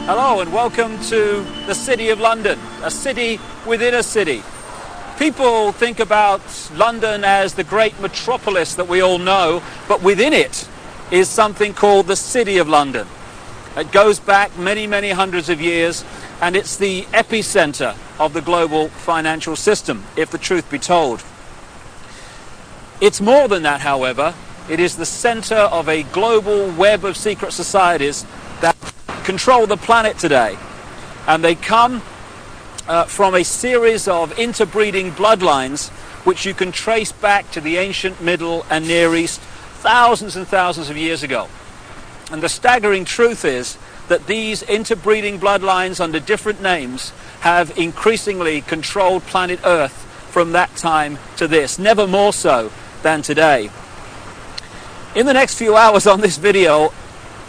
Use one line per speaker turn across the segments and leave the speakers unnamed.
Hello and welcome to the City of London, a city within a city. People think about London as the great metropolis that we all know, but within it is something called the City of London. It goes back many, many hundreds of years, and it's the epicenter of the global financial system, if the truth be told. It's more than that, however. It is the center of a global web of secret societies that control the planet today, and they come from a series of interbreeding bloodlines which you can trace back to the ancient Middle and Near East thousands and thousands of years ago. And the staggering truth is that these interbreeding bloodlines under different names have increasingly controlled planet Earth from that time to this, never more so than today. In the next few hours on this video,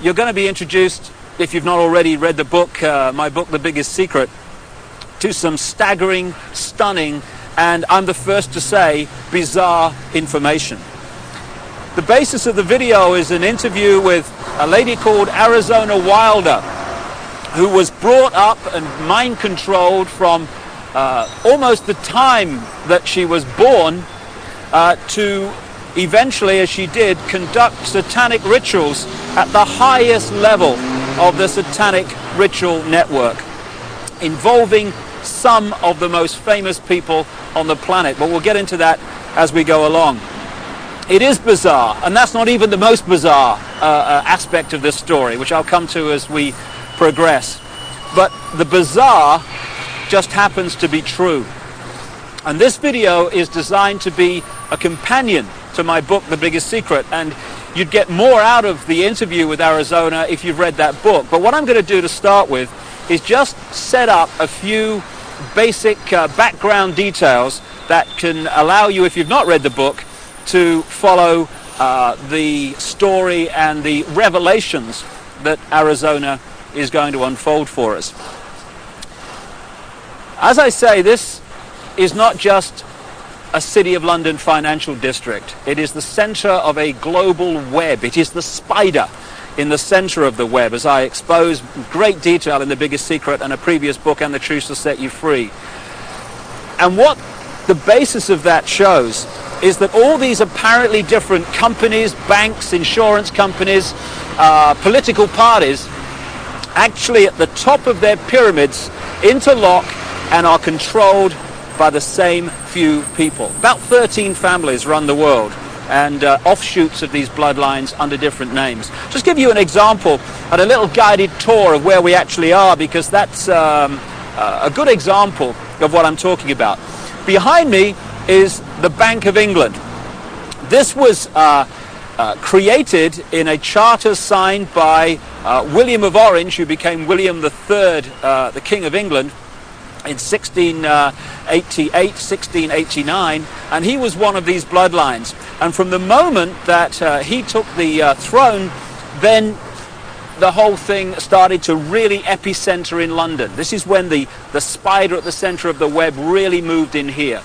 you're going to be introduced, if you've not already read the book, my book, The Biggest Secret, to some staggering, stunning, and I'm the first to say, bizarre information. The basis of the video is an interview with a lady called Arizona Wilder, who was brought up and mind controlled from almost the time that she was born to eventually, as she did, conduct satanic rituals at the highest level of the satanic ritual network, involving some of the most famous people on the planet. But we'll get into that as we go along. It is bizarre, and that's not even the most bizarre aspect of this story, which I'll come to as we progress. But the bizarre just happens to be true. And this video is designed to be a companion to my book, The Biggest Secret, and you'd get more out of the interview with Arizona if you've read that book. But what I'm going to do to start with is just set up a few basic background details that can allow you, if you've not read the book, to follow the story and the revelations that Arizona is going to unfold for us. As I say, this is not just a City of London financial district. It is the center of a global web. It is the spider in the center of the web, as I expose in great detail in The Biggest Secret and a previous book, And the Truth Shall Set You Free. And what the basis of that shows is that all these apparently different companies, banks, insurance companies, political parties, actually at the top of their pyramids interlock and are controlled by the same few people. About 13 families run the world, and offshoots of these bloodlines under different names. Just give you an example and a little guided tour of where we actually are, because that's a good example of what I'm talking about. Behind me is the Bank of England. This was created in a charter signed by William of Orange, who became William III, the King of England, in 1688, 1689, and he was one of these bloodlines. And from the moment that he took the throne, then the whole thing started to really epicenter in London. This is when the spider at the center of the web really moved in here.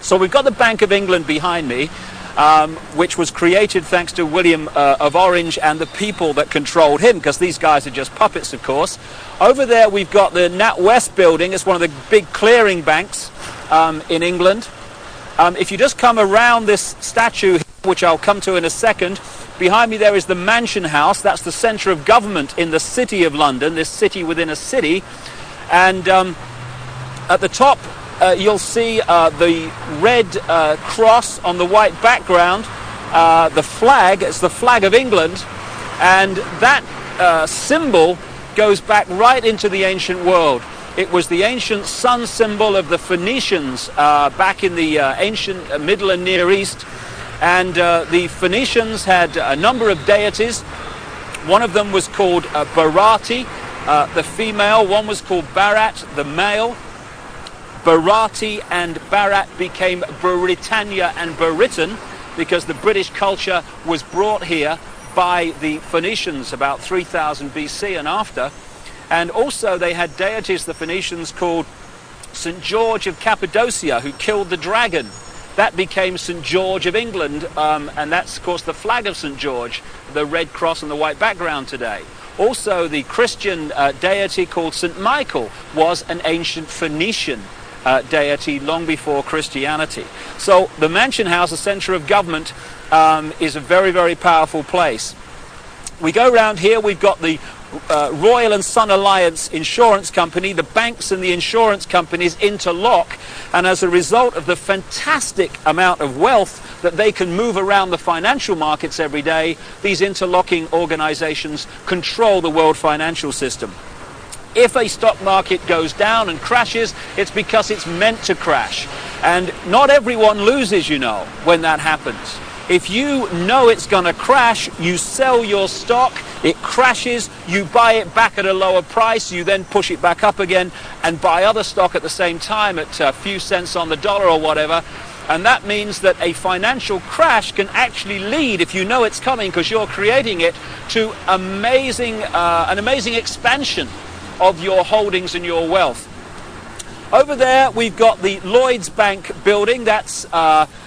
So we've got the Bank of England behind me, which was created thanks to William of Orange and the people that controlled him, because these guys are just puppets, of course. Over there we've got the NatWest building. It's one of the big clearing banks in England. If you just come around this statue, which I'll come to in a second, behind me there is the Mansion House. That's the centre of government in the City of London, this city within a city. And at the top you'll see the red cross on the white background, the flag. It's the flag of England, and that symbol goes back right into the ancient world. It was the ancient sun symbol of the Phoenicians back in the ancient Middle and Near East, and the Phoenicians had a number of deities. One of them was called Barati, the female. One was called Barat, the male. Barati and Barat became Britannia and Britain because the British culture was brought here by the Phoenicians about 3000 BC and after. And also they had deities, the Phoenicians, called St. George of Cappadocia, who killed the dragon. That became St. George of England, and that's, of course, the flag of St. George, the red cross on the white background today. Also, the Christian deity called St. Michael was an ancient Phoenician deity long before Christianity. So the Mansion House, the centre of government, is a very, very powerful place. We go round here, we've got the Royal and Son Alliance Insurance Company. The banks and the insurance companies interlock, and as a result of the fantastic amount of wealth that they can move around the financial markets every day, these interlocking organizations control the world financial system. If a stock market goes down and crashes, it's because it's meant to crash. And not everyone loses, you know, when that happens. If you know it's going to crash, you sell your stock, it crashes, you buy it back at a lower price, you then push it back up again and buy other stock at the same time at a few cents on the dollar or whatever. And that means that a financial crash can actually lead, if you know it's coming because you're creating it, to an amazing expansion of your holdings and your wealth. Over there we've got the Lloyds Bank building. That's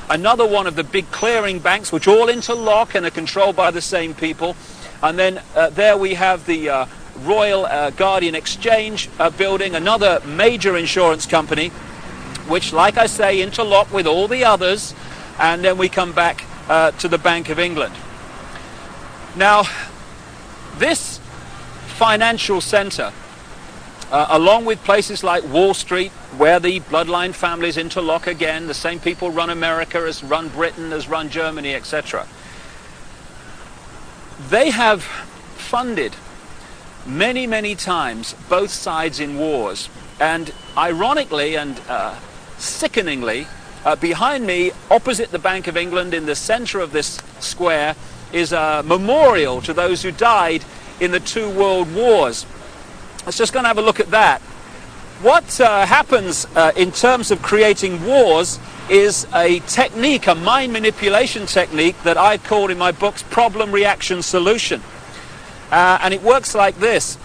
another one of the big clearing banks which all interlock and are controlled by the same people. And then there we have the Royal Guardian Exchange building, another major insurance company which, like I say, interlock with all the others. And then we come back to the Bank of England. Now, this financial centre, along with places like Wall Street, where the bloodline families interlock again, the same people run America as run Britain, as run Germany, etc. They have funded many, many times both sides in wars. And ironically and sickeningly, behind me, opposite the Bank of England, in the centre of this square, is a memorial to those who died in the 2 world wars. Let's just go and have a look at that. What happens in terms of creating wars is a technique, a mind manipulation technique that I've called in my books problem, reaction, solution. And it works like this.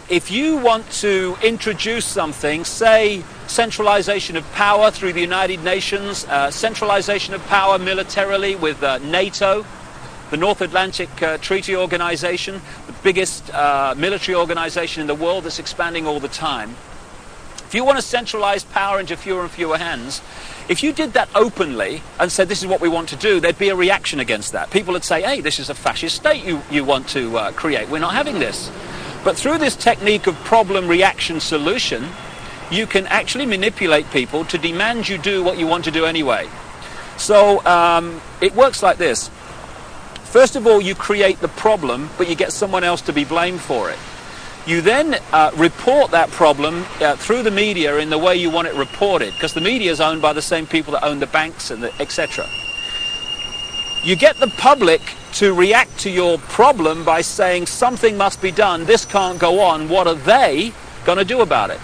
If you want to introduce something, say centralization of power through the United Nations, centralization of power militarily with NATO, the North Atlantic Treaty Organization, the biggest military organization in the world that's expanding all the time. If you want to centralize power into fewer and fewer hands, if you did that openly and said this is what we want to do, there'd be a reaction against that. People would say, hey, this is a fascist state you want to create. We're not having this. But through this technique of problem, reaction, solution, you can actually manipulate people to demand you do what you want to do anyway. So it works like this. First of all, you create the problem, but you get someone else to be blamed for it. You then report that problem through the media in the way you want it reported, because the media is owned by the same people that own the banks and etc. You get the public to react to your problem by saying something must be done, this can't go on, what are they going to do about it?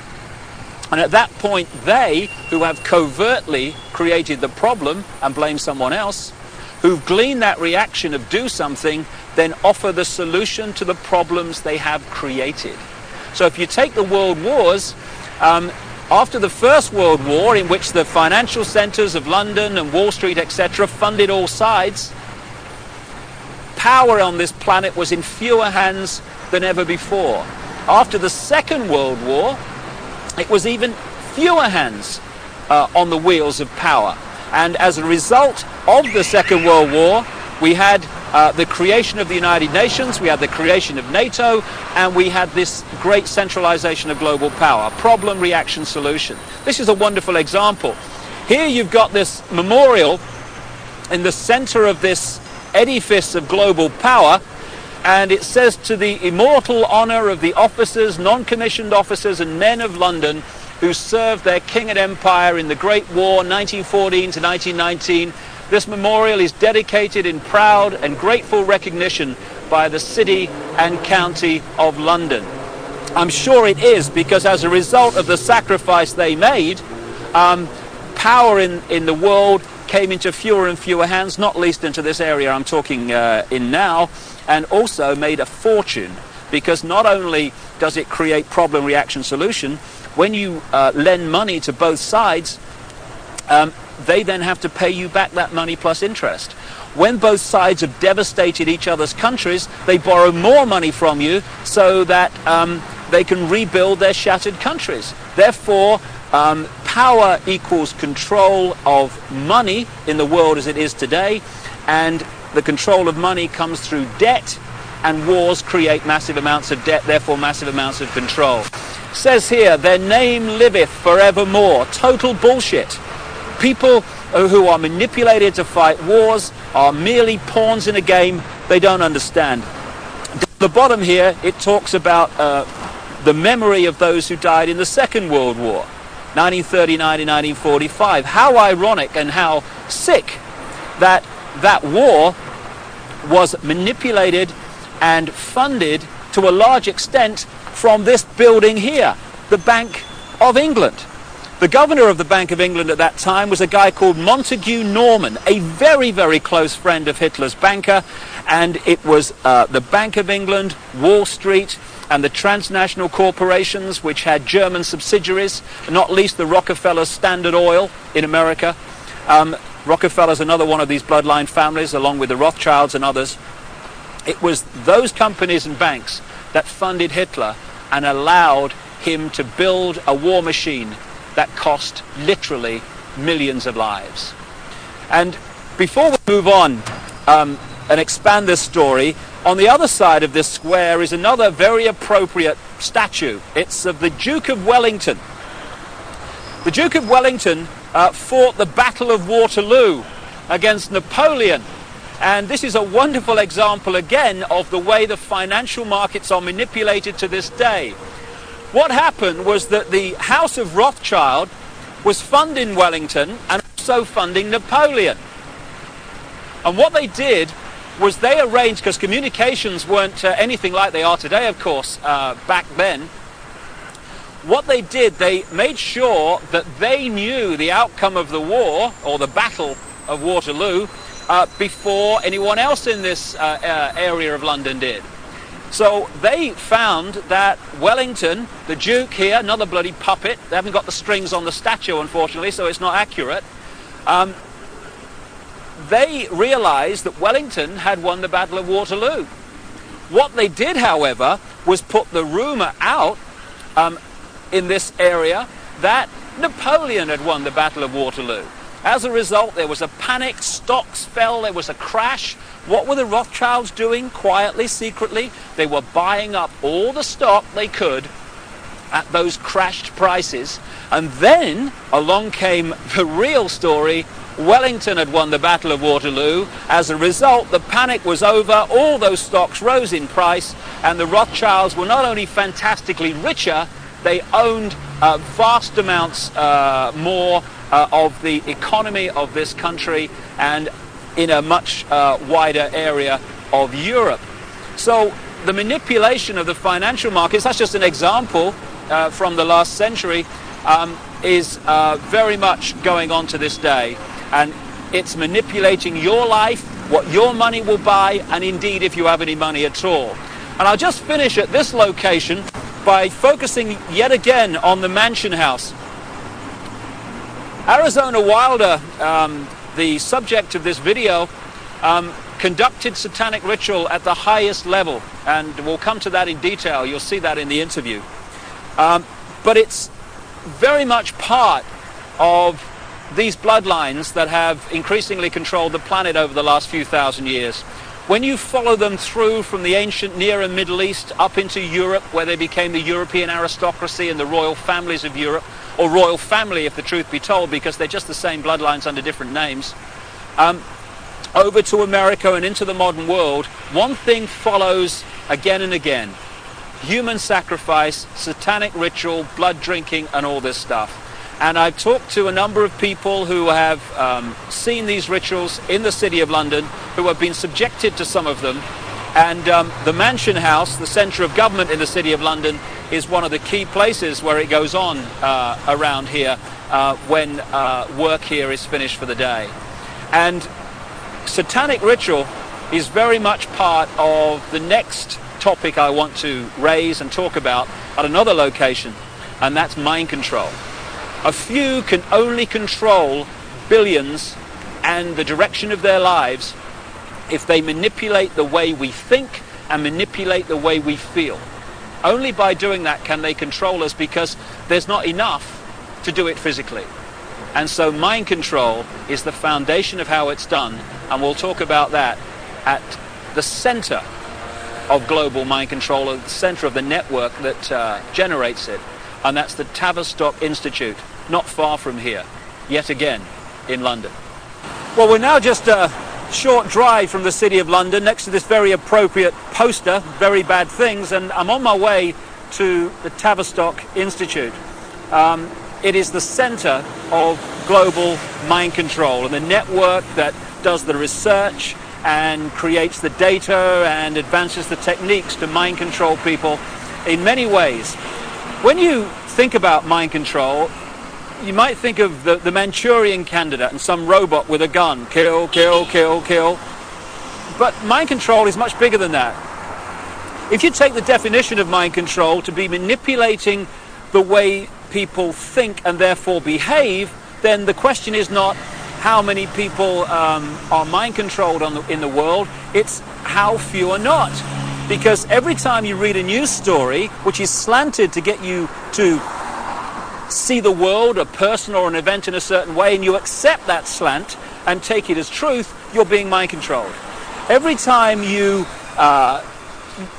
And at that point, they, who have covertly created the problem and blame someone else, who've gleaned that reaction of do something, then offer the solution to the problems they have created. So if you take the world wars, after the First World War, in which the financial centres of London and Wall Street, etc., funded all sides, power on this planet was in fewer hands than ever before. After the Second World War, it was even fewer hands on the wheels of power. And as a result of the Second World War, we had the creation of the United Nations, we had the creation of NATO, and we had this great centralization of global power. Problem, reaction, solution. This is a wonderful example. Here you've got this memorial in the center of this edifice of global power, and it says, to the immortal honor of the officers, non-commissioned officers and men of London who served their king and empire in the Great War 1914 to 1919, this memorial is dedicated in proud and grateful recognition by the City and County of London. I'm sure it is, because as a result of the sacrifice they made, power in the world came into fewer and fewer hands, not least into this area I'm talking in now, and also made a fortune, because not only does it create problem, reaction, solution, when you lend money to both sides, they then have to pay you back that money plus interest. When both sides have devastated each other's countries, they borrow more money from you so that they can rebuild their shattered countries. Therefore, power equals control of money in the world as it is today, and the control of money comes through debt, and wars create massive amounts of debt, therefore massive amounts of control. It says here, their name liveth forevermore. Total bullshit. People who are manipulated to fight wars are merely pawns in a game they don't understand. At the bottom here, it talks about the memory of those who died in the Second World War, 1939 to 1945. How ironic and how sick that that war was manipulated and funded to a large extent from this building here, the Bank of England. The governor of the Bank of England at that time was a guy called Montague Norman, a very, very close friend of Hitler's banker, and it was the Bank of England, Wall Street, and the transnational corporations which had German subsidiaries, not least the Rockefeller Standard Oil in America. Rockefeller's another one of these bloodline families, along with the Rothschilds and others. It was those companies and banks that funded Hitler and allowed him to build a war machine that cost literally millions of lives. And before we move on and expand this story, on the other side of this square is another very appropriate statue. It's of the Duke of Wellington. The Duke of Wellington fought the Battle of Waterloo against Napoleon. And this is a wonderful example again of the way the financial markets are manipulated to this day. What happened was that the House of Rothschild was funding Wellington and also funding Napoleon. And what they did was they arranged, because communications weren't anything like they are today, of course, back then. What they did, they made sure that they knew the outcome of the war, or the Battle of Waterloo, before anyone else in this area of London did. So they found that Wellington, the Duke here, another bloody puppet, they haven't got the strings on the statue unfortunately, so it's not accurate, they realized that Wellington had won the Battle of Waterloo. What they did, however, was put the rumor out in this area that Napoleon had won the Battle of Waterloo. As a result, there was a panic, stocks fell, there was a crash. What were the Rothschilds doing quietly, secretly? They were buying up all the stock they could at those crashed prices. And then along came the real story. Wellington had won the Battle of Waterloo. As a result, the panic was over, all those stocks rose in price, and the Rothschilds were not only fantastically richer, they owned vast amounts more of the economy of this country and in a much wider area of Europe. So the manipulation of the financial markets, that's just an example from the last century, is very much going on to this day. And it's manipulating your life, what your money will buy, and indeed if you have any money at all. And I'll just finish at this location by focusing yet again on the Mansion House. Arizona Wilder, the subject of this video, conducted satanic ritual at the highest level, and we'll come to that in detail. You'll see that in the interview. But it's very much part of these bloodlines that have increasingly controlled the planet over the last few thousand years. When you follow them through from the ancient Near and Middle East up into Europe, where they became the European aristocracy and the royal families of Europe, or royal family if the truth be told, because they're just the same bloodlines under different names, over to America and into the modern world, one thing follows again and again: human sacrifice, satanic ritual, blood drinking, and all this stuff. And I've talked to a number of people who have seen these rituals in the City of London, who have been subjected to some of them. And the Mansion House, the centre of government in the City of London, is one of the key places where it goes on around here when work here is finished for the day. And satanic ritual is very much part of the next topic I want to raise and talk about at another location, and that's mind control. A few can only control billions and the direction of their lives if they manipulate the way we think and manipulate the way we feel. Only by doing that can they control us, because there's not enough to do it physically. And so mind control is the foundation of how it's done, and we'll talk about that at the center of global mind control, at the center of the network that generates it, and that's the Tavistock Institute, not far from here, yet again in London. Well, we're now just a short drive from the City of London, next to this very appropriate poster, Very Bad Things, and I'm on my way to the Tavistock Institute. It is the center of global mind control and the network that does the research and creates the data and advances the techniques to mind control people in many ways. When you think about mind control, you might think of the Manchurian candidate and some robot with a gun. Kill, kill, kill, kill. But mind control is much bigger than that. If you take the definition of mind control to be manipulating the way people think and therefore behave, then the question is not how many people are mind controlled in the world, it's how few are not. Because every time you read a news story which is slanted to get you to see the world, a person or an event in a certain way, and you accept that slant and take it as truth, you're being mind controlled. Every time you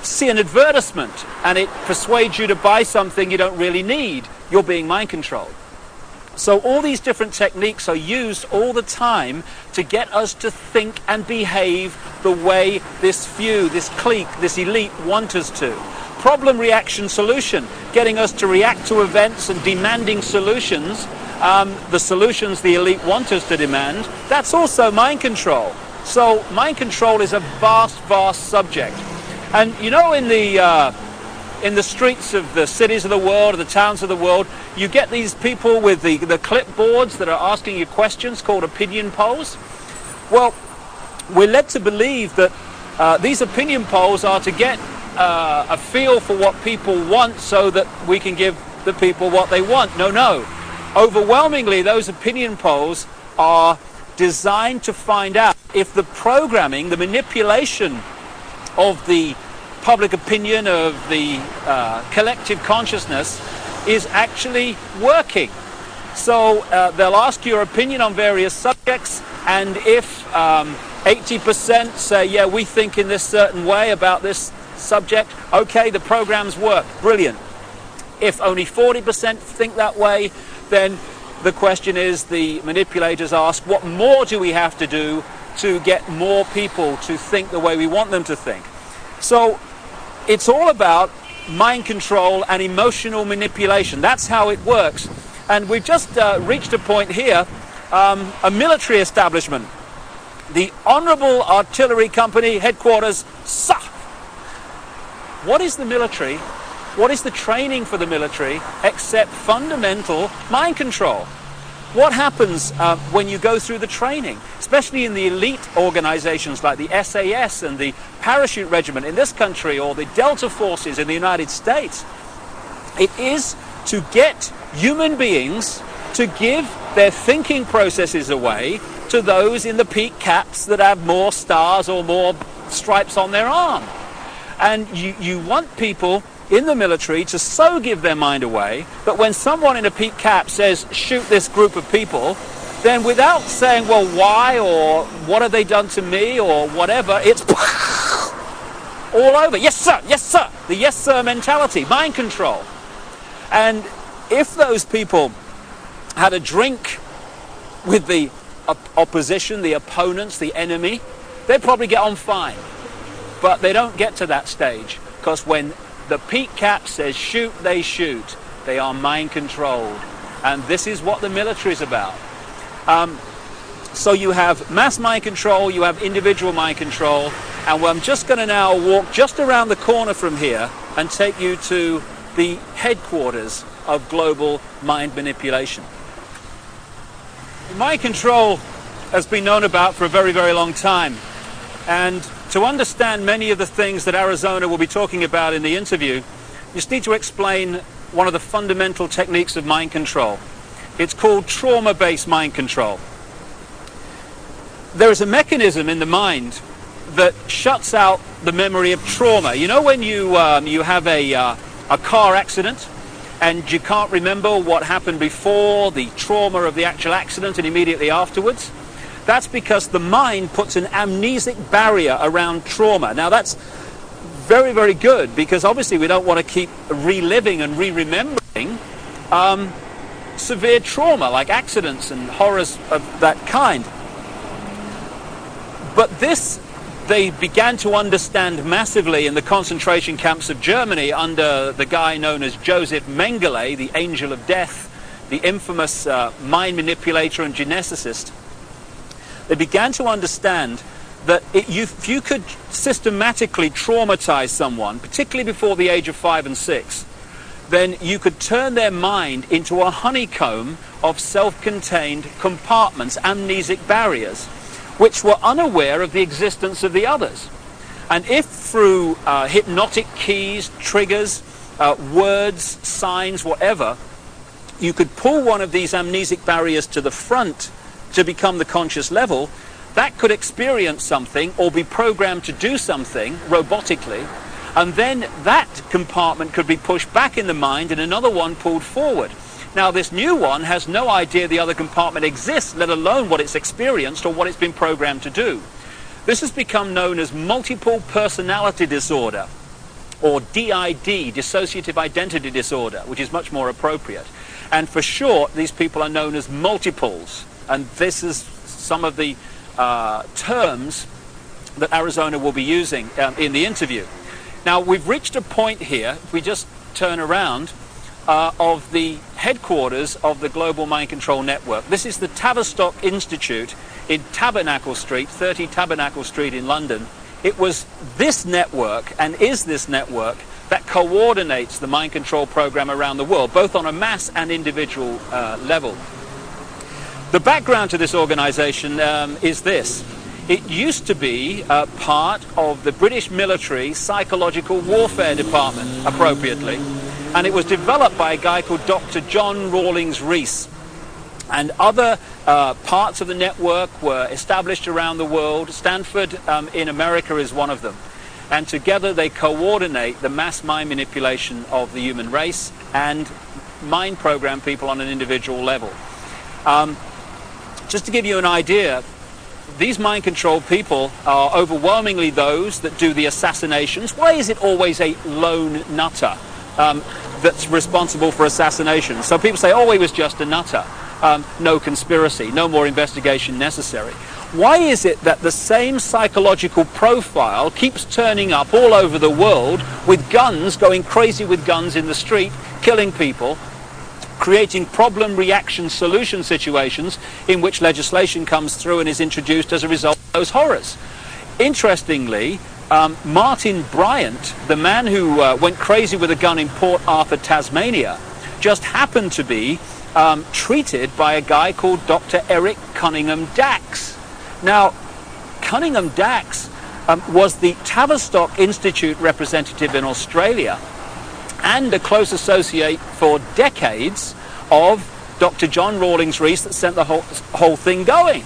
see an advertisement and it persuades you to buy something you don't really need, you're being mind controlled. So all these different techniques are used all the time to get us to think and behave the way this few, this clique, this elite want us to. Problem, reaction, solution, getting us to react to events and demanding solutions, the solutions the elite want us to demand, that's also mind control. So mind control is a vast, vast subject. And you know, in the streets of the cities of the world, or the towns of the world, you get these people with the clipboards that are asking you questions called opinion polls. Well, we're led to believe that these opinion polls are to get a feel for what people want so that we can give the people what they want. No, no. Overwhelmingly, those opinion polls are designed to find out if the programming, the manipulation of the public opinion, of the collective consciousness, is actually working. So they'll ask your opinion on various subjects, and if 80% say, yeah, we think in this certain way about this subject, okay, the programs work, brilliant. If only 40% think that way, then the question is, the manipulators ask, what more do we have to do to get more people to think the way we want them to think? So it's all about mind control and emotional manipulation. That's how it works. And we've just reached a point here, a military establishment. The Honourable Artillery Company headquarters, SAH. What is the military? What is the training for the military except fundamental mind control? What happens when you go through the training, especially in the elite organizations like the SAS and the Parachute Regiment in this country, or the Delta Forces in the United States? It is to get human beings to give their thinking processes away to those in the peak caps that have more stars or more stripes on their arm. And you want people in the military to so give their mind away that when someone in a peak cap says, shoot this group of people, then without saying, well, why, or what have they done to me, or whatever, it's all over. Yes, sir, yes, sir. The yes, sir mentality, mind control. And if those people had a drink with the opposition, the opponents, the enemy, they'd probably get on fine. But they don't get to that stage, because when the peak cap says shoot, they shoot. They are mind controlled. And this is what the military is about. So you have mass mind control, you have individual mind control, and I'm just going to now walk just around the corner from here and take you to the headquarters of global mind manipulation. Mind control has been known about for a very, very long time. And to understand many of the things that Arizona will be talking about in the interview, you just need to explain one of the fundamental techniques of mind control. It's called trauma-based mind control. there is a mechanism in the mind that shuts out the memory of trauma. You know when you have a car accident and you can't remember what happened before, the trauma of the actual accident and immediately afterwards? That's because the mind puts an amnesic barrier around trauma. Now that's very, very good, because obviously we don't want to keep reliving and re-remembering severe trauma like accidents and horrors of that kind. But this they began to understand massively in the concentration camps of Germany under the guy known as Joseph Mengele, the angel of death, the infamous mind manipulator and geneticist. They began to understand that if you could systematically traumatize someone, particularly before the age of 5 and 6, then you could turn their mind into a honeycomb of self-contained compartments, amnesic barriers, which were unaware of the existence of the others. And if through hypnotic keys, triggers, words, signs, whatever, you could pull one of these amnesic barriers to the front to become the conscious level, that could experience something or be programmed to do something robotically, and then that compartment could be pushed back in the mind and another one pulled forward. Now this new one has no idea the other compartment exists, let alone what it's experienced or what it's been programmed to do. This has become known as multiple personality disorder, or DID, dissociative identity disorder, which is much more appropriate. And for short, these people are known as multiples. And this is some of the terms that Arizona will be using in the interview. Now we've reached a point here, if we just turn around, of the headquarters of the Global Mind Control Network. This is the Tavistock Institute in Tabernacle Street, 30 Tabernacle Street in London. It was this network, and is this network, that coordinates the mind control program around the world, both on a mass and individual level. The background to this organization is this. It used to be part of the British military psychological warfare department, appropriately, and it was developed by a guy called Dr. John Rawlings Rees. And other parts of the network were established around the world. Stanford in America is one of them. And together they coordinate the mass mind manipulation of the human race and mind program people on an individual level. Just to give you an idea, these mind control people are overwhelmingly those that do the assassinations. Why is it always a lone nutter that's responsible for assassination? So people say, oh, he was just a nutter. No conspiracy, no more investigation necessary. Why is it that the same psychological profile keeps turning up all over the world with guns, going crazy with guns in the street, killing people, creating problem, reaction, solution situations in which legislation comes through and is introduced as a result of those horrors? Interestingly, Martin Bryant, the man who went crazy with a gun in Port Arthur, Tasmania, just happened to be treated by a guy called Dr. Eric Cunningham Dax. Now, Cunningham Dax was the Tavistock Institute representative in Australia and a close associate for decades of Dr. John Rawlings Rees that sent the whole thing going.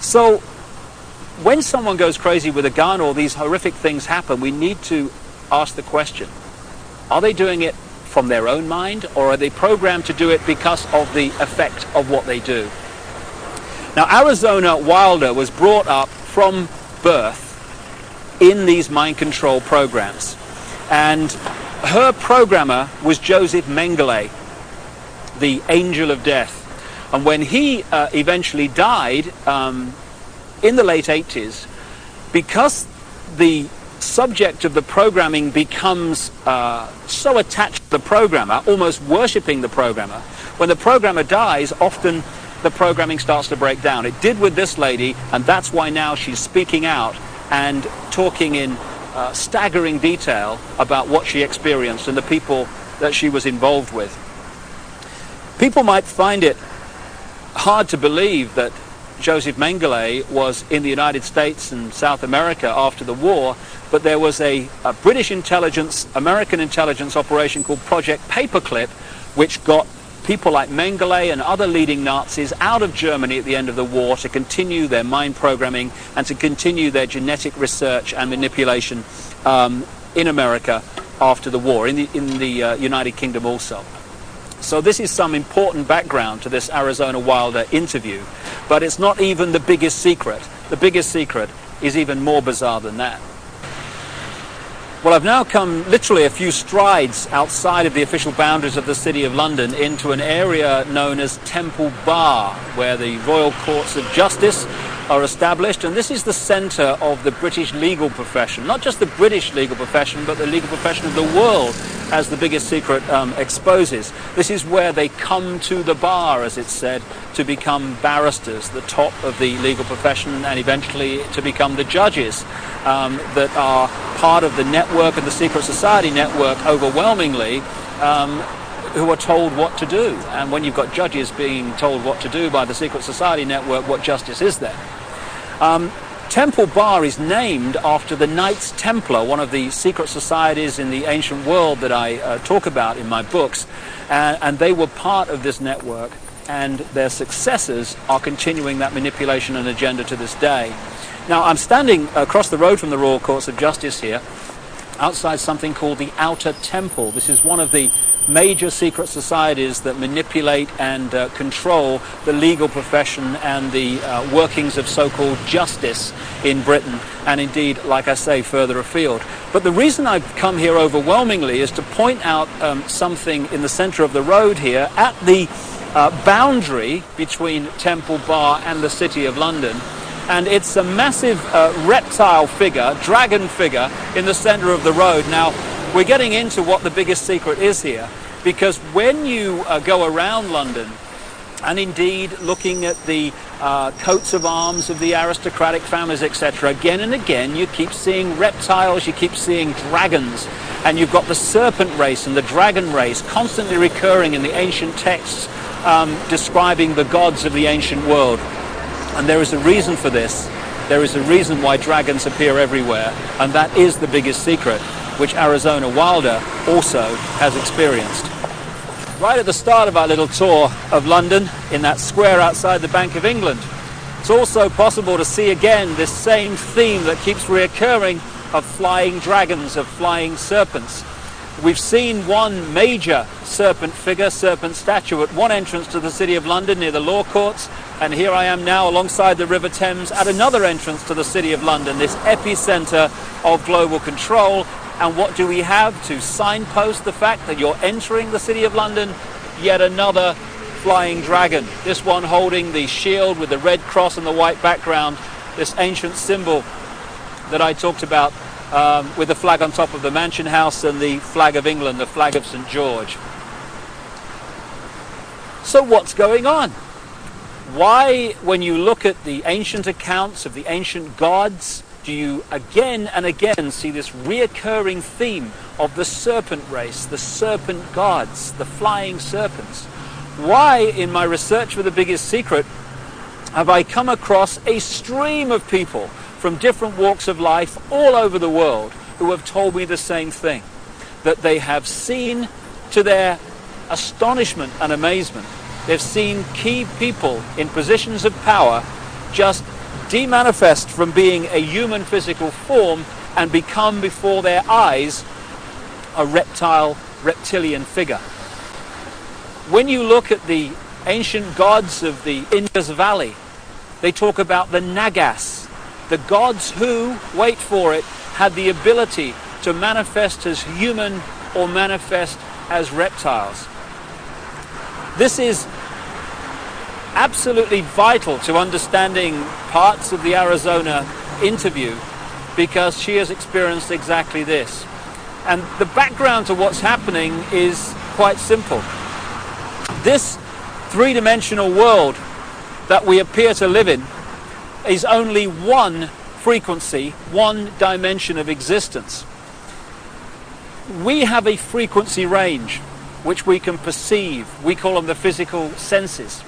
So when someone goes crazy with a gun or these horrific things happen, we need to ask the question, are they doing it from their own mind, or are they programmed to do it because of the effect of what they do? Now, Arizona Wilder was brought up from birth in these mind control programs, and her programmer was Joseph Mengele, the angel of death. And when he eventually died in the late 80s, because the subject of the programming becomes so attached to the programmer, almost worshipping the programmer, when the programmer dies, often the programming starts to break down. It did with this lady, and that's why now she's speaking out and talking in staggering detail about what she experienced and the people that she was involved with. People might find it hard to believe that Joseph Mengele was in the United States and South America after the war, but there was a British intelligence, American intelligence operation called Project Paperclip, which got people like Mengele and other leading Nazis out of Germany at the end of the war to continue their mind programming and to continue their genetic research and manipulation in America after the war, in the United Kingdom also. So this is some important background to this Arizona Wilder interview, but it's not even the biggest secret. The biggest secret is even more bizarre than that. Well, I've now come literally a few strides outside of the official boundaries of the City of London into an area known as Temple Bar, where the Royal Courts of Justice are established, and this is the centre of the British legal profession. Not just the British legal profession, but the legal profession of the world, as the biggest secret exposes. This is where they come to the bar, as it's said, to become barristers, the top of the legal profession, and eventually to become the judges that are part of the network and the secret society network overwhelmingly, who are told what to do. And when you've got judges being told what to do by the secret society network, what justice is there? Temple Bar is named after the Knights Templar, one of the secret societies in the ancient world that I talk about in my books, and they were part of this network, and their successors are continuing that manipulation and agenda to this day. Now, I'm standing across the road from the Royal Courts of Justice here, outside something called the Outer Temple. This is one of the major secret societies that manipulate and control the legal profession and the workings of so-called justice in Britain, and indeed, like I say, further afield. But the reason I've come here overwhelmingly is to point out something in the centre of the road here at the boundary between Temple Bar and the City of London. And it's a massive reptile figure, dragon figure, in the centre of the road. Now, we're getting into what the biggest secret is here, because when you go around London, and indeed looking at the coats of arms of the aristocratic families, etc., again and again you keep seeing reptiles, you keep seeing dragons, and you've got the serpent race and the dragon race constantly recurring in the ancient texts describing the gods of the ancient world. And there is a reason for this. There is a reason why dragons appear everywhere, and that is the biggest secret, which Arizona Wilder also has experienced. Right at the start of our little tour of London, in that square outside the Bank of England, it's also possible to see again this same theme that keeps reoccurring of flying dragons, of flying serpents. We've seen one major serpent figure, serpent statue, at one entrance to the City of London near the Law Courts, and here I am now alongside the River Thames at another entrance to the City of London, this epicenter of global control. And what do we have to signpost the fact that you're entering the City of London? Yet another flying dragon, this one holding the shield with the red cross and the white background, this ancient symbol that I talked about, with the flag on top of the Mansion House and the flag of England, the flag of St. George. So what's going on? Why, when you look at the ancient accounts of the ancient gods, do you again and again see this reoccurring theme of the serpent race, the serpent gods, the flying serpents? Why, in my research for the biggest secret, have I come across a stream of people from different walks of life all over the world who have told me the same thing, that they have seen, to their astonishment and amazement, they've seen key people in positions of power just demanifest from being a human physical form and become before their eyes a reptilian figure. When you look at the ancient gods of the Indus Valley, they talk about the Nagas, the gods who, wait for it, had the ability to manifest as human or manifest as reptiles. This is absolutely vital to understanding parts of the Arizona interview, because she has experienced exactly this. And the background to what's happening is quite simple. This three-dimensional world that we appear to live in is only one frequency, one dimension of existence. We have a frequency range which we can perceive. We call them the physical senses.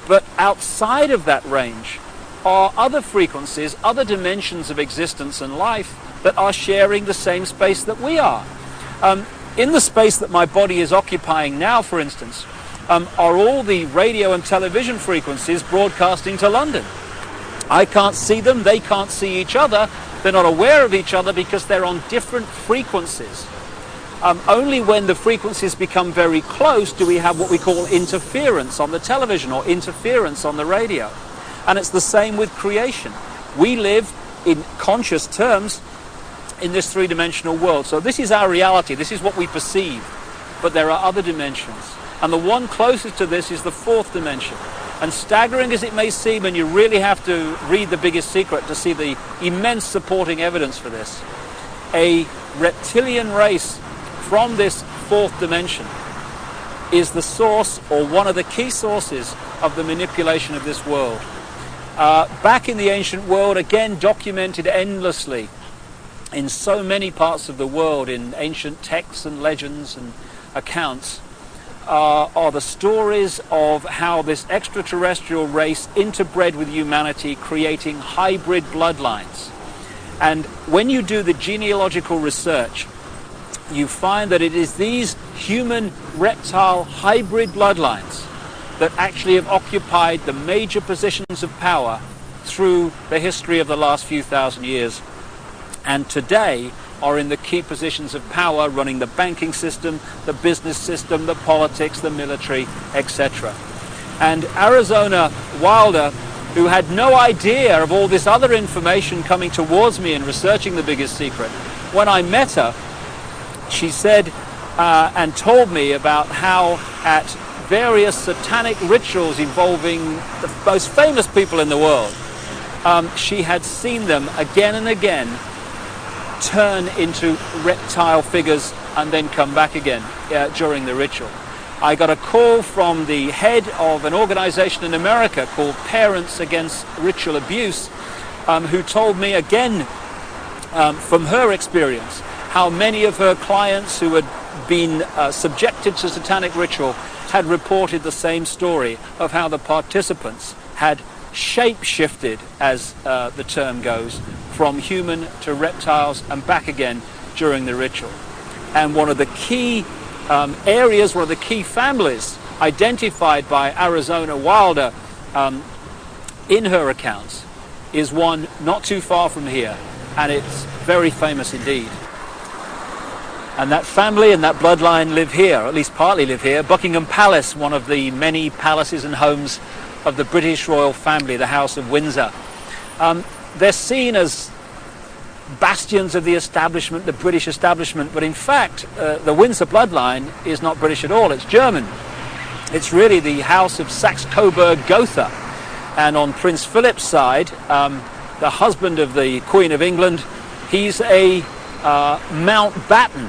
But outside of that range are other frequencies, other dimensions of existence and life that are sharing the same space that we are. In the space that my body is occupying now, for instance, are all the radio and television frequencies broadcasting to London. I can't see them, they can't see each other, they're not aware of each other because they're on different frequencies. Only when the frequencies become very close do we have what we call interference on the television or interference on the radio. And it's the same with creation. We live in conscious terms in this three-dimensional world. So this is our reality, this is what we perceive. But there are other dimensions. And the one closest to this is the fourth dimension. And staggering as it may seem, and you really have to read The Biggest Secret to see the immense supporting evidence for this, a reptilian race from this fourth dimension is the source, or one of the key sources, of the manipulation of this world. Back in the ancient world, again documented endlessly in so many parts of the world, in ancient texts and legends and accounts, are the stories of how this extraterrestrial race interbred with humanity, creating hybrid bloodlines. And when you do the genealogical research, you find that it is these human-reptile hybrid bloodlines that actually have occupied the major positions of power through the history of the last few thousand years, and today are in the key positions of power, running the banking system, the business system, the politics, the military, etc. And Arizona Wilder, who had no idea of all this other information coming towards me in researching The Biggest Secret, when I met her, she said and told me about how at various satanic rituals involving the most famous people in the world, she had seen them again and again turn into reptile figures and then come back again during the ritual. I got a call from the head of an organization in America called Parents Against Ritual Abuse, who told me again from her experience how many of her clients who had been subjected to satanic ritual had reported the same story of how the participants had shape-shifted, as the term goes, from human to reptiles and back again during the ritual. And one of the key areas, one of the key families identified by Arizona Wilder in her accounts is one not too far from here, and it's very famous indeed. And that family and that bloodline live here, or at least partly live here. Buckingham Palace, one of the many palaces and homes of the British royal family, the House of Windsor. They're seen as bastions of the establishment, the British establishment, but in fact the Windsor bloodline is not British at all, it's German. It's really the House of Saxe-Coburg-Gotha. And on Prince Philip's side, the husband of the Queen of England, he's a Mountbatten,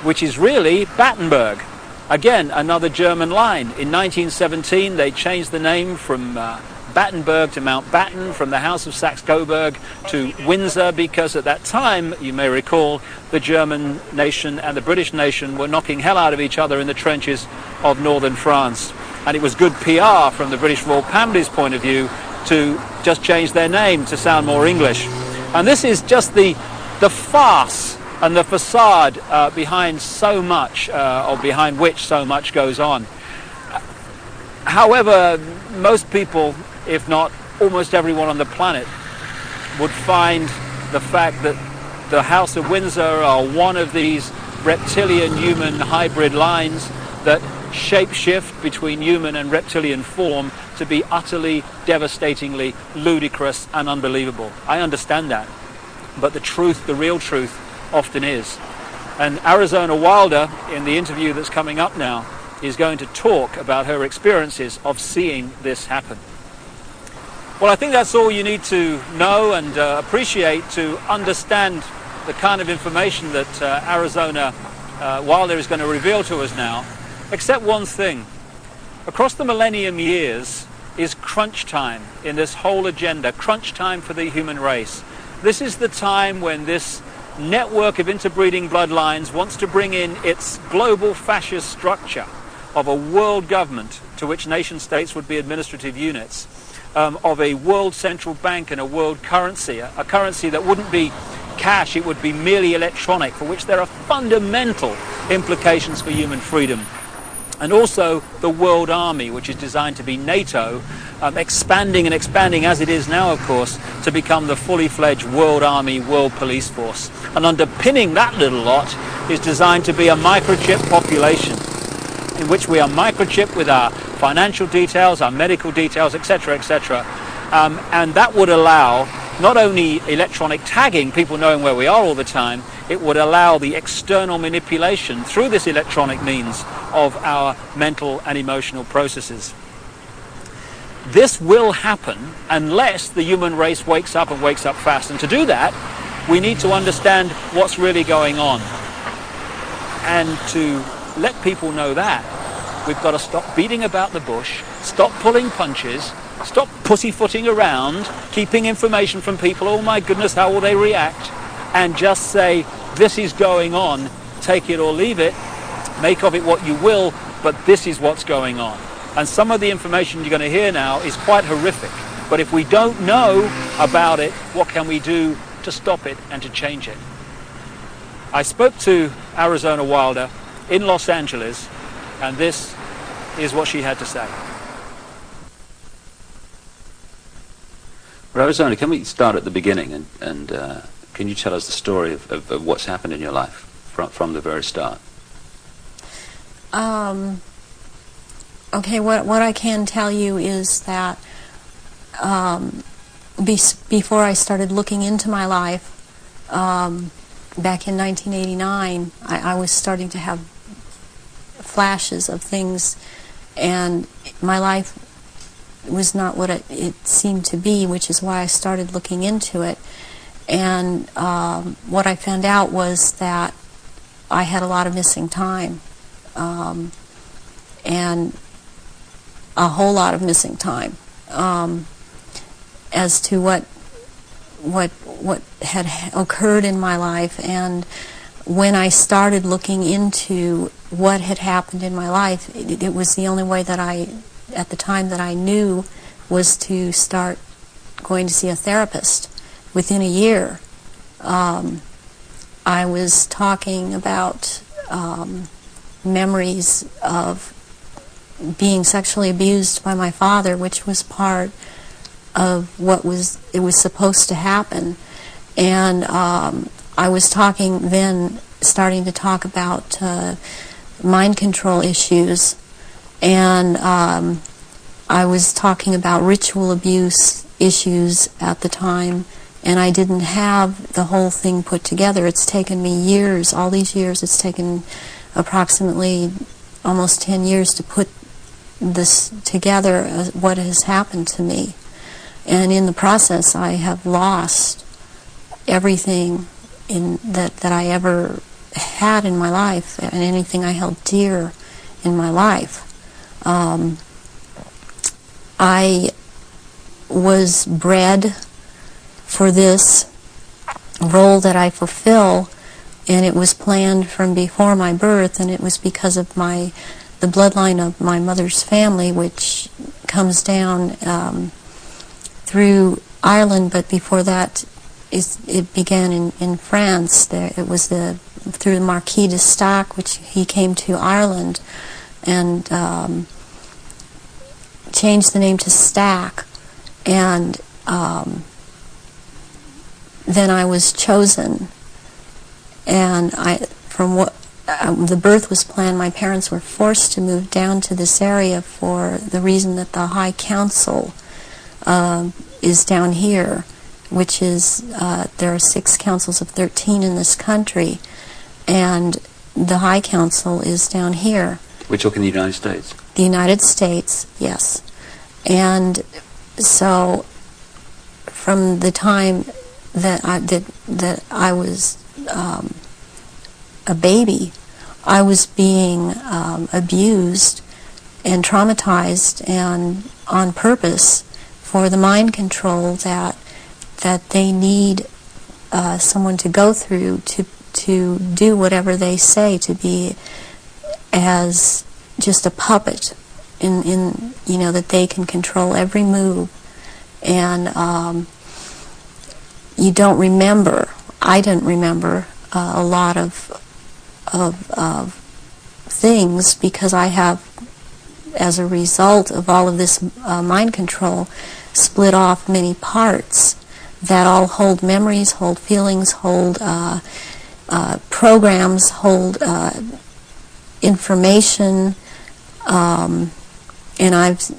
which is really Battenberg. Again, another German line. In 1917, they changed the name from Battenberg to Mountbatten, from the House of Saxe-Coburg to Windsor, because at that time, you may recall, the German nation and the British nation were knocking hell out of each other in the trenches of northern France. And it was good PR from the British royal family's point of view to just change their name to sound more English. And this is just the farce and the facade behind so much, or behind which so much goes on. However, most people, if not almost everyone on the planet, would find the fact that the House of Windsor are one of these reptilian-human hybrid lines that shape-shift between human and reptilian form to be utterly, devastatingly ludicrous and unbelievable. I understand that. But the truth, the real truth, often is. And Arizona Wilder, in the interview that's coming up now, is going to talk about her experiences of seeing this happen. Well, I think that's all you need to know and appreciate to understand the kind of information that Arizona Wilder is going to reveal to us now, except one thing. Across the millennium years is crunch time in this whole agenda, crunch time for the human race. This is the time when this network of interbreeding bloodlines wants to bring in its global fascist structure of a world government to which nation states would be administrative units, of a world central bank and a world currency, a currency that wouldn't be cash, it would be merely electronic, for which there are fundamental implications for human freedom. and also the World Army, which is designed to be NATO, expanding and expanding as it is now, of course, to become the fully fledged World Army, World Police Force. And underpinning that little lot is designed to be a microchip population, in which we are microchipped with our financial details, our medical details, etc., etc. And that would allow not only electronic tagging, people knowing where we are all the time, it would allow the external manipulation through this electronic means of our mental and emotional processes. This will happen unless the human race wakes up and wakes up fast. And to do that, we need to understand what's really going on. And to let people know that, we've got to stop beating about the bush, stop pulling punches, stop pussyfooting around, keeping information from people, oh my goodness, how will they react, and just say, this is going on, take it or leave it, make of it what you will, but this is what's going on. And some of the information you're going to hear now is quite horrific, but if we don't know about it, what can we do to stop it and to change it? I spoke to Arizona Wilder in Los Angeles, and this is what she had to say. Arizona, can we start at the beginning and can you tell us the story of what's happened in your life from the very start?
Okay, what I can tell you is that before I started looking into my life, back in 1989, I was starting to have flashes of things, and my life was not what it seemed to be, which is why I started looking into it. And what I found out was that I had a lot of missing time, and a whole lot of missing time, as to what had occurred in my life. And when I started looking into what had happened in my life, it was the only way that at the time that I knew, was to start going to see a therapist. Within a year, I was talking about memories of being sexually abused by my father, which was part of what was supposed to happen. And I was starting to talk about mind control issues, and I was talking about ritual abuse issues at the time, and I didn't have the whole thing put together. It's taken me years, all these years, it's taken approximately almost 10 years to put this together, what has happened to me. And in the process, I have lost everything that I ever had in my life, and anything I held dear in my life. I was bred for this role that I fulfill, and it was planned from before my birth, and it was because of the bloodline of my mother's family, which comes down through Ireland, but before that it began in France. It was through the Marquis de Stac, which he came to Ireland and changed the name to Stack, and then I was chosen, and the birth was planned. My parents were forced to move down to this area for the reason that the High Council is down here, which is, there are 6 councils of 13 in this country, and the High Council is down here.
We're talking the United States?
The United States, yes. And so from the time that I was a baby, I was being abused and traumatized, and on purpose, for the mind control that they need someone to go through to do whatever they say, to be as just a puppet in that they can control every move. And you don't remember, I didn't remember a lot of things, because I have, as a result of all of this mind control, split off many parts that all hold memories, hold feelings, hold programs, hold information, and I've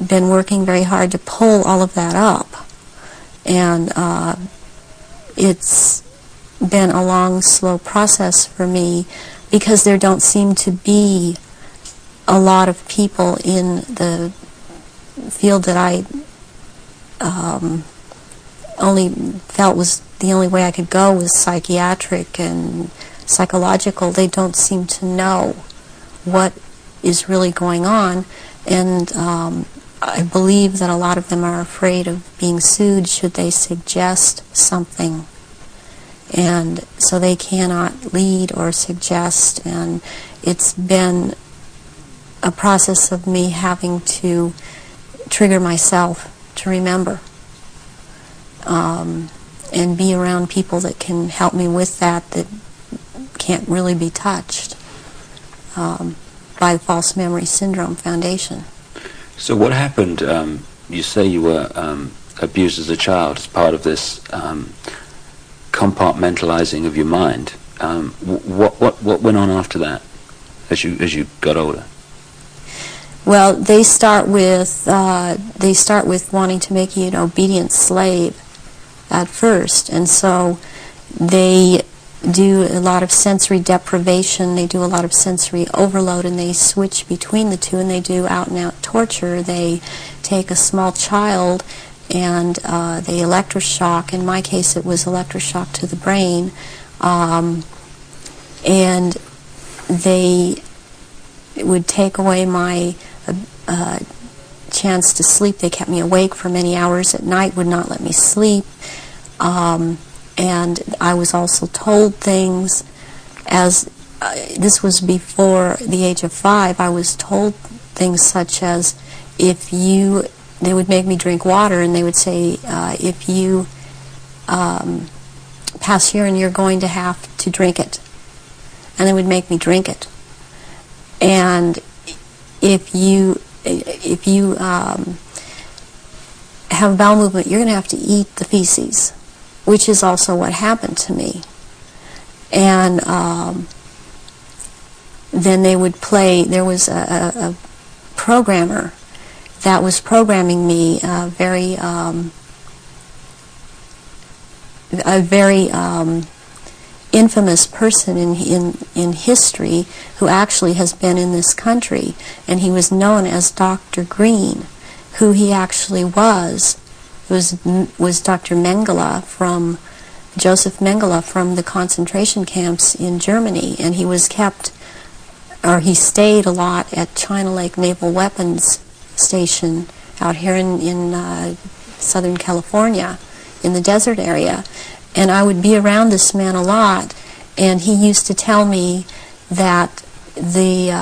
been working very hard to pull all of that up. And it's been a long, slow process for me, because there don't seem to be a lot of people in the field that I only felt was the only way I could go was psychiatric and psychological. They don't seem to know what is really going on, and I believe that a lot of them are afraid of being sued should they suggest something, and so they cannot lead or suggest. And it's been a process of me having to trigger myself to remember, and be around people that can help me with that can't really be touched by the False Memory Syndrome Foundation.
So what happened? You say you were abused as a child as part of this compartmentalizing of your mind. What went on after that, as you got older?
Well, they start with wanting to make you an obedient slave at first, and so they do a lot of sensory deprivation, they do a lot of sensory overload, and they switch between the two, and they do out-and-out torture. They take a small child and they electroshock. In my case, it was electroshock to the brain, and they would take away my chance to sleep. They kept me awake for many hours at night, would not let me sleep. And I was also told things, as this was before the age of 5, I was told things such as, they would make me drink water, and they would say, if you pass urine, you're going to have to drink it. And they would make me drink it. And if you have bowel movement, you're going to have to eat the feces, which is also what happened to me. And then they would play, there was a programmer that was programming me, a very infamous person in history, who actually has been in this country, and he was known as Dr. Green. Who he actually was Dr. Mengele, Joseph Mengele, from the concentration camps in Germany, and he stayed a lot at China Lake Naval Weapons Station out here in Southern California, in the desert area. And I would be around this man a lot, and he used to tell me that the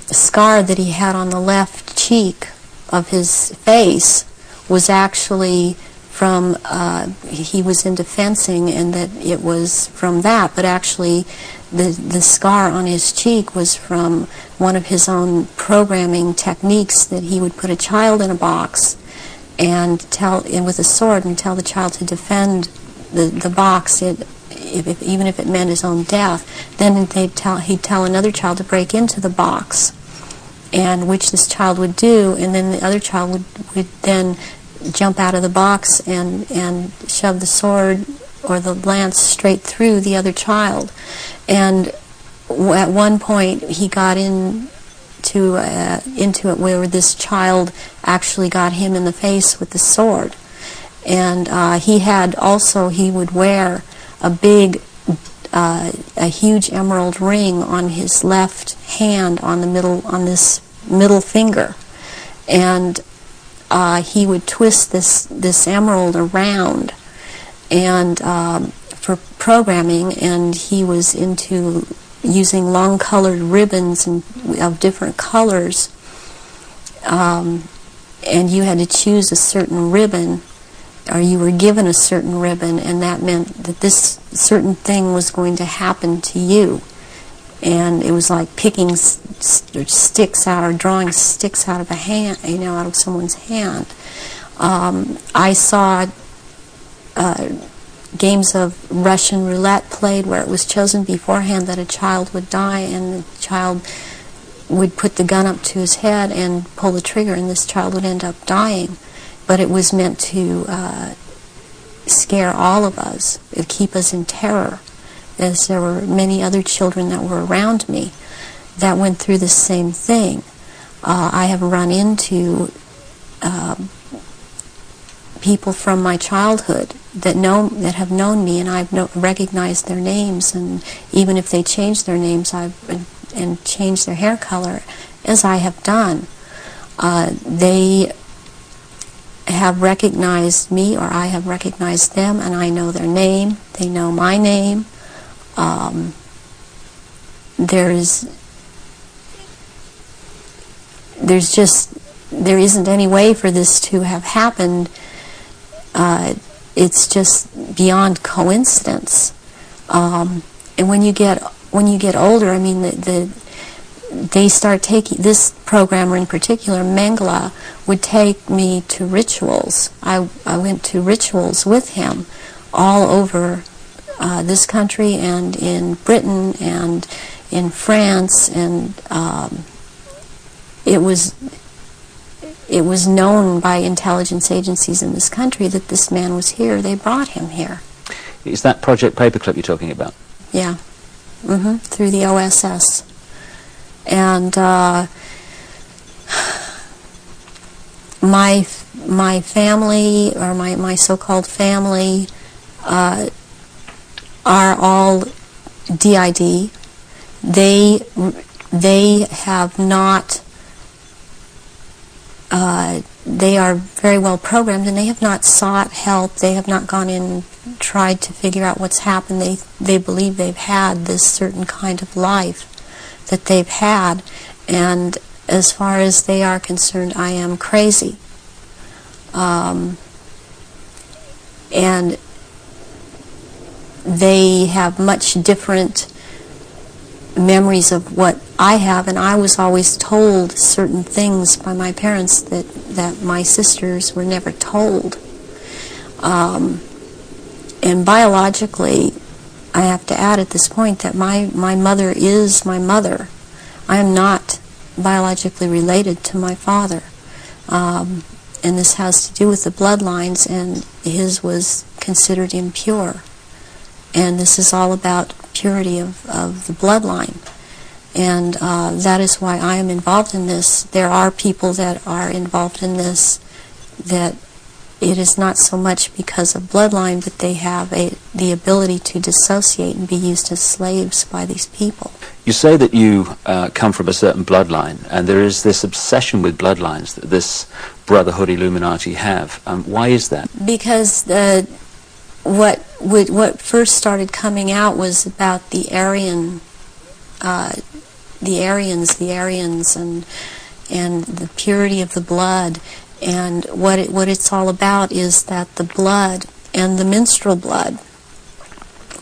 scar that he had on the left cheek of his face was actually from, he was into fencing, and that it was from that, but actually the scar on his cheek was from one of his own programming techniques, that he would put a child in a box and with a sword and tell the child to defend the box, even if it meant his own death. Then he'd tell another child to break into the box, and which this child would do, and then the other child would then jump out of the box and shove the sword or the lance straight through the other child. And at one point he got into it where this child actually got him in the face with the sword. And he would wear a huge emerald ring on his left hand, on this middle finger, and he would twist this emerald around, and for programming, and he was into using long colored ribbons of different colors, and you had to choose a certain ribbon, or you were given a certain ribbon, and that meant that this certain thing was going to happen to you. and it was like picking sticks out or drawing sticks out of a hand, out of someone's hand. I saw games of Russian roulette played where it was chosen beforehand that a child would die, and the child would put the gun up to his head and pull the trigger, and this child would end up dying. But it was meant to scare all of us, keep us in terror, as there were many other children that were around me that went through the same thing. I have run into people from my childhood that have known me, and I've recognized their names, and even if they change their names and change their hair color, as I have done, they have recognized me, or I have recognized them, and I know their name. They know my name. There isn't any way for this to have happened. It's just beyond coincidence. And when you get older, I mean, they start taking, this programmer in particular, Mengele, would take me to rituals. I went to rituals with him all over this country and in Britain and in France, and it was known by intelligence agencies in this country that this man was here. They brought him here.
Is that Project Paperclip you're talking about?
Yeah. Through the OSS. And my family, or my so-called family, are all DID. They have not. They are very well programmed, and they have not sought help. They have not gone in and tried to figure out what's happened. They believe they've had this certain kind of life that they've had, and as far as they are concerned, I am crazy. And they have much different memories of what I have, and I was always told certain things by my parents that my sisters were never told. And biologically, I have to add at this point that my mother is my mother. I am not biologically related to my father. And this has to do with the bloodlines, and his was considered impure. And this is all about purity of the bloodline. And that is why I am involved in this. There are people that are involved in this that it is not so much because of bloodline, but they have the ability to dissociate and be used as slaves by these people.
You say that you come from a certain bloodline, and there is this obsession with bloodlines that this Brotherhood Illuminati have. Why is that? Because
what first started coming out was about the Aryans, and the purity of the blood. And what it's all about is that the blood, and the menstrual blood,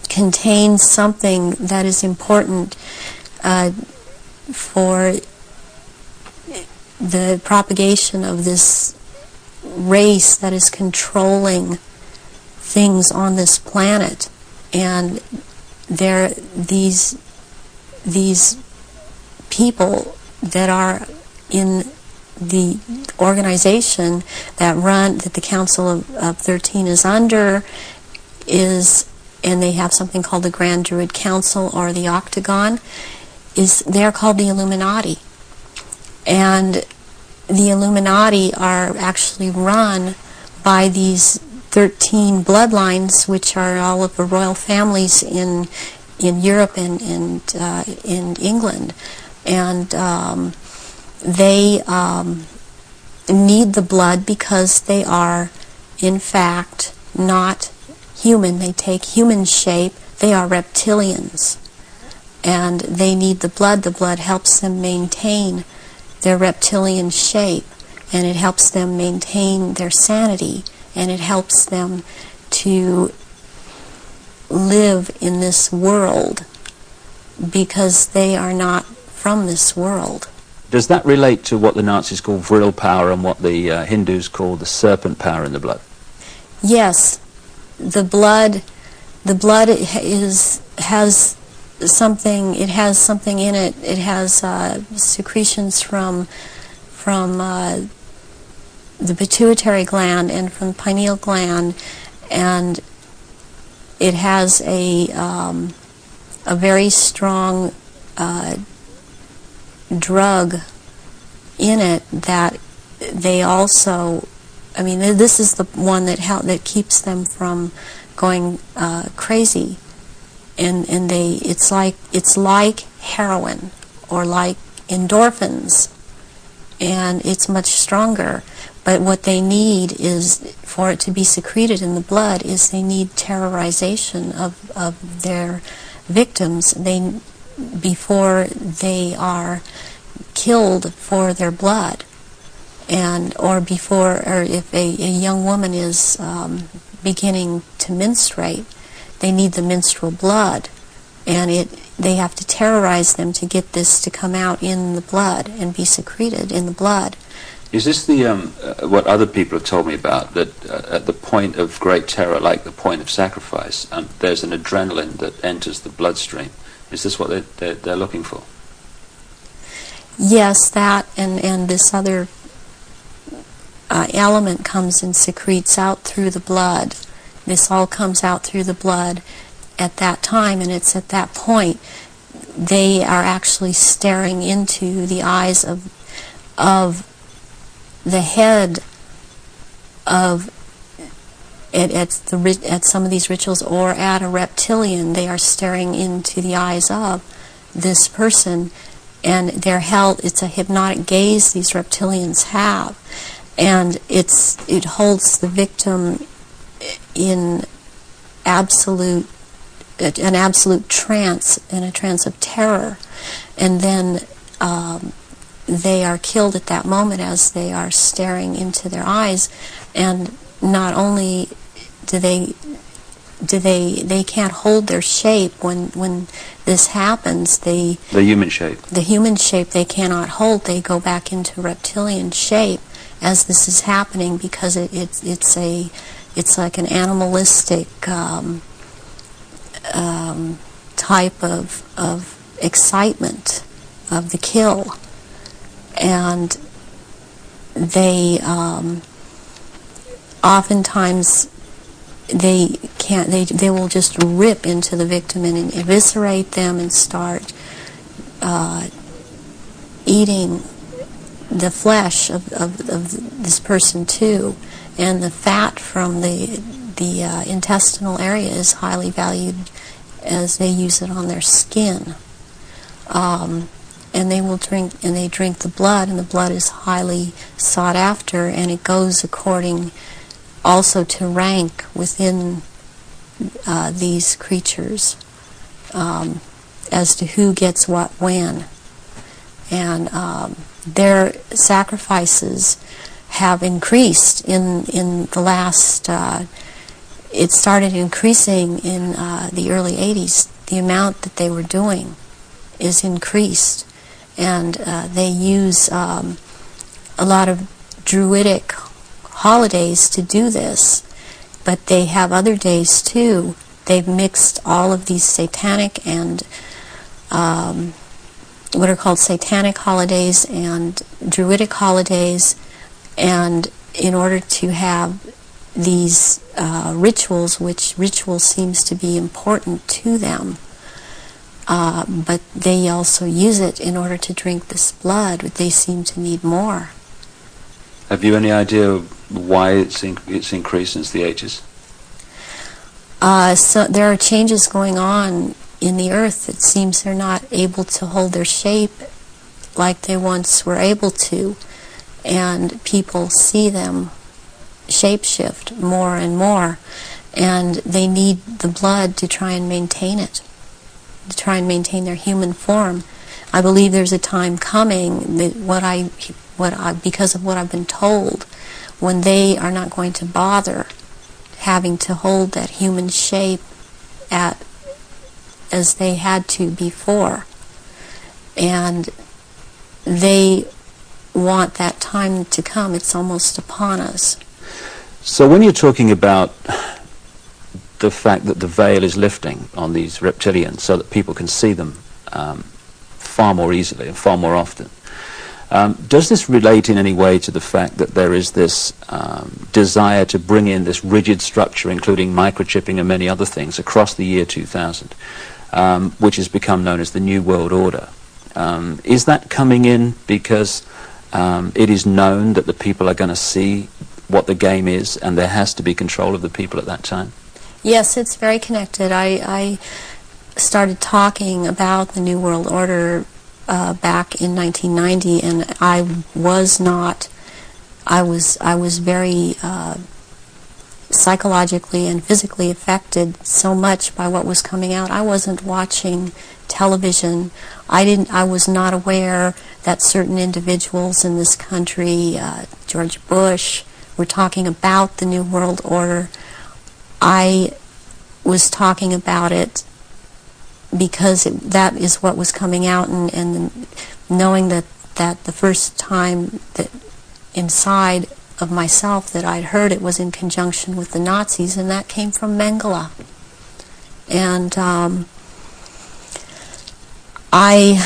contains something that is important for the propagation of this race that is controlling things on this planet. And these people that are in the organization that the Council of 13 is under, and they have something called the Grand Druid Council, or the Octagon, they're called the Illuminati. And the Illuminati are actually run by these 13 bloodlines, which are all of the royal families in Europe and in England. And they need the blood because they are, in fact, not human. They take human shape. They are reptilians. And they need the blood. The blood helps them maintain their reptilian shape, and it helps them maintain their sanity, and it helps them to live in this world because they are not from this world.
Does that relate to what the Nazis call vril power and what the Hindus call the serpent power in the blood?
Yes, the blood has something. It has something in it. It has secretions from the pituitary gland and from the pineal gland, and it has a very strong drug in it that they also, I mean, this is the one that keeps them from going crazy, and it's like heroin or like endorphins, and it's much stronger. But what they need is, for it to be secreted in the blood, is they need terrorization of their victims before they are killed for their blood, or if a young woman is beginning to menstruate, they need the menstrual blood, and they have to terrorize them to get this to come out in the blood and be secreted in the blood.
Is this the what other people have told me about, that at the point of great terror, like the point of sacrifice, there's an adrenaline that enters the bloodstream? Is this what they're looking for?
Yes, that and this other element comes and secretes out through the blood. This all comes out through the blood at that time, and it's at that point they are actually staring into the eyes of the head of at some of these rituals, or at a reptilian. They are staring into the eyes of this person, and they're held. It's a hypnotic gaze these reptilians have, and it holds the victim in an absolute trance, in a trance of terror, and then they are killed at that moment as they are staring into their eyes. And not only do they can't hold their shape when this happens. The human shape they cannot hold. They go back into reptilian shape as this is happening, because it's like an animalistic type of excitement of the kill. And they oftentimes they will just rip into the victim and eviscerate them and start eating the flesh of this person too. And the fat from the intestinal area is highly valued, as they use it on their skin. And they will drink the blood, and the blood is highly sought after, and it goes according also to rank within these creatures, as to who gets what when. And their sacrifices have increased in the last, it started increasing in the early 80s. The amount that they were doing is increased. And they use a lot of druidic holidays to do this, but they have other days too. They've mixed all of these satanic and what are called satanic holidays and druidic holidays, and in order to have these rituals, which ritual seems to be important to them, but they also use it in order to drink this blood. They seem to need more.
Have you any idea why it's increased since the 80s?
So there are changes going on in the earth. It seems they're not able to hold their shape like they once were able to, and people see them shapeshift more and more, and they need the blood to try and maintain it, to try and maintain their human form. I believe there's a time coming that because of what I've been told, when they are not going to bother having to hold that human shape at as they had to before. And they want that time to come. It's almost upon us.
So when you're talking about the fact that the veil is lifting on these reptilians so that people can see them far more easily and far more often, does this relate in any way to the fact that there is this desire to bring in this rigid structure, including microchipping and many other things, across the year 2000, which has become known as the New World Order? Is that coming in because it is known that the people are going to see what the game is and there has to be control of the people at that time?
Yes, it's very connected. I started talking about the New World Order back in 1990, and I was very psychologically and physically affected so much by what was coming out. I wasn't watching television. I was not aware that certain individuals in this country, George Bush, were talking about the New World Order. I was talking about it because that is what was coming out, and knowing that the first time that inside of myself that I'd heard it was in conjunction with the Nazis, and that came from Mengele. And I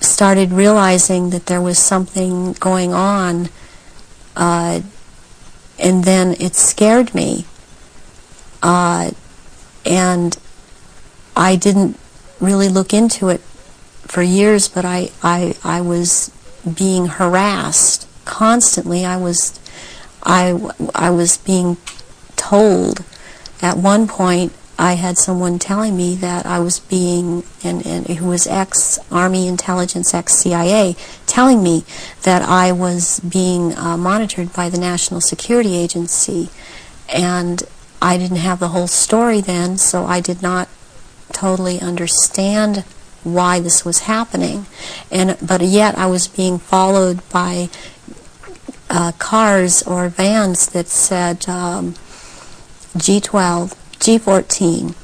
started realizing that there was something going on, and then it scared me. And I didn't really look into it for years, but I was being harassed constantly. I was being told. At one point, I had someone telling me that I was being, and who was ex-Army intelligence, ex-CIA, telling me that I was being monitored by the National Security Agency, and I didn't have the whole story then, so I did not totally understand why this was happening. But yet I was being followed by cars or vans that said G12, G14,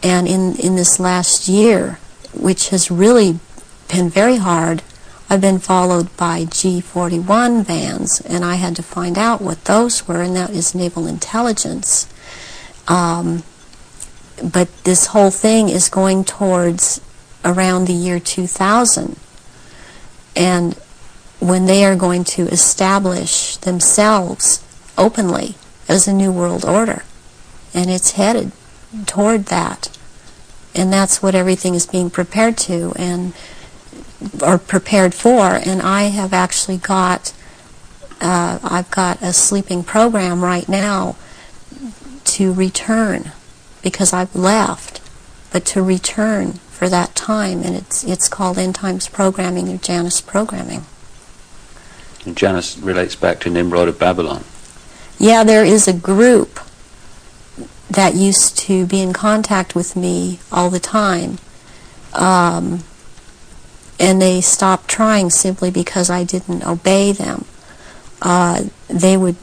and in this last year, which has really been very hard, I've been followed by G41 vans, and I had to find out what those were, and that is naval intelligence. But this whole thing is going towards around the year 2000, and when they are going to establish themselves openly as a New World Order, and it's headed toward that, and that's what everything is being prepared to or prepared for. And I have actually got I've got a sleeping program right now to return, because I've left, but to return for that time, and it's called End Times Programming or Janus Programming.
And Janus relates back to Nimrod of Babylon.
Yeah, there is a group that used to be in contact with me all the time, and they stopped trying simply because I didn't obey them. They would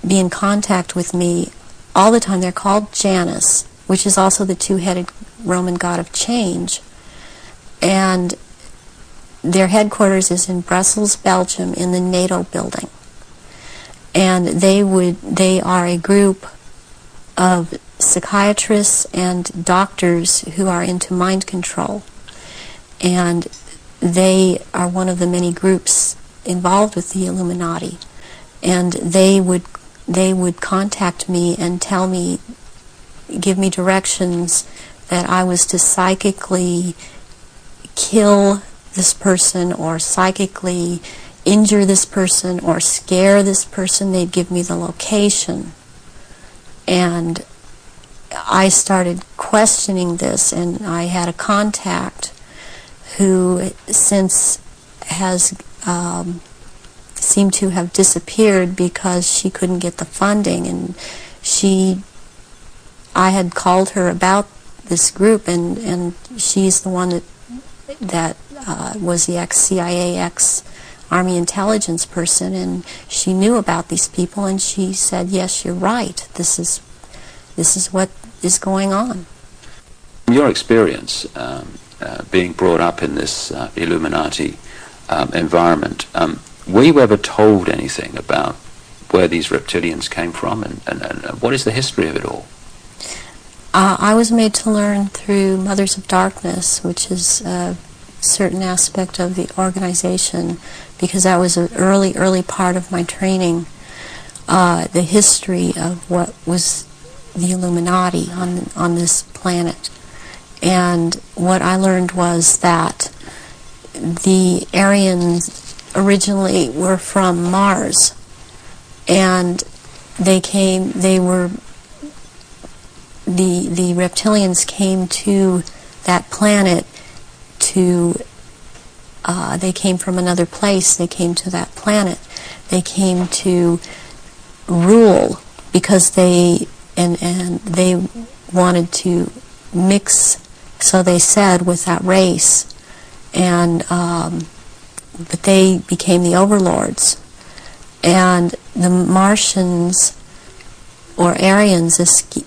be in contact with me all the time. They're called Janus, which is also the two-headed Roman god of change, and their headquarters is in Brussels, Belgium, in the NATO building. And they are a group of psychiatrists and doctors who are into mind control, and they are one of the many groups involved with the Illuminati. And they would contact me and tell me, give me directions that I was to psychically kill this person or psychically injure this person or scare this person. They'd give me the location. And I started questioning this, and I had a contact who since has seemed to have disappeared because she couldn't get the funding, and I had called her about this group, and she's the one that was the ex-CIA, ex-Army intelligence person, and she knew about these people, and she said, yes, you're right, this is what is going on.
Your experience being brought up in this Illuminati environment, were you ever told anything about where these reptilians came from, and what is the history of it all?
I was made to learn through Mothers of Darkness, which is a certain aspect of the organization, because that was an early part of my training, the history of what was the Illuminati on this planet. And what I learned was that the Aryans originally were from Mars, and the reptilians came to that planet they came from another place, they came to that planet, they came to rule, because they wanted to mix, so they said, with that race, and but they became the overlords. And the Martians, or Aryans,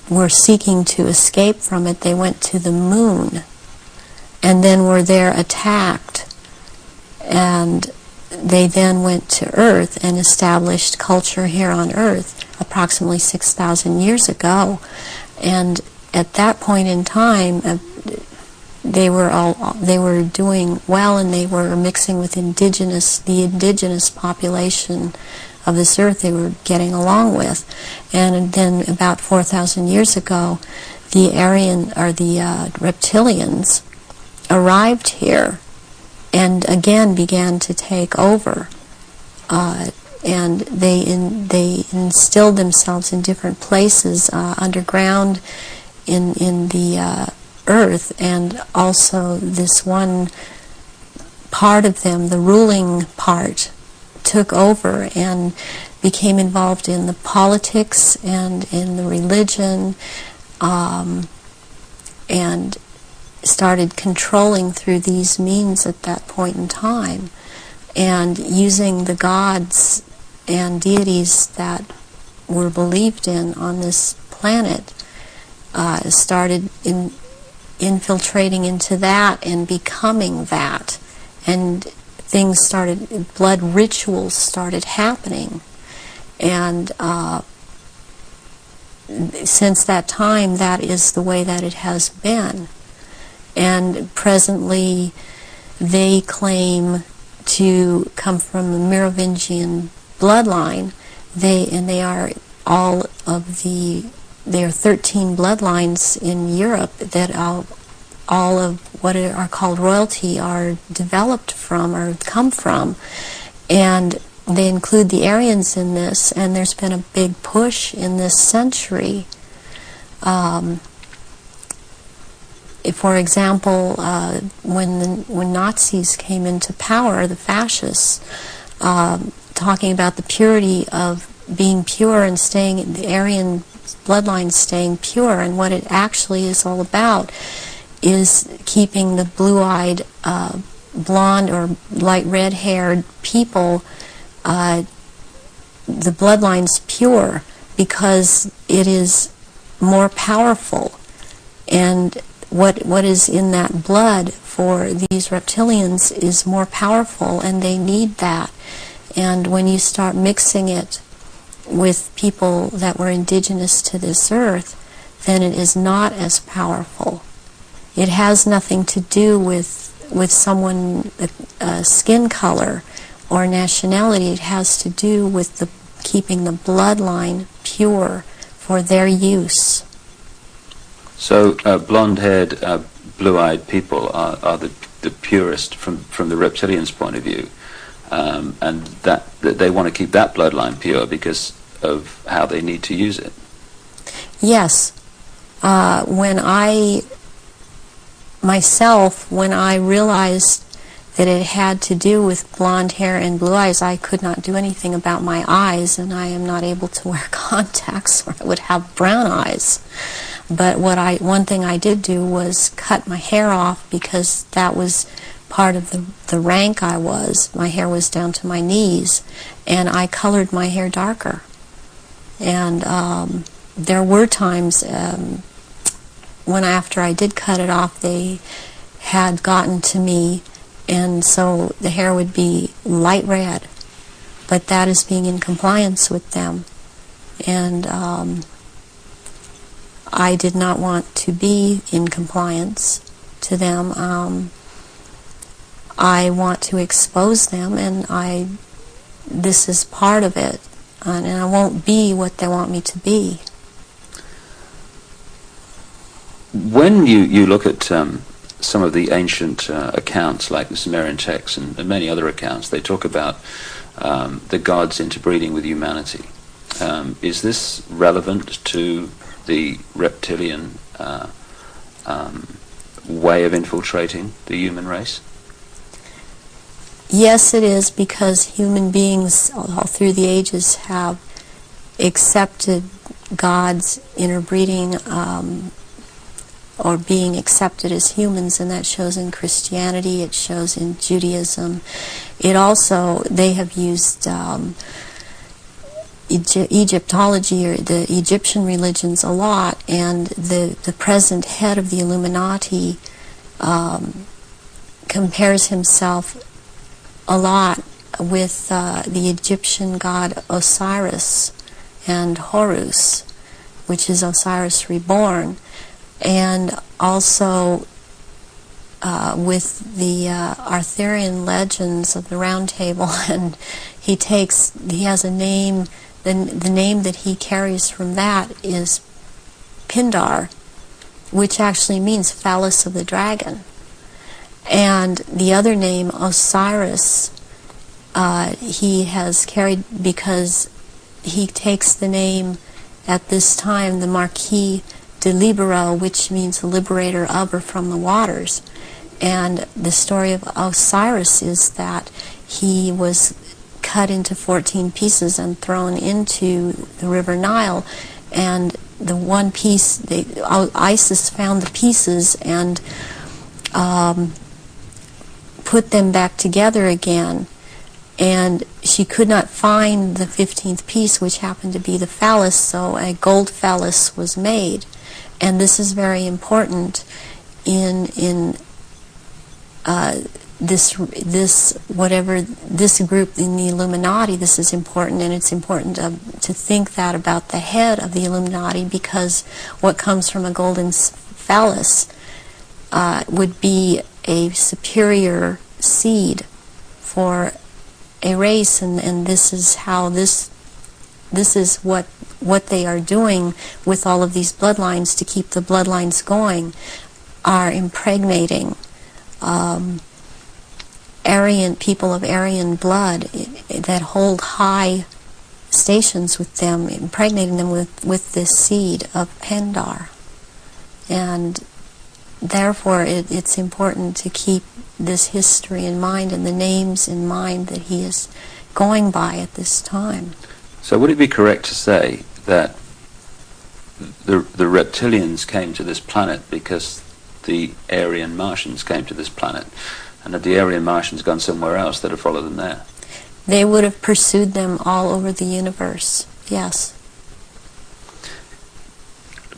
were seeking to escape from it. They went to the moon, and then were there attacked, and they then went to Earth and established culture here on Earth approximately 6,000 years ago. And at that point in time, they were doing well, and they were mixing with the indigenous population of this earth. They were getting along with. And then about 4,000 years ago, the reptilians arrived here and again began to take over. And they instilled themselves in different places underground in the earth, and also this one part of them, the ruling part, took over and became involved in the politics and in the religion, and started controlling through these means at that point in time, and using the gods and deities that were believed in on this planet, started infiltrating into that and becoming that, and things started, blood rituals started happening, and since that time, that is the way that it has been. And presently, they claim to come from the Merovingian bloodline. They are all of the. There are 13 bloodlines in Europe that all of what are called royalty are developed from or come from, and they include the Aryans in this. And there's been a big push in this century. For example, when Nazis came into power, the fascists, talking about the purity of being pure and staying, the Aryan bloodline staying pure, and what it actually is all about is keeping the blue-eyed, blonde or light red-haired people, the bloodline's pure, because it is more powerful. And what is in that blood for these reptilians is more powerful, and they need that. And when you start mixing it with people that were indigenous to this earth, then it is not as powerful. It has nothing to do with someone, skin color or nationality. It has to do with keeping the bloodline pure for their use.
So blonde-haired, blue-eyed people are the purest from the reptilians' point of view, and that they want to keep that bloodline pure because of how they need to use it.
Yes. When I realized that it had to do with blonde hair and blue eyes, I could not do anything about my eyes, and I am not able to wear contacts or I would have brown eyes. But one thing I did do was cut my hair off, because that was part of the rank I was. My hair was down to my knees, and I colored my hair darker. And there were times after I did cut it off, they had gotten to me, and so the hair would be light red, but that is being in compliance with them. And I did not want to be in compliance to them. I want to expose them, and this is part of it, and I won't be what they want me to be.
When you look at some of the ancient accounts, like the Sumerian texts and many other accounts, they talk about the gods interbreeding with humanity. Is this relevant to the reptilian way of infiltrating the human race?
Yes, it is, because human beings all through the ages have accepted gods interbreeding or being accepted as humans, and that shows in Christianity, it shows in Judaism. It also, they have used Egyptology, or the Egyptian religions, a lot, and the present head of the Illuminati compares himself a lot with the Egyptian god Osiris and Horus, which is Osiris reborn, and also with the Arthurian legends of the Round Table, and he has a name. The name that he carries from that is Pindar, which actually means phallus of the dragon. And the other name, Osiris, he has carried because he takes the name at this time, the Marquis de Libero, which means the liberator of or from the waters. And the story of Osiris is that he was cut into 14 pieces and thrown into the River Nile, and the one piece, Isis found the pieces and put them back together again, and she could not find the 15th piece, which happened to be the phallus, so a gold phallus was made. And this is very important in this group in the Illuminati. This is important, and it's important to think that about the head of the Illuminati, because what comes from a golden phallus would be a superior seed for a race, and this is how this is what they are doing with all of these bloodlines to keep the bloodlines going, are impregnating Aryan people of Aryan blood that hold high stations with them, impregnating them with this seed of Pindar. And therefore it's important to keep this history in mind and the names in mind that he is going by at this time.
So would it be correct to say that the reptilians came to this planet because the Aryan Martians came to this planet, and that the Aryan Martians gone somewhere else, that have followed them there?
They would have pursued them all over the universe, yes.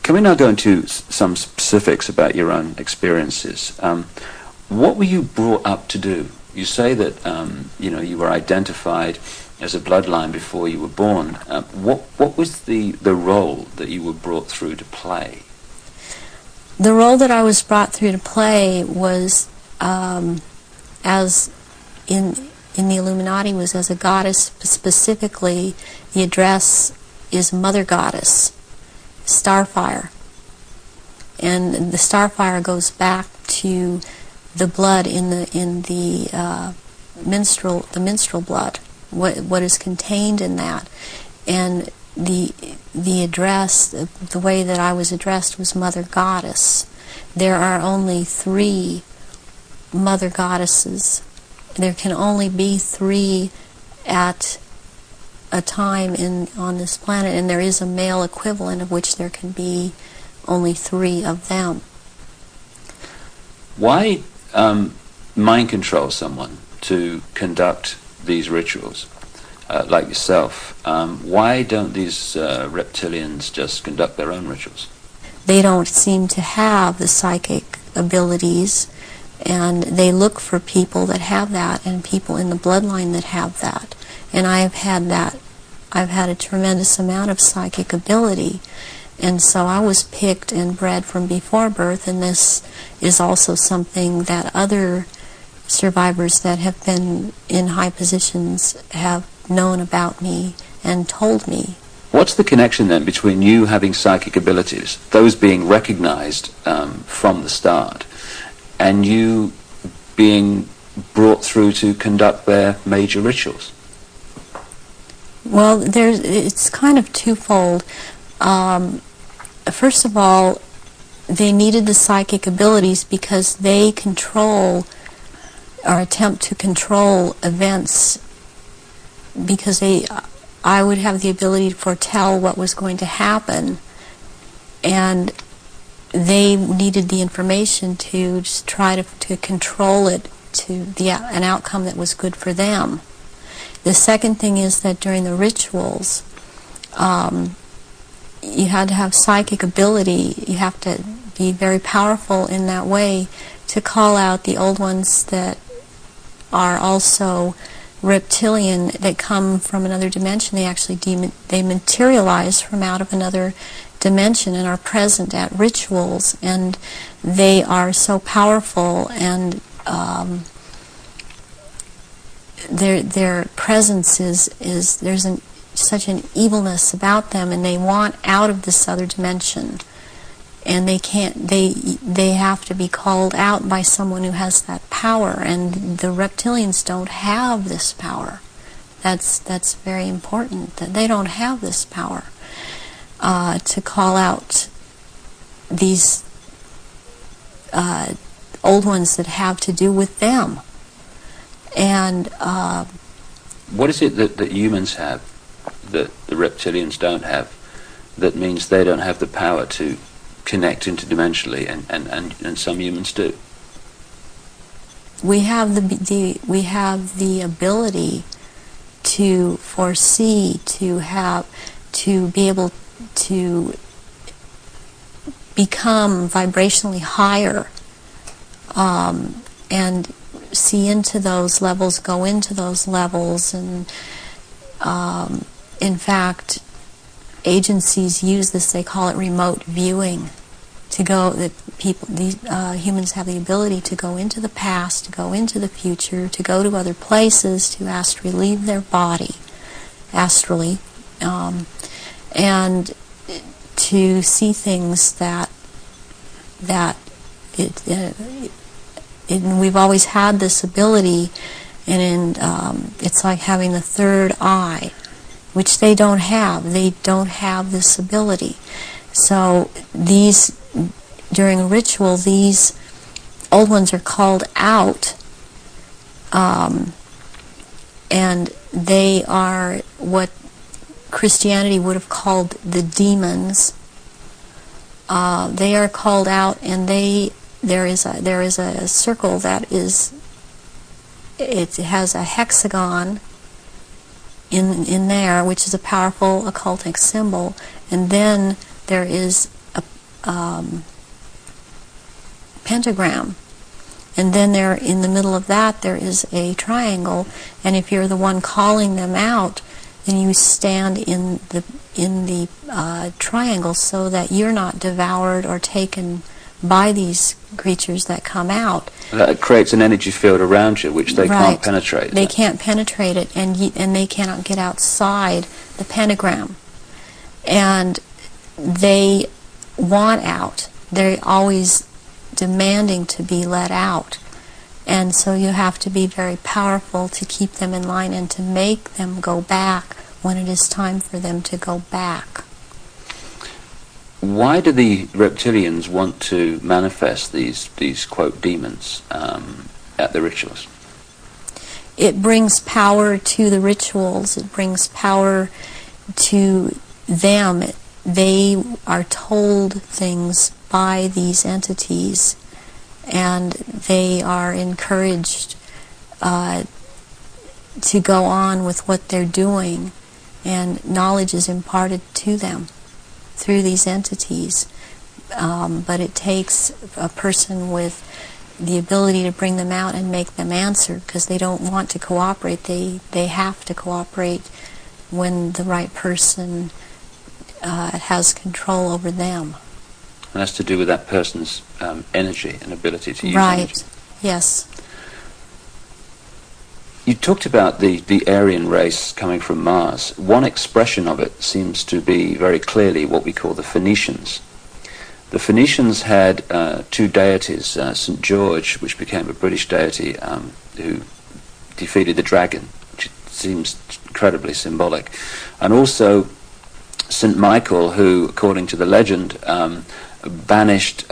Can we now go into some specifics about your own experiences? What were you brought up to do? You say that you were identified as a bloodline before you were born. What was the role that you were brought through to play?
The role that I was brought through to play was, as in the Illuminati, was as a goddess. Specifically, the address is Mother Goddess, Starfire. And the Starfire goes back to the blood in the menstrual blood, what is contained in that. And the address, the way that I was addressed, was Mother Goddess. There are only 3 Mother Goddesses. There can only be 3 at a time on this planet, and there is a male equivalent of which there can be only 3 of them.
Why mind control someone to conduct these rituals, like yourself? Why don't these reptilians just conduct their own rituals?
they don't seem to have the psychic abilities, and they look for people that have that and people in the bloodline that have that. And I've had that. I've had a tremendous amount of psychic ability, and so I was picked and bred from before birth, and this is also something that other survivors that have been in high positions have known about me and told me.
What's the connection then between you having psychic abilities, those being recognized from the start, and you being brought through to conduct their major rituals?
Well, it's kind of twofold. First of all, they needed the psychic abilities because they control or attempt to control events, because I would have the ability to foretell what was going to happen, and they needed the information to just try to control it to an outcome that was good for them. The second thing is that during the rituals, you had to have psychic ability. You have to be very powerful in that way to call out the old ones that are also reptilian, that come from another dimension. They actually they materialize from out of another dimension and are present at rituals, and they are so powerful, and their presence is there's such an evilness about them, and they want out of this other dimension, and they can't. They have to be called out by someone who has that power, and the reptilians don't have this power. That's very important, that they don't have this power to call out these old ones that have to do with them. And
what is it that humans have that the reptilians don't have, that means they don't have the power to connect interdimensionally, and some humans do?
We have the ability to foresee, to be able to become vibrationally higher, and see into those levels, go into those levels, and in fact, agencies use this. They call it remote viewing. Humans have the ability to go into the past, to go into the future, to go to other places, to astrally leave their body, astrally, and to see things that we've always had this ability, and it's like having the third eye, which they don't have. They don't have this ability. So during a ritual, these old ones are called out, and they are what Christianity would have called the demons. They are called out, and there is a circle that it has a hexagon in there, which is a powerful occultic symbol, and then there is a pentagram, and then there in the middle of that there is a triangle, and if you're the one calling them out, then you stand in the triangle so that you're not devoured or taken by these creatures that come out.
That creates an energy field around you which they
Right.
can't penetrate.
They can't penetrate it, and they cannot get outside the pentagram. And they want out. They're always demanding to be let out. And so you have to be very powerful to keep them in line and to make them go back when it is time for them to go back.
Why do the reptilians want to manifest these quote demons at the rituals?
It brings power to the rituals. It brings power to them. They are told things by these entities, and they are encouraged to go on with what they're doing, and knowledge is imparted to them through these entities. but it takes a person with the ability to bring them out and make them answer, because they don't want to cooperate. They have to cooperate when the right person has control over them.
And that's to do with that person's energy and ability to use
right.
energy.
Yes.
You talked about the Aryan race coming from Mars. One expression of it seems to be very clearly what we call the Phoenicians. The Phoenicians had two deities, St. George, which became a British deity, who defeated the dragon, which seems incredibly symbolic, and also St. Michael, who, according to the legend, banished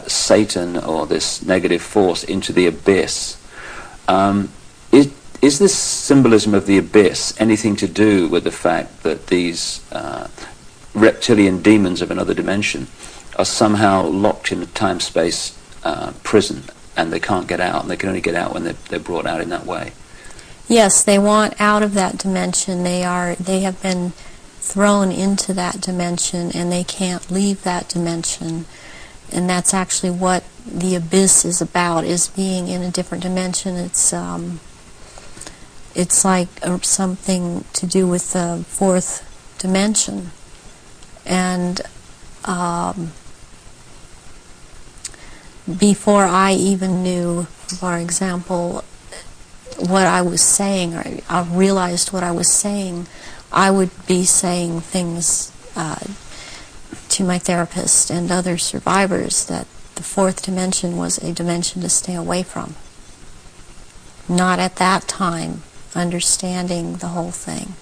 Satan, or this negative force, into the abyss. Is this symbolism of the abyss anything to do with the fact that these reptilian demons of another dimension are somehow locked in a time-space prison, and they can't get out, and they can only get out when they're brought out in that way?
Yes, they want out of that dimension. They have been thrown into that dimension, and they can't leave that dimension. And that's actually what the abyss is about, is being in a different dimension. It's like something to do with the fourth dimension. And before I even knew, for example, what I was saying, or I realized what I was saying, I would be saying things to my therapist and other survivors that the fourth dimension was a dimension to stay away from. Not at that time understanding the whole thing.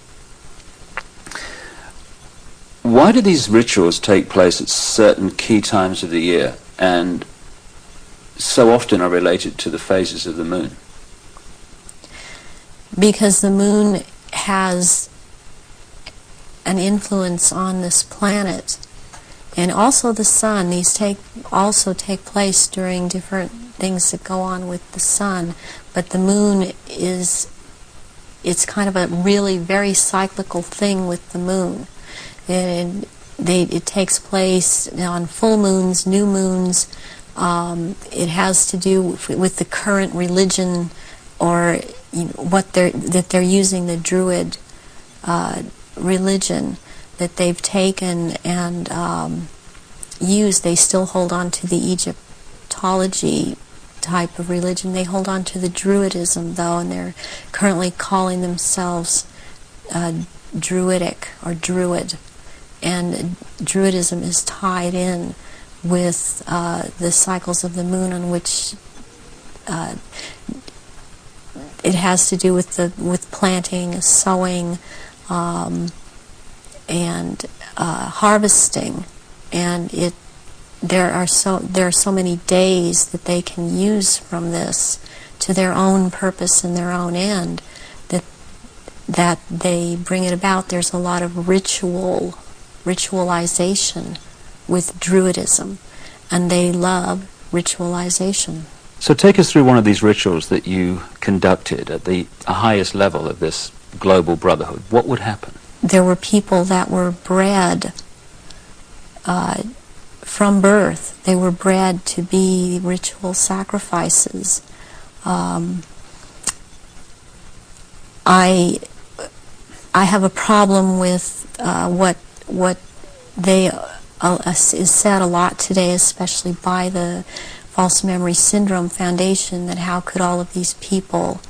Why do these rituals take place at certain key times of the year, and so often are related to the phases of the moon?
Because the moon has an influence on this planet, and also the sun. These also take place during different things that go on with the sun, but the moon it's kind of a really very cyclical thing with the moon. And it takes place on full moons, new moons. It has to do with the current religion, or what they're using, the Druid religion that they've taken and used. They still hold on to the Egyptology type of religion. They hold on to the Druidism, though, and they're currently calling themselves Druidic or Druid. And Druidism is tied in with the cycles of the moon, on which it has to do with planting, sowing, and harvesting. And there are so many days that they can use from this to their own purpose and their own end, that they bring it about. There's a lot of ritualization with Druidism, and they love ritualization.
So take us through one of these rituals that you conducted at the highest level of this global brotherhood. What would happen?
There were people that were bred from birth. They were bred to be ritual sacrifices. I have a problem with what they is said a lot today, especially by the False Memory Syndrome Foundation, that how could all of these people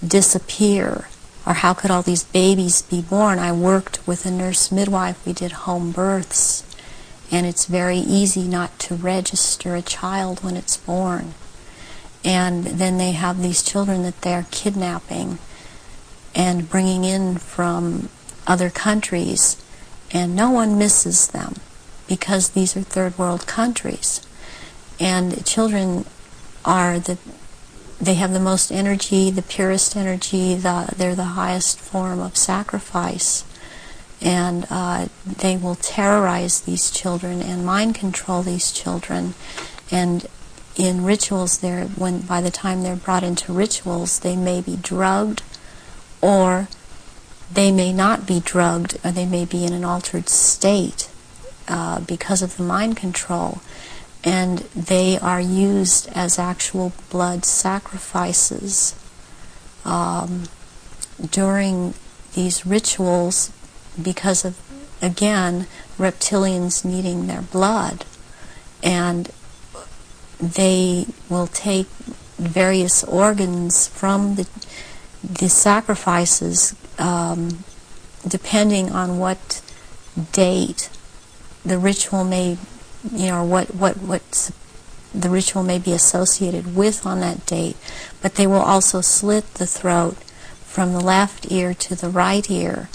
disappear, or how could all these babies be born? I worked with a nurse midwife. We did home births, and it's very easy not to register a child when it's born. And then they have these children that they're kidnapping and bringing in from other countries, and no one misses them because these are third world countries. And children they have the most energy, the purest energy, they're the highest form of sacrifice. And they will terrorize these children and mind control these children. And in rituals, by the time they're brought into rituals, they may be drugged, or they may not be drugged, or they may be in an altered state. because of the mind control, and they are used as actual blood sacrifices during these rituals because of, again, reptilians needing their blood. And they will take various organs from the sacrifices depending on what date the ritual may, what the ritual may be associated with on that date. But they will also slit the throat from the left ear to the right ear,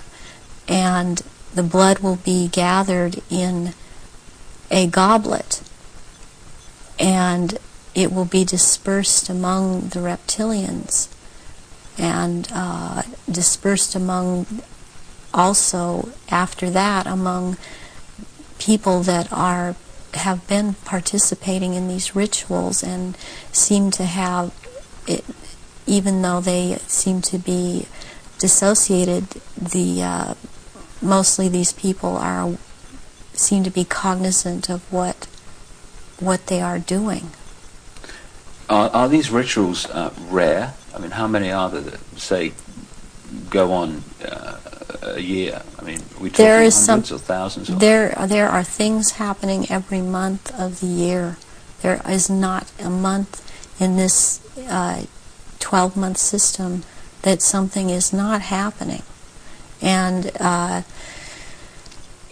and the blood will be gathered in a goblet, and it will be dispersed among the reptilians, and dispersed among, also after that, among people that have been participating in these rituals and seem to have it, even though they seem to be dissociated. Mostly these people seem to be cognizant of what they are doing.
Are these rituals rare? I mean, how many are there that, say, go on a year? I mean, are we talking hundreds or thousands?
There are things happening every month of the year. There is not a month in this 12-month system that something is not happening. And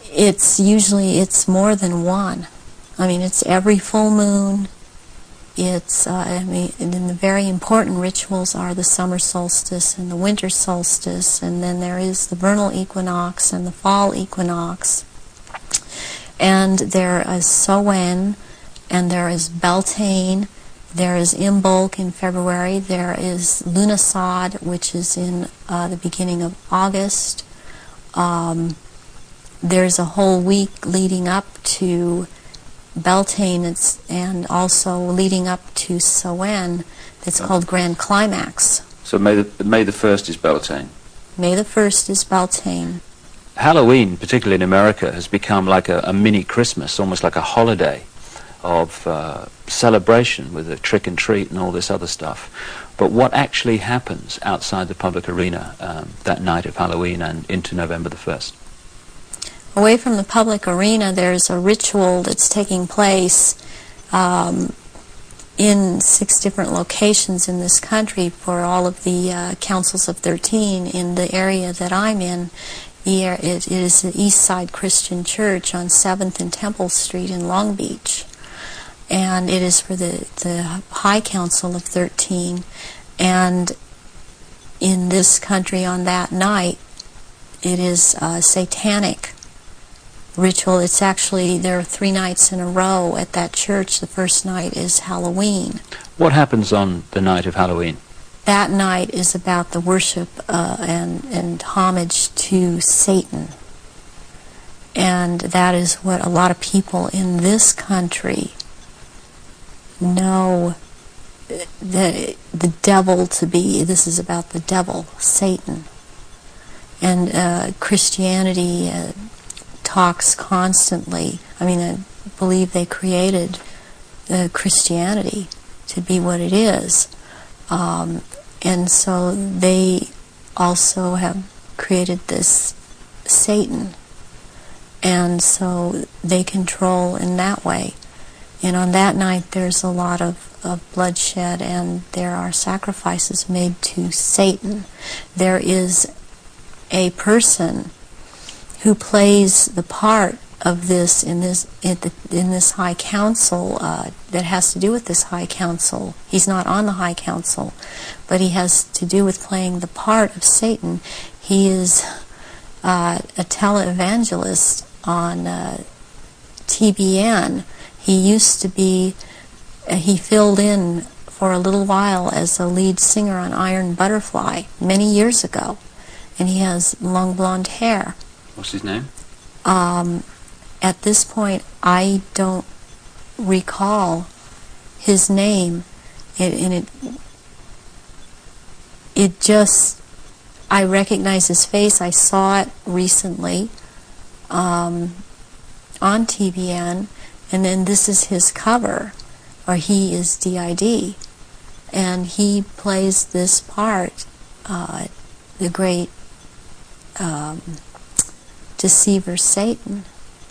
it's more than one. I mean, it's every full moon. It's, and the very important rituals are the summer solstice and the winter solstice, and then there is the vernal equinox and the fall equinox. And there is Samhain, and there is Beltane, there is Imbolc in February, there is Lughnasadh, which is in the beginning of August. There's a whole week leading up to Beltane, and also leading up to Samhain, that's called Grand Climax.
So May the 1st is Beltane.
May the 1st is Beltane.
Halloween, particularly in America, has become like a mini Christmas, almost like a holiday of celebration with a trick and treat and all this other stuff. But what actually happens outside the public arena that night of Halloween and into November the 1st?
Away from the public arena, there's a ritual that's taking place in 6 different locations in this country for all of the councils of 13 in the area that I'm in. It is the East Side Christian Church on 7th and Temple Street in Long Beach. And it is for the High Council of 13. And in this country on that night, it is a satanic ritual. It's actually, there are 3 nights in a row at that church. The first night is Halloween.
What happens on the night of Halloween?
That night is about the worship and homage to Satan. And that is what a lot of people in this country know the devil to be. This is about the devil, Satan. And Christianity talks constantly. I mean, I believe they created Christianity to be what it is. And so they also have created this Satan. And so they control in that way. And on that night there's a lot of bloodshed, and there are sacrifices made to Satan. There is a person who plays the part of this in this High Council that has to do with this High Council. He's not on the High Council, but he has to do with playing the part of Satan. He is a televangelist on TBN. He used to be, he filled in for a little while as a lead singer on Iron Butterfly many years ago, and he has long blonde hair.
What's his name?
At this point, I don't recall his name. It just, I recognize his face. I saw it recently on on TVN, and then this is his cover, or he is DID, and he plays this part, the great deceiver Satan,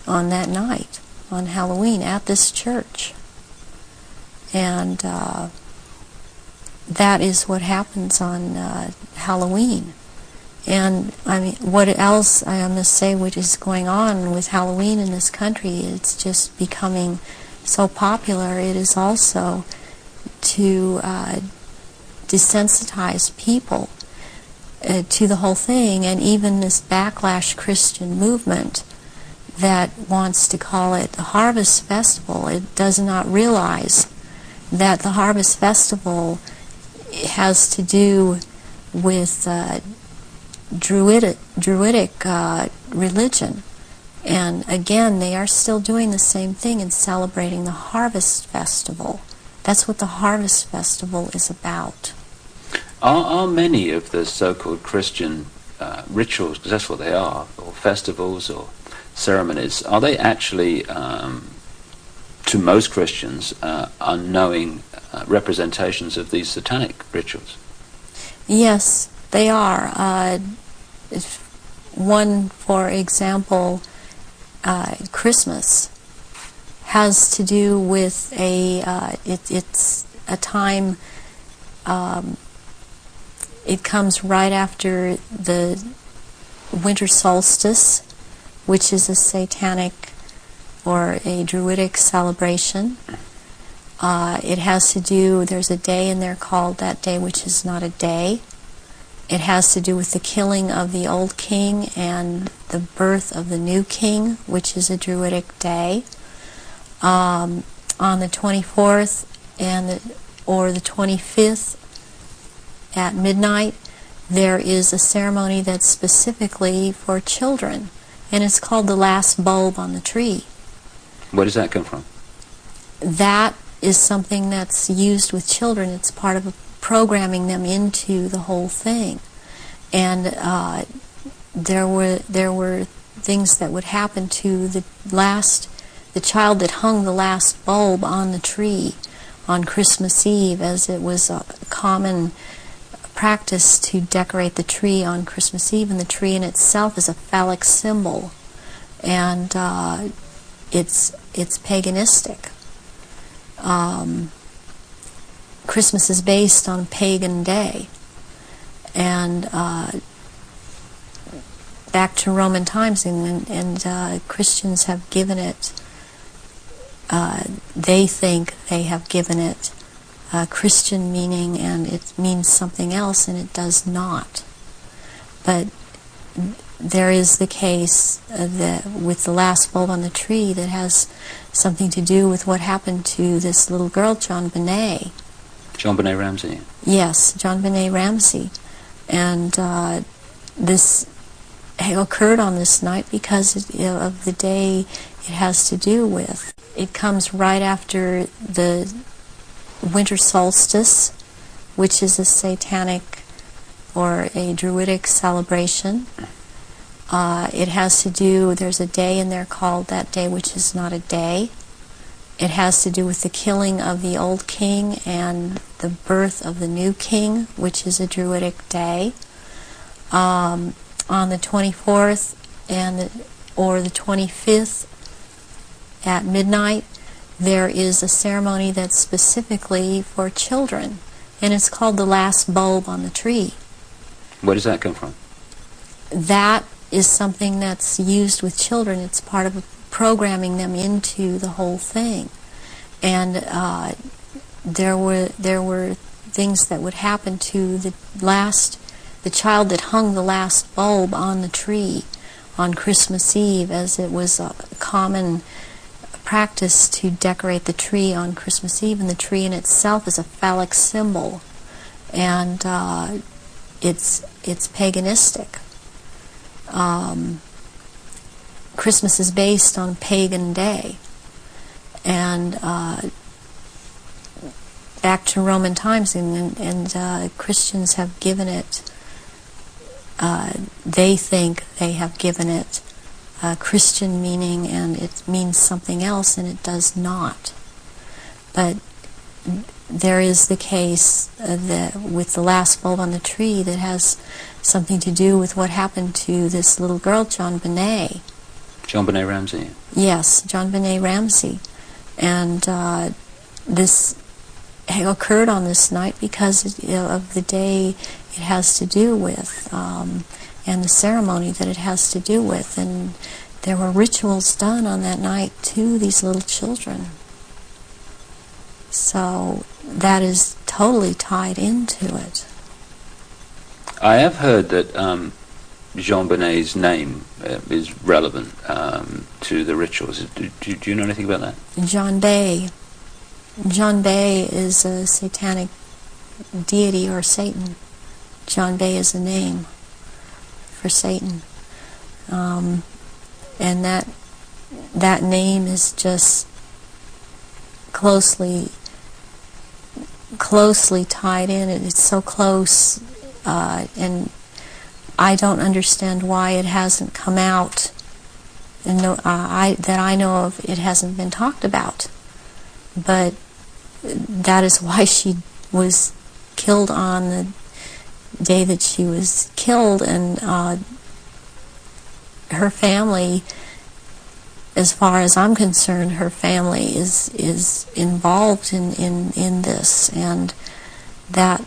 on that night, on Halloween, at this church. And that is what happens on Halloween. And I mean, what else I must say, which is going on with Halloween in this country, it's just becoming so popular. It is also to desensitize people to the whole thing, and even this backlash Christian movement that wants to call it the Harvest Festival. It does not realize that the Harvest Festival has to do with Druidic religion. And again, they are still doing the same thing and celebrating the Harvest Festival. That's what the Harvest Festival is about.
Are many of the so-called Christian rituals, because that's what they are, or festivals or ceremonies, are they actually, to most Christians, unknowing representations of these satanic rituals?
Yes, they are. One, for example, Christmas has to do with it's a time, it comes right after the winter solstice, which is a satanic or a Druidic celebration. It has to do, there's a day in there called that day which is not a day. It has to do with the killing of the old king and the birth of the new king, which is a Druidic day. On the 24th or the 25th at midnight, there is a ceremony that's specifically for children, and it's called the last bulb on the tree.
Where does that come from?
That is something that's used with children. It's part of programming them into the whole thing. And there were things that would happen to the child that hung the last bulb on the tree on Christmas Eve, as it was a common practice to decorate the tree on Christmas Eve, and the tree in itself is a phallic symbol, and it's paganistic. Christmas is based on a pagan day, and back to Roman times, and Christians have given it, they think they have given it Christian meaning, and it means something else, and it does not. But there is the case with the last bulb on the tree that has something to do with what happened to this little girl, John Benet.
John Benet Ramsey?
Yes, John Benet Ramsey. And this occurred on this night because of the day it has to do with. It comes right after the winter solstice, which is a satanic or a Druidic celebration. It has to do, there's a day in there called that day which is not a day. It has to do with the killing of the old king and the birth of the new king, which is a Druidic day. On the 24th or the 25th at midnight, there is a ceremony that's specifically for children, and it's called the last bulb on the tree.
Where does that come from?
That is something that's used with children. It's part of programming them into the whole thing. And there were things that would happen to the child that hung the last bulb on the tree on Christmas Eve, as it was a common practice to decorate the tree on Christmas Eve, and the tree in itself is a phallic symbol, and it's paganistic. Christmas is based on a pagan day, and back to Roman times, and Christians have given it, they think they have given it Christian meaning and it means something else, and it does not. But there is the case that with the last bulb on the tree that has something to do with what happened to this little girl, John Benet.
John Benet Ramsey.
Yes, John Benet Ramsey. And this occurred on this night because of the day it has to do with, and the ceremony that it has to do with. And there were rituals done on that night to these little children. So that is totally tied into it.
I have heard that Jean Benet's name is relevant to the rituals. Do you know anything about that?
John Bay. John Bay is a satanic deity or Satan. John Bay is a name for Satan. And that name is just closely tied in. It's so close, and I don't understand why it hasn't come out, and that I know of, it hasn't been talked about. But that is why she was killed on the day that she was killed, and her family, as far as I'm concerned, her family is involved in this, and that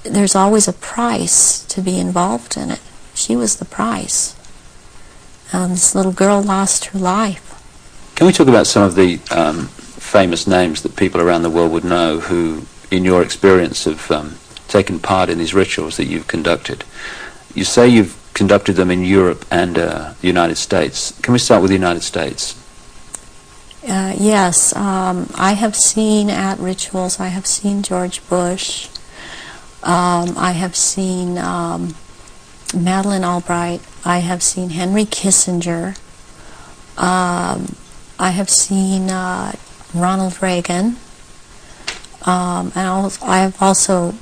there's always a price to be involved in it. She was the price. This little girl lost her life.
Can we talk about some of the famous names that people around the world would know who, in your experience, have taken part in these rituals that you've conducted? You say you've conducted them in Europe and the United States. Can we start with the United States?
Yes, I have seen at rituals, I have seen George Bush, I have seen Madeleine Albright, I have seen Henry Kissinger, I have seen Ronald Reagan, and I have also,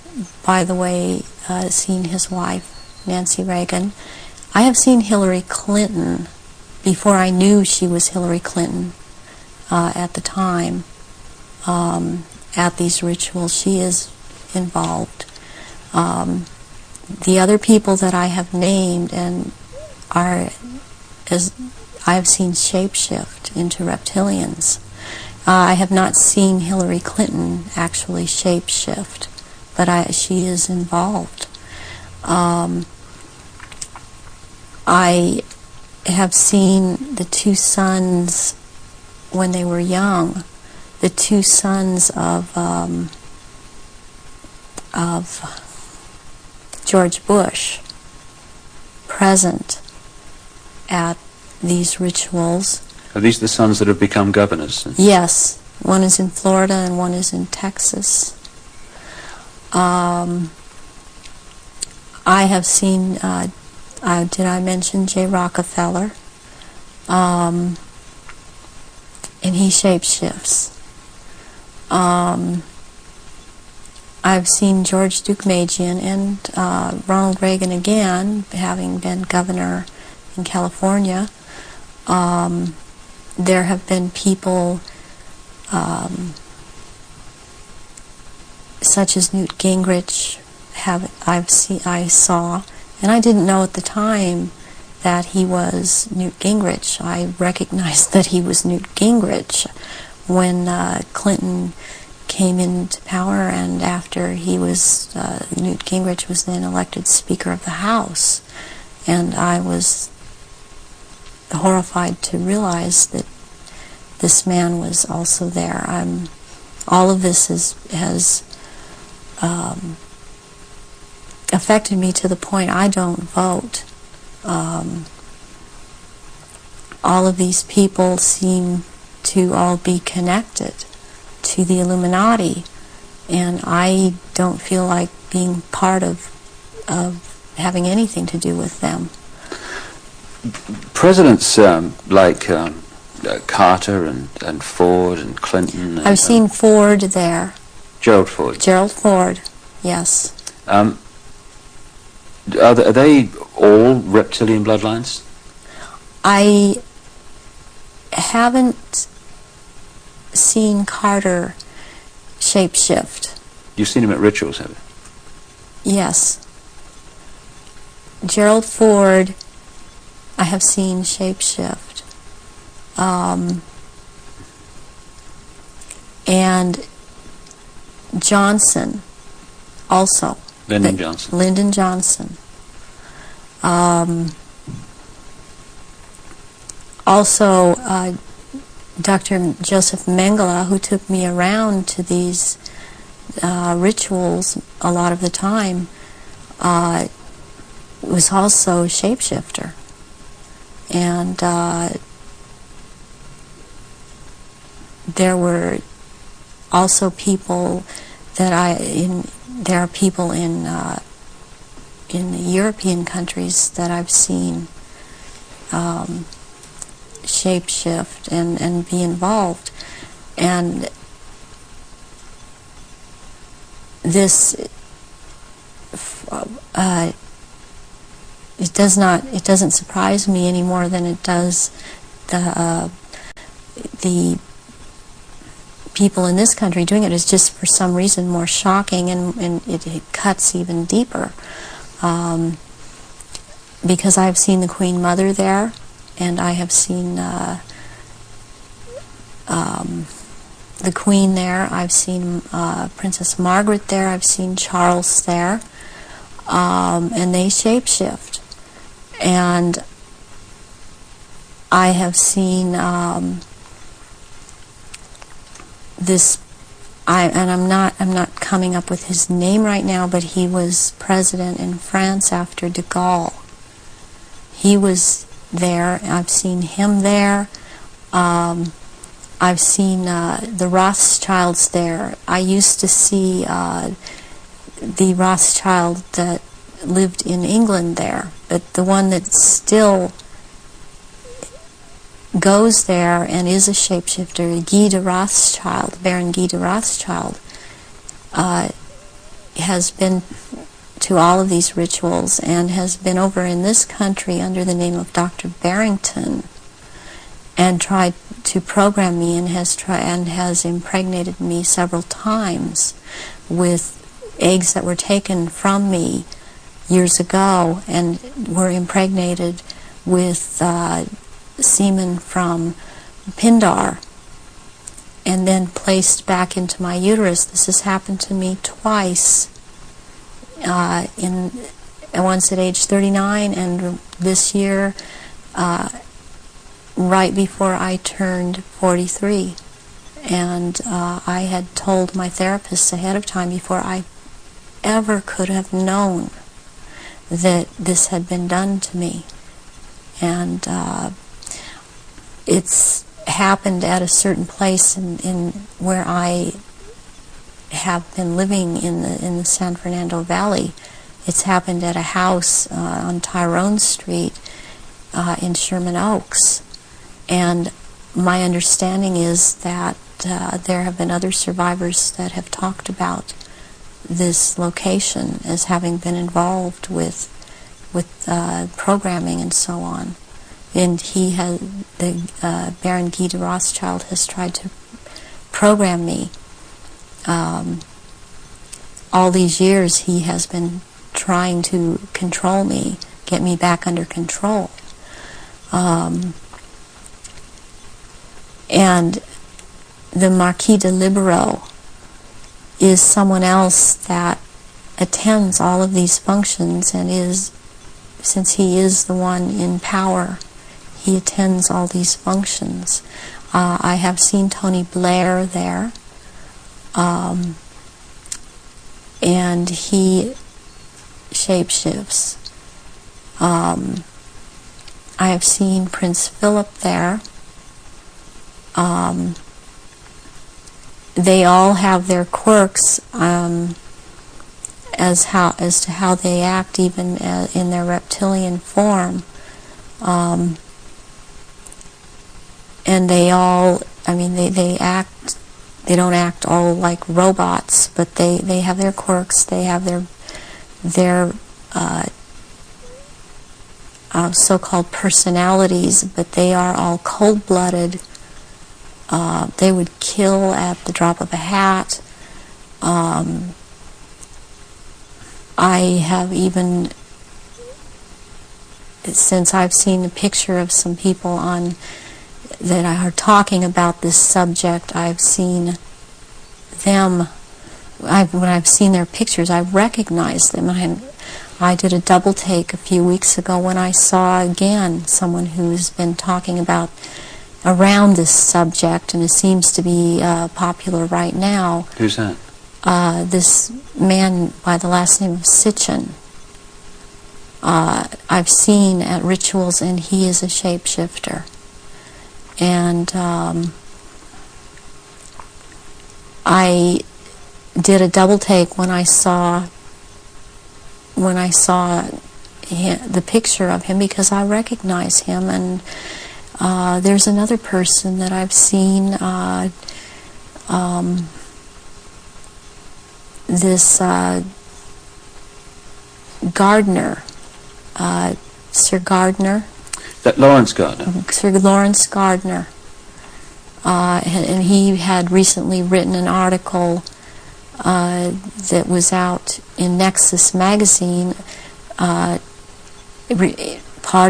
by the way, seen his wife, Nancy Reagan. I have seen Hillary Clinton before I knew she was Hillary Clinton at the time at these rituals. She is involved. The other people that I have named and are, as I have seen shapeshift into reptilians. I have not seen Hillary Clinton actually shapeshift, but she is involved. I have seen the two sons when they were young, the two sons of George Bush present at these rituals.
Are these the sons that have become governors?
Yes. One is in Florida and one is in Texas. I have seen, did I mention J. Rockefeller? And he shapeshifts. I've seen George Deukmejian and Ronald Reagan again, having been governor in California. There have been people such as Newt Gingrich. I saw, and I didn't know at the time that he was Newt Gingrich. I recognized that he was Newt Gingrich when Clinton came into power, and after he was, Newt Gingrich was then elected Speaker of the House. And I was horrified to realize that this man was also there. All of this has affected me to the point I don't vote. All of these people seem to all be connected to the Illuminati, and I don't feel like being part of having anything to do with them.
Presidents like Carter and Ford and Clinton.
I've seen Ford there.
Gerald Ford.
Gerald Ford, yes.
Are they all reptilian bloodlines?
I haven't seen Carter shapeshift.
You've seen him at rituals, have you?
Yes. Gerald Ford, I have seen shapeshift. And Johnson, also.
Lyndon Johnson.
Lyndon Johnson. Also, Dr. Joseph Mengele, who took me around to these rituals a lot of the time, was also a shapeshifter. And there were also people that there are people in the European countries that I've seen shapeshift and be involved. And this it doesn't surprise me any more than it does the people in this country doing it. Is just for some reason more shocking, and it cuts even deeper, because I've seen the Queen Mother there, and I have seen the Queen there. I've seen Princess Margaret there. I've seen Charles there, and they shapeshift. And I have seen this. I'm not coming up with his name right now, but he was president in France after de Gaulle. He was there. I've seen him there. I've seen the Rothschilds there. I used to see the Rothschild that lived in England there, but the one that still goes there and is a shapeshifter, Guy de Rothschild, Baron Guy de Rothschild, has been to all of these rituals and has been over in this country under the name of Dr. Barrington and tried to program me, and has impregnated me several times with eggs that were taken from me years ago and were impregnated with semen from Pindar and then placed back into my uterus. This has happened to me twice, once at age 39 and this year right before I turned 43. And I had told my therapist ahead of time, before I ever could have known that this had been done to me. And it's happened at a certain place in where I have been living in the San Fernando Valley. It's happened at a house on Tyrone Street in Sherman Oaks. And my understanding is that there have been other survivors that have talked about this location as having been involved with programming and so on. And he has, Baron Guy de Rothschild has tried to program me. All these years he has been trying to control me, get me back under control. And the Marquis de Libero is someone else that attends all of these functions and is, since he is the one in power, he attends all these functions. I have seen Tony Blair there, and he shapeshifts. I have seen Prince Philip there. They all have their quirks as to how they act, even in their reptilian form. And they all, I mean, they act, they don't act all like robots, but they have their quirks, they have their so-called personalities, but they are all cold-blooded. They would kill at the drop of a hat. I have even, since I've seen a picture of some people on that are talking about this subject, I've seen them. When I've seen their pictures, I've recognized them. I did a double take a few weeks ago when I saw again someone who's been talking about around this subject, and it seems to be popular right now.
Who's that?
This man by the last name of Sitchin. I've seen at rituals, and he is a shapeshifter. And I did a double take when I saw the picture of him, because I recognize him. And there's another person that I've seen, this Gardner, Sir Gardner.
That Lawrence Gardner?
Sir Lawrence Gardner. And he had recently written an article that was out in Nexus magazine. Part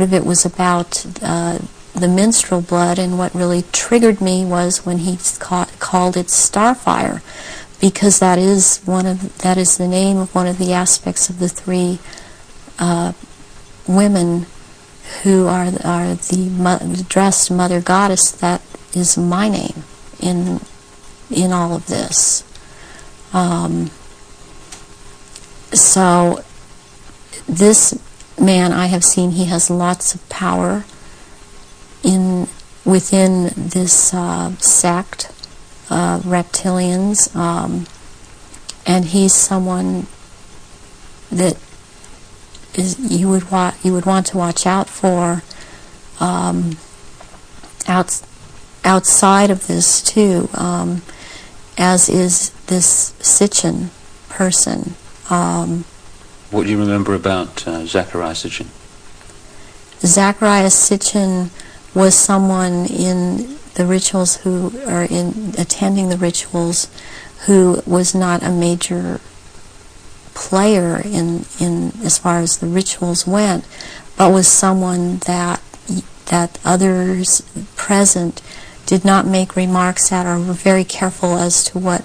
of it was about the menstrual blood, and what really triggered me was when he called it Starfire, because that is the name of one of the aspects of the three women who are the dressed mother goddess. That is my name in all of this. So this man I have seen, he has lots of power within this sect of reptilians, and he's someone that you would want to watch out for outside of this too, as is this Sitchin person.
What do you remember about Zachariah Sitchin?
Zachariah Sitchin was someone in the rituals attending the rituals who was not a major player in as far as the rituals went, but was someone that others present did not make remarks at, or were very careful as to what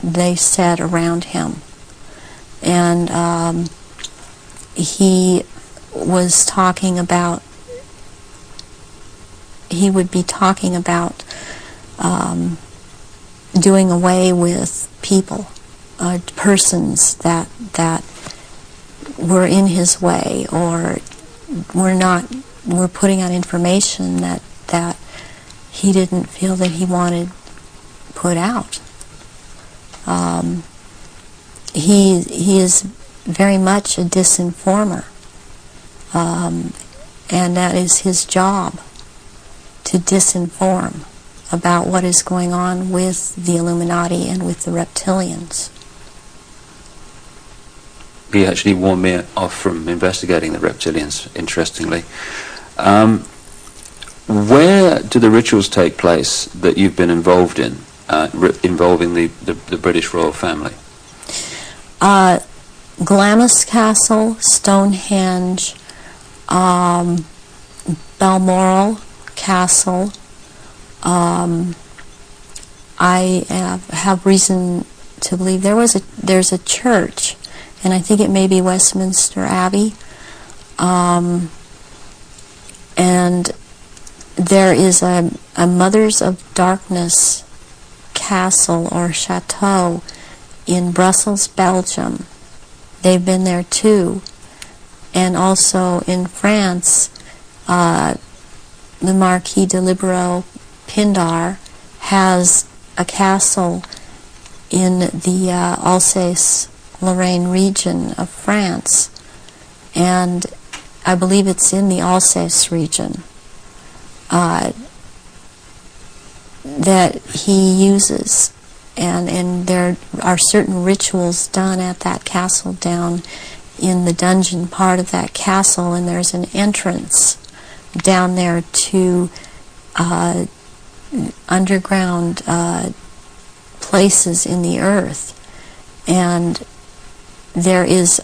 they said around him. And he was talking about, he would be talking about doing away with people, persons that were in his way, or were putting out information that he didn't feel that he wanted put out. He is very much a disinformer, and that is his job, to disinform about what is going on with the Illuminati and with the reptilians.
He actually warned me off from investigating the reptilians, interestingly. Where do the rituals take place that you've been involved in, involving the British royal family?
Glamis Castle, Stonehenge, Balmoral Castle. I have reason to believe there's a church, and I think it may be Westminster Abbey, and there is a Mothers of Darkness castle or chateau in Brussels, Belgium. They've been there too. And also in France, the Marquis de Libero Pindar has a castle in the Alsace-Lorraine region of France, and I believe it's in the Alsace region, that he uses, and there are certain rituals done at that castle down in the dungeon part of that castle, and there's an entrance down there to underground places in the earth, and there is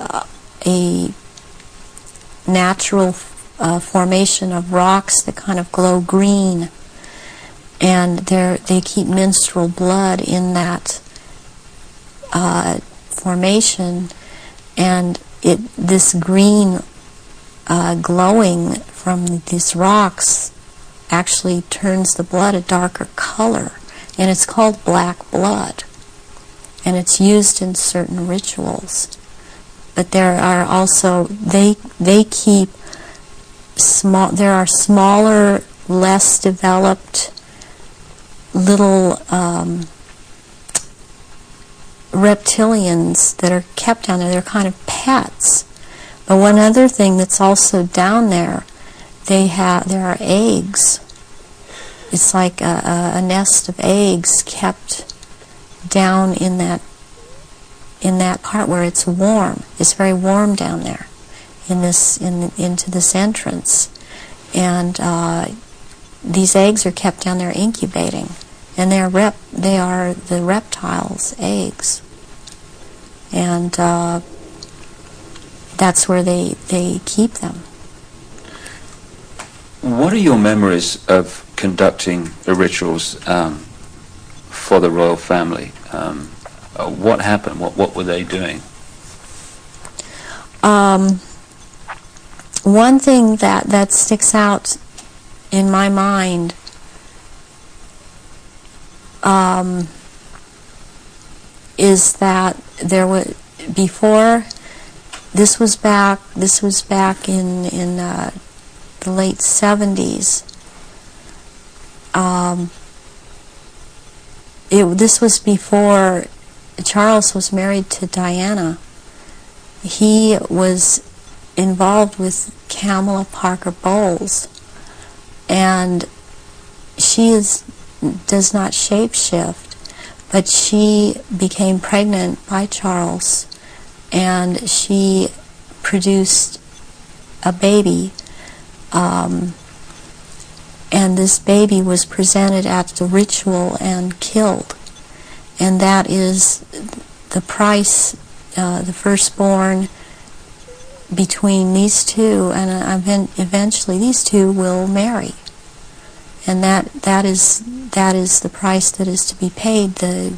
a natural formation of rocks that kind of glow green, and they keep menstrual blood in that formation, and this green glowing from these rocks actually turns the blood a darker color, and it's called black blood, and it's used in certain rituals. But there are also, they keep small, there are smaller, less developed little reptilians that are kept down there. They're kind of pets. But one other thing that's also down there, there are eggs. It's like a nest of eggs kept down in that part where it's warm. It's very warm down there into this entrance, and these eggs are kept down there incubating, and they are the reptiles' eggs, and that's where they keep them.
What are your memories of conducting the rituals for the royal family? What happened? What were they doing?
One thing that sticks out in my mind is that there was before. This was back in the late 70s. This was before Charles was married to Diana. He was involved with Kamala Parker Bowles, and she does not shapeshift, but she became pregnant by Charles, and she produced a baby, and this baby was presented at the ritual and killed, and that is the price, the firstborn between these two, and eventually these two will marry, and that is the price that is to be paid, the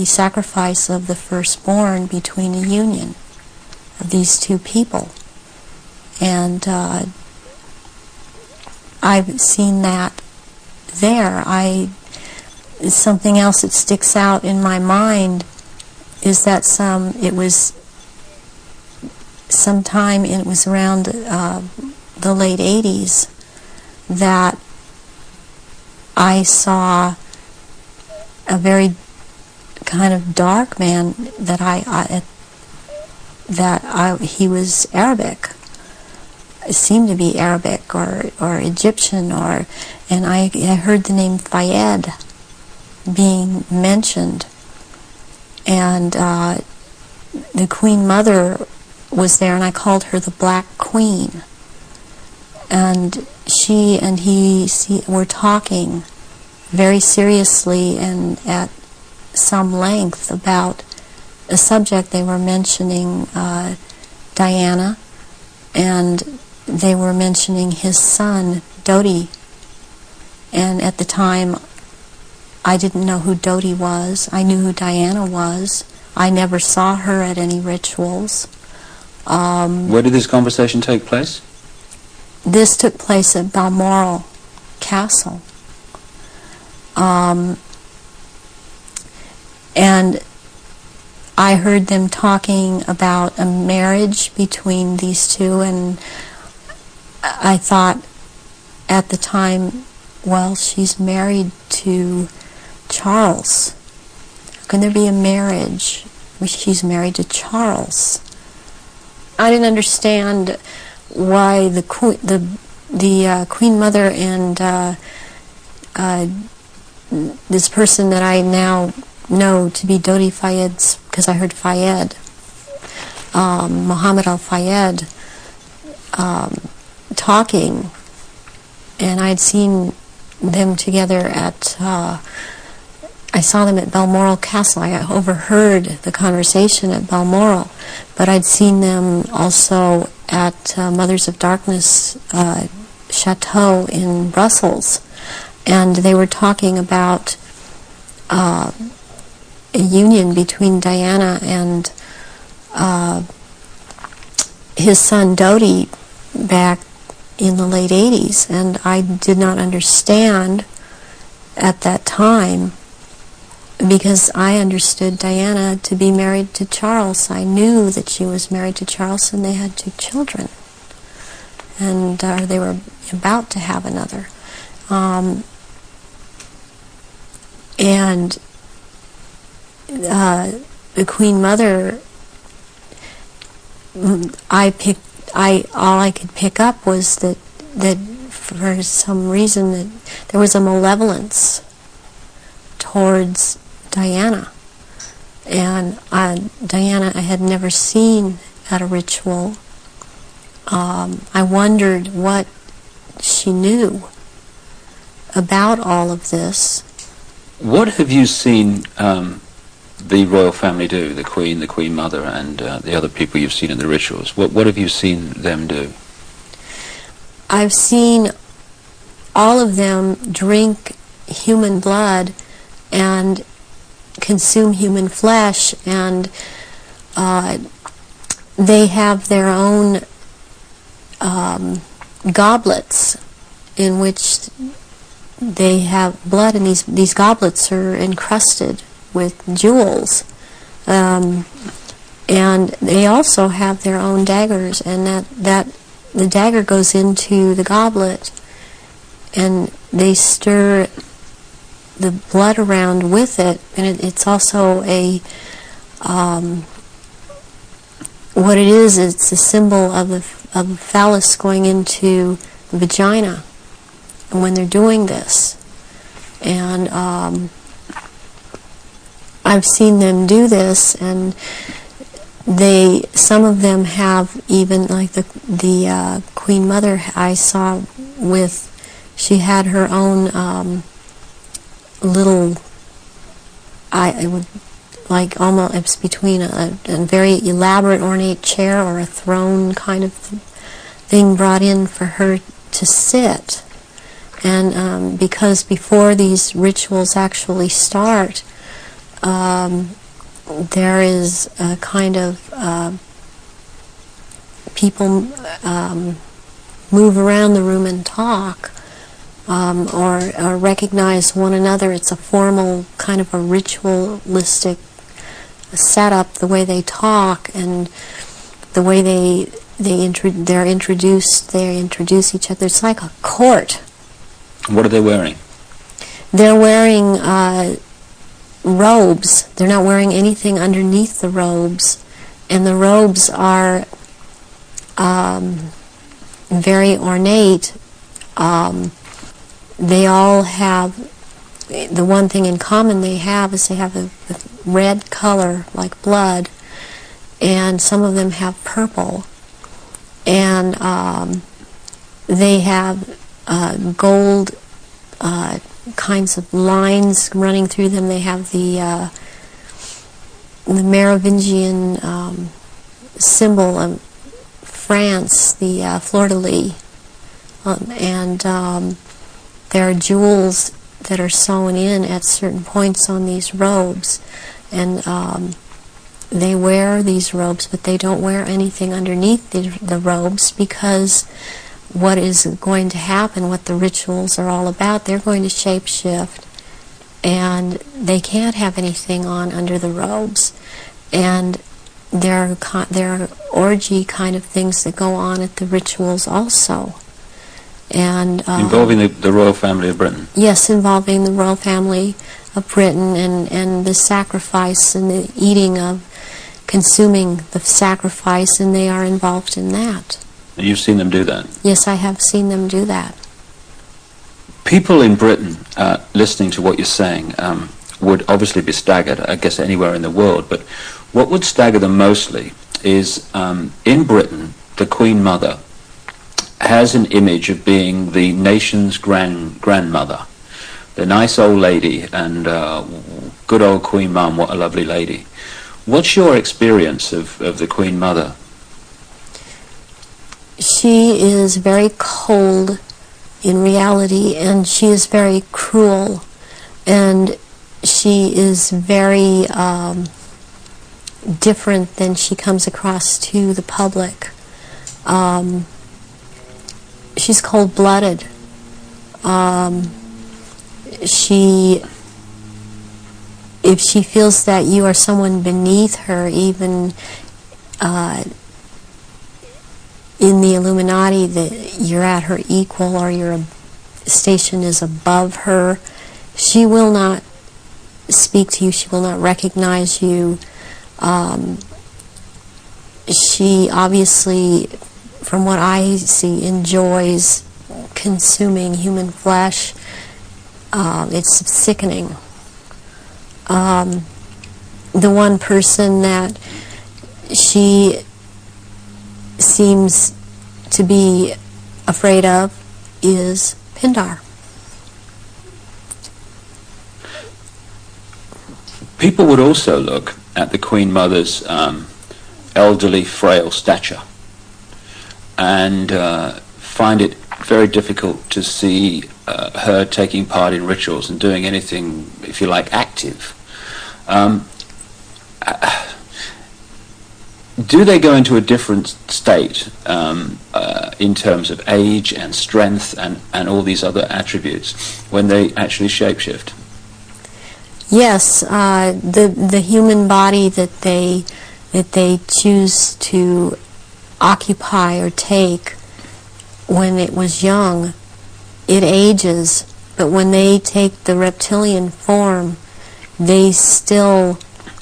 sacrifice of the firstborn between a union of these two people. And I've seen that there. Something else that sticks out in my mind is that it was around the late 80s that I saw a very kind of dark man he was Arabic. It seemed to be Arabic or Egyptian, and I heard the name Fayed being mentioned, and the Queen Mother was there, and I called her the Black Queen, and she and he were talking very seriously and at some length about a subject. They were mentioning Diana, and they were mentioning his son, Dodi. And at the time, I didn't know who Dodi was. I knew who Diana was. I never saw her at any rituals.
Where did this conversation take place?
This took place at Balmoral Castle. And I heard them talking about a marriage between these two, and I thought at the time, well, she's married to Charles. How can there be a marriage where she's married to Charles? I didn't understand why the Queen Mother and this person that I now know to be Dodi Fayed, because I heard Fayed, Mohammed Al-Fayed talking, and I'd seen them together at, I saw them at Balmoral Castle. I overheard the conversation at Balmoral, but I'd seen them also at Mothers of Darkness Chateau in Brussels, and they were talking about a union between Diana and his son Dodi back in the late 80s, and I did not understand at that time, because I understood Diana to be married to Charles. I knew that she was married to Charles, and they had 2 children, and they were about to have another. And the Queen Mother, all I could pick up was that for some reason that there was a malevolence towards Diana, and Diana I had never seen at a ritual. I wondered what she knew about all of this.
What have you seen the royal family do, the Queen Mother, and the other people you've seen in the rituals? What have you seen them do?
I've seen all of them drink human blood and consume human flesh, and they have their own goblets in which they have blood, and these goblets are encrusted with jewels, and they also have their own daggers, and that the dagger goes into the goblet, and they stir the blood around with it, and it's also a what it is. It's a symbol of the phallus going into the vagina, and when they're doing this, and I've seen them do this, and some of them have even, like the Queen Mother I saw with, she had her own little, it would like almost, it's between a very elaborate ornate chair or a throne kind of thing brought in for her to sit, and because before these rituals actually start, there is a kind of people move around the room and talk, or recognize one another. It's a formal kind of a ritualistic setup, the way they talk and the way they introduce each other. It's like a court.
What are they wearing?
They're wearing robes. They're not wearing anything underneath the robes, and the robes are very ornate. They all have, the one thing in common they have is they have a red color like blood, and some of them have purple, and they have gold kinds of lines running through them. They have the Merovingian symbol of France, the fleur-de-lis, and there are jewels that are sewn in at certain points on these robes, and they wear these robes, but they don't wear anything underneath the robes, because what is going to happen, what the rituals are all about, they're going to shape-shift, and they can't have anything on under the robes. And there are orgy kind of things that go on at the rituals also. And
involving the royal family of Britain?
Yes, involving the royal family of Britain, and the sacrifice and the eating of, consuming the sacrifice, and they are involved in that.
You've seen them do that?
Yes, I have seen them do that.
People in Britain, listening to what you're saying, would obviously be staggered, I guess anywhere in the world, but what would stagger them mostly is in Britain, the Queen Mother has an image of being the nation's grandmother. The nice old lady, and good old Queen Mum, what a lovely lady. What's your experience of the Queen Mother?
She is very cold in reality, and she is very cruel, and she is very different than she comes across to the public. She's cold-blooded. If she feels that you are someone beneath her, even in the Illuminati, that you're at her equal or your station is above her, she will not speak to you, she will not recognize you. She obviously, from what I see, enjoys consuming human flesh. It's sickening. The one person that she seems to be afraid of is Pindar.
People would also look at the Queen Mother's elderly, frail stature and find it very difficult to see her taking part in rituals and doing anything, if you like, active. Do they go into a different state in terms of age and strength and all these other attributes when they actually shapeshift?
Yes, the human body that they choose to occupy or take when it was young, it ages, but when they take the reptilian form, these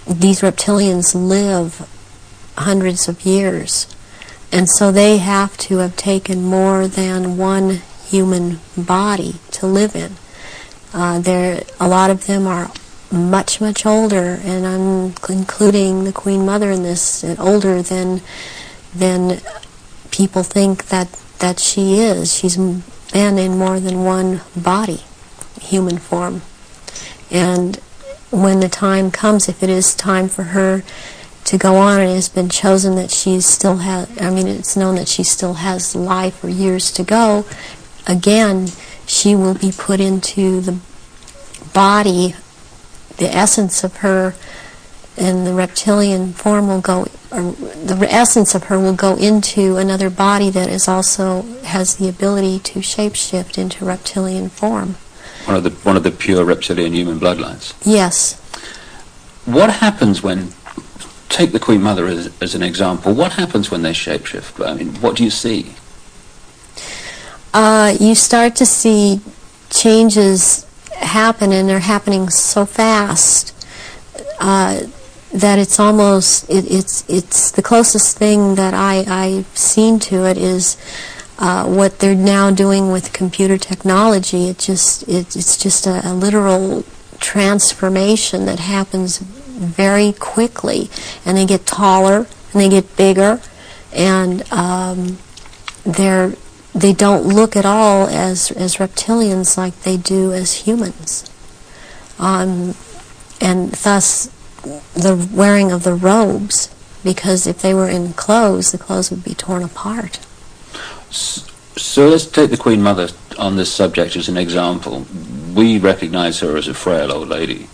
reptilians live hundreds of years, and so they have to have taken more than one human body to live in. A lot of them are much, much older, and I'm including the Queen Mother in this, older than people think that she is. She's been in more than one body, human form. And when the time comes, if it is time for her to go on, and it has been chosen that she still has, it's known that she still has life or years to go, again, she will be put into the body, the essence of her, and the reptilian form will go, or the essence of her will go into another body that is also has the ability to shapeshift into reptilian form.
One of the pure reptilian human bloodlines.
Yes.
What happens when, take the Queen Mother as an example, what happens when they shapeshift? I mean, what do you see?
You start to see changes happen, and they're happening so fast that it's almost, it's the closest thing that I've seen to it is what they're now doing with computer technology. It's just a literal transformation that happens very quickly, and they get taller and they get bigger, and they don't look at all as reptilians like they do as humans, and thus the wearing of the robes, because if they were in clothes, the clothes would be torn apart.
So let's take the Queen Mother on this subject as an example. We recognize her as a frail old lady.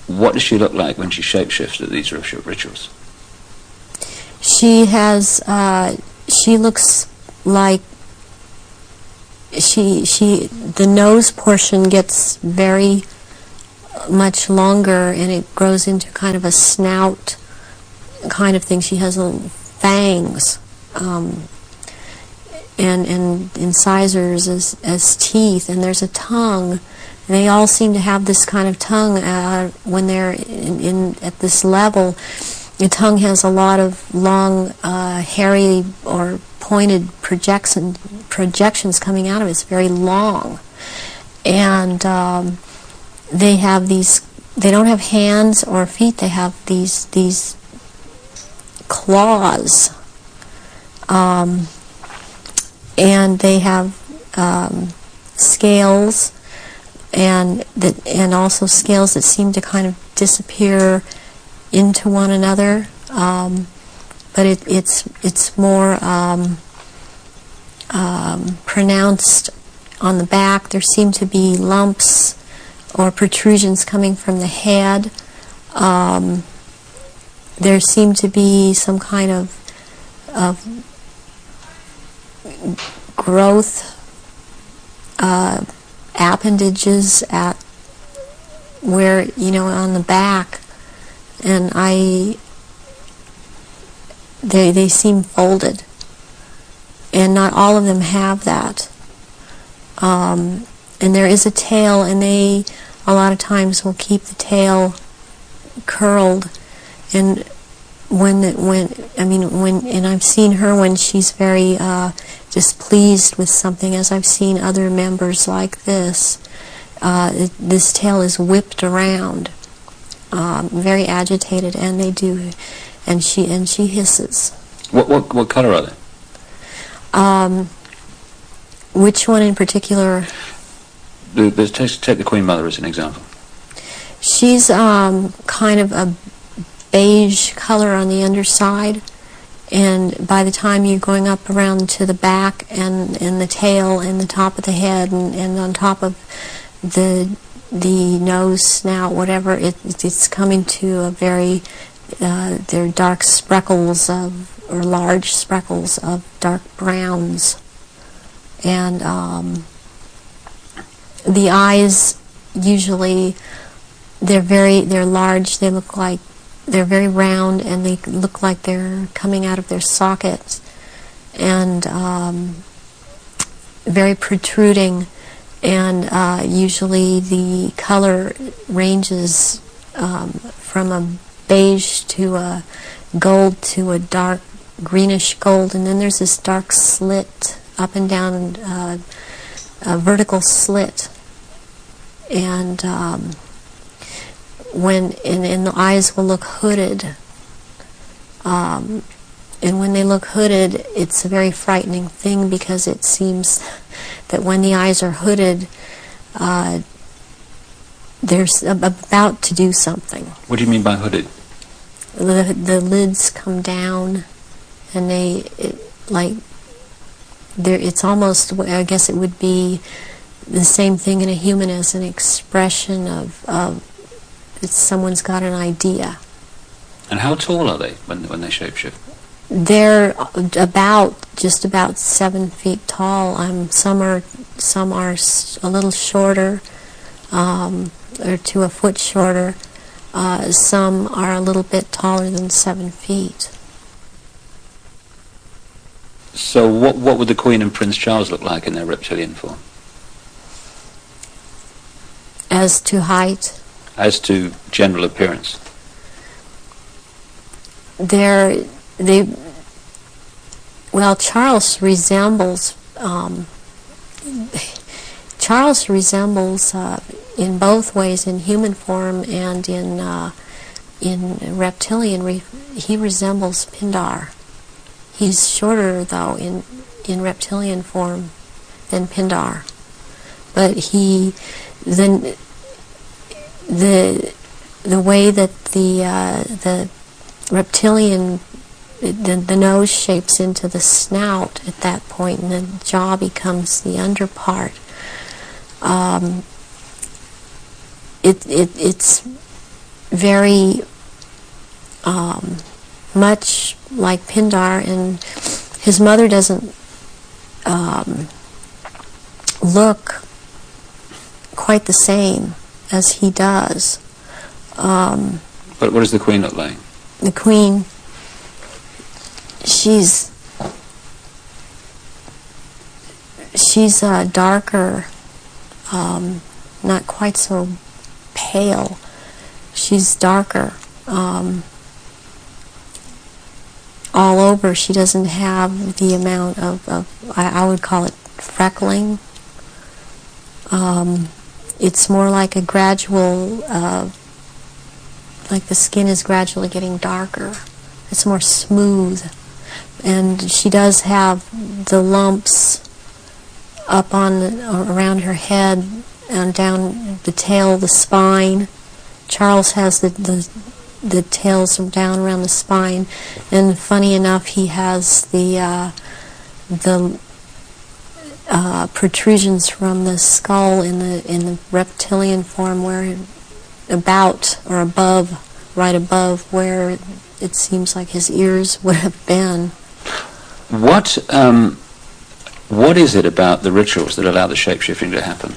What does she look like when she shapeshifts at these rituals?
She looks like the nose portion gets very much longer, and it grows into kind of a snout kind of thing. She has little fangs and incisors as teeth, and there's a tongue. And they all seem to have this kind of tongue when they're at this level. The tongue has a lot of long, hairy or pointed projections coming out of it. It's very long. And they have these, they don't have hands or feet, they have these claws, and they have scales, and also scales that seem to kind of disappear into one another. But it's more pronounced on the back. There seem to be lumps or protrusions coming from the head. There seem to be some kind of growth appendages at where, on the back, and they seem folded, and not all of them have that. And there is a tail, and they a lot of times will keep the tail curled, and and I've seen her when she's very displeased with something, as I've seen other members like this. This tail is whipped around, very agitated, and they do, and she hisses.
What color are they?
Which one in particular?
Take the Queen Mother as an example.
She's kind of a beige color on the underside, and by the time you're going up around to the back and the tail and the top of the head and on top of the nose, snout, whatever, it's coming to a very they're dark speckles or large speckles of dark browns, and the eyes usually they're large. They look like they're very round, and they look like they're coming out of their sockets, and very protruding, and usually the color ranges from a beige to a gold to a dark greenish gold, and then there's this dark slit up and down, a vertical slit, and and the eyes will look hooded, and when they look hooded, it's a very frightening thing, because it seems that when the eyes are hooded, they're about to do something.
What do you mean by hooded?
The lids come down, and it's almost, I guess it would be the same thing in a human as an expression of someone's got an idea.
And how tall are they when they shapeshift?
They're just about 7 feet tall. Some are a little shorter, or to a foot shorter. Some are a little bit taller than 7 feet.
So what would the Queen and Prince Charles look like in their reptilian form?
As to height?
As to general appearance?
Charles resembles in both ways, in human form and in reptilian. He resembles Pindar. He's shorter, though, in reptilian form than Pindar, but the way that the reptilian, the nose shapes into the snout at that point, and the jaw becomes the underpart. It's very much like Pindar, and his mother doesn't look quite the same as he does.
But what does the Queen look like?
The Queen, she's darker, not quite so pale. She's darker. All over, she doesn't have the amount of I would call it freckling. It's more like a gradual, like the skin is gradually getting darker it's more smooth. And she does have the lumps up on around her head and down the tail, the spine. Charles has the tails down around the spine, and funny enough, he has the protrusions from the skull in the reptilian form, where about or above, right above where it seems like his ears would have been.
What is it about the rituals that allow the shape-shifting to happen?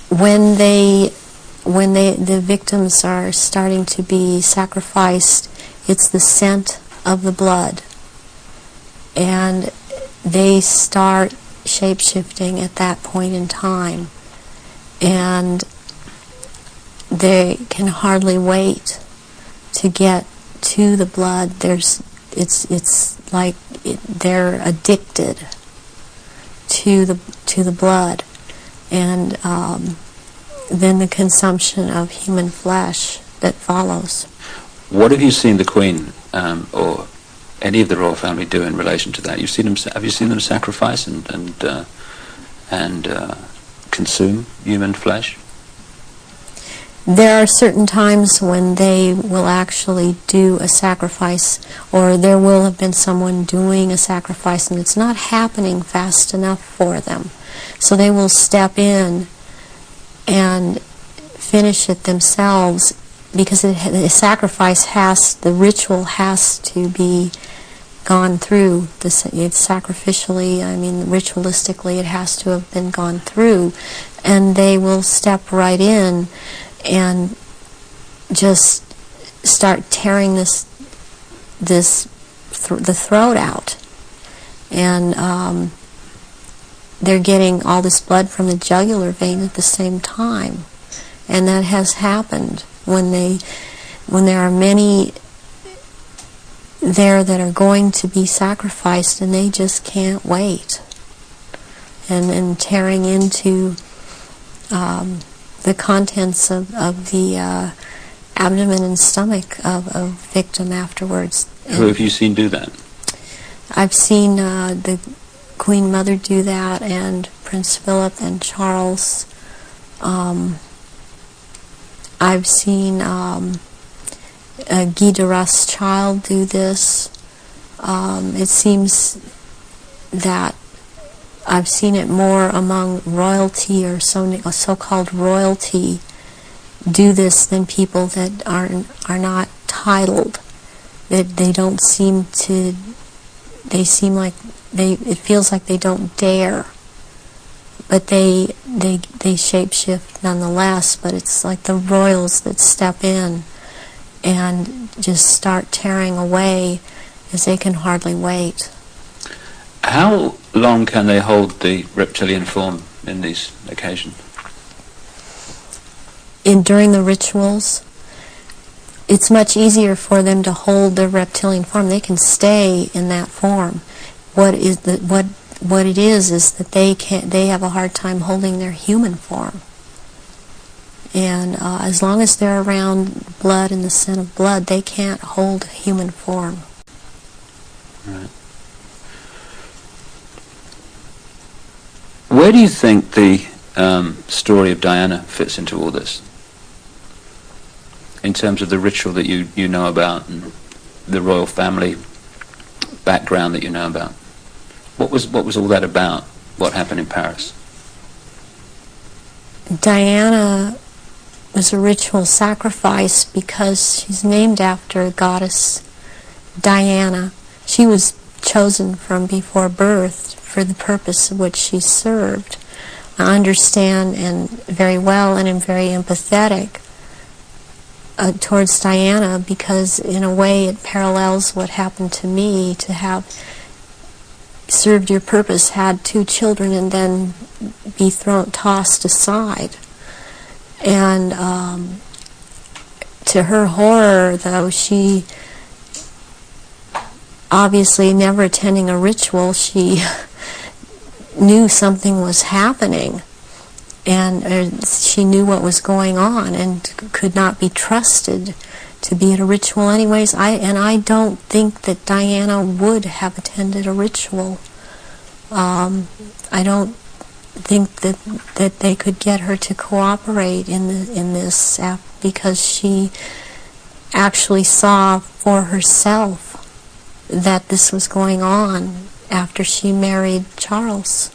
When the victims are starting to be sacrificed, it's the scent of the blood, and they start shape-shifting at that point in time, and they can hardly wait to get to the blood. It's like they're addicted to the blood, and then the consumption of human flesh that follows.
What have you seen the Queen or any of the royal family do in relation to that? Have you seen them sacrifice and consume human flesh?
There are certain times when they will actually do a sacrifice, or there will have been someone doing a sacrifice, and it's not happening fast enough for them. So they will step in and finish it themselves, because the sacrifice the ritual has to be gone through. It's sacrificially, ritualistically, it has to have been gone through, and they will step right in and just start tearing the throat out, and they're getting all this blood from the jugular vein at the same time, and that has happened when there are many there that are going to be sacrificed, and they just can't wait, and tearing into the contents of the abdomen and stomach of a victim afterwards.
Who have you seen do that?
I've seen the Queen Mother do that, and Prince Philip and Charles. I've seen Guy de Rothschild do this. It seems that I've seen it more among royalty, or so-called royalty, do this than people that are not titled. That they don't seem to. They seem like it feels like they don't dare, but they shapeshift nonetheless. But it's like the royals that step in and just start tearing away, as they can hardly wait.
How long can they hold the reptilian form in these occasions?
During the rituals, it's much easier for them to hold the reptilian form. They can stay in that form. What it is that they have a hard time holding their human form. And as long as they're around blood and the scent of blood, they can't hold human form.
Right. Where do you think the story of Diana fits into all this, in terms of the ritual that you know about and the royal family background that you know about? What was all that about? What happened in Paris?
Diana was a ritual sacrifice because she's named after a goddess, Diana. She was chosen from before birth for the purpose of which she served. I understand and very well, and am very empathetic towards Diana, because in a way it parallels what happened to me, to have served your purpose, had 2 children, and then be tossed aside. And to her horror, though, she obviously never attending a ritual, she knew something was happening, and she knew what was going on, and could not be trusted to be at a ritual anyways. I don't think that Diana would have attended a ritual. I don't think that they could get her to cooperate in this because she actually saw for herself that this was going on after she married Charles.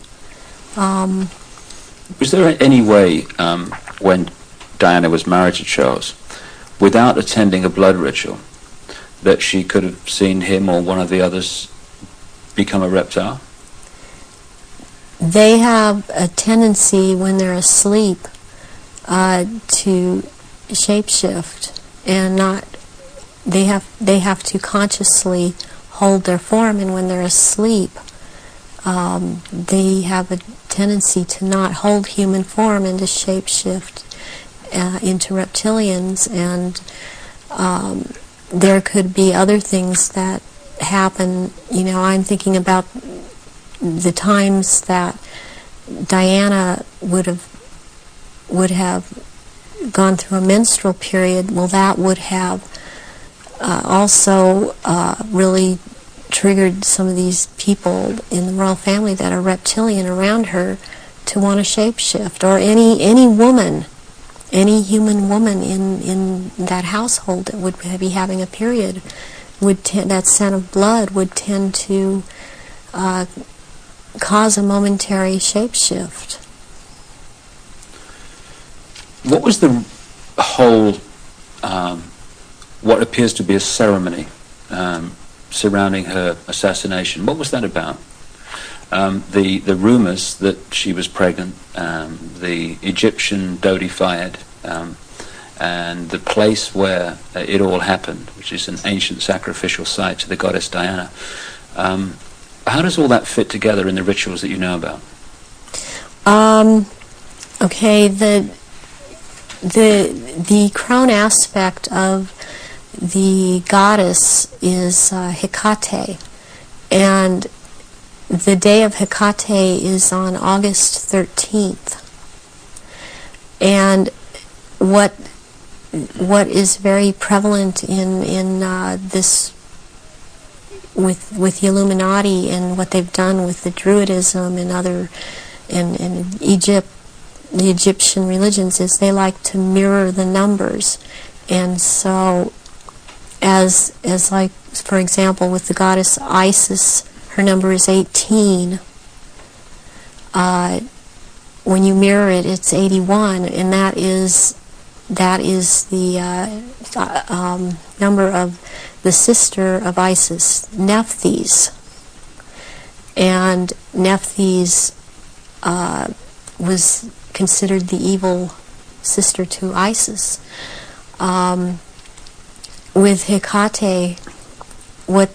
Was there any way, when Diana was married to Charles, without attending a blood ritual, that she could have seen him or one of the others become a reptile?
They have a tendency when they're asleep to shapeshift, and they have to consciously hold their form, and when they're asleep they have a tendency to not hold human form and to shapeshift into reptilians, and there could be other things that happen. You know, I'm thinking about the times that Diana would have gone through a menstrual period. Well, that would have also really triggered some of these people in the royal family that are reptilian around her to want to shapeshift, or any woman, any human woman in that household that would be having a period, that scent of blood would tend to cause a momentary shapeshift.
What was the whole, what appears to be a ceremony surrounding her assassination? What was that about? The rumours that she was pregnant, the Egyptian deified, and the place where it all happened, which is an ancient sacrificial site to the goddess Diana. How does all that fit together in the rituals that you know about?
Okay, the crown aspect of the goddess is Hecate, and the day of Hecate is on August 13th. And what is very prevalent in this with the Illuminati and what they've done with the Druidism and other and Egypt, the Egyptian religions, is they like to mirror the numbers. And so as like, for example, with the goddess Isis, her number is 18. When you mirror it, it's 81, and that is the number of the sister of Isis, Nephthys. And Nephthys was considered the evil sister to Isis. With Hecate, what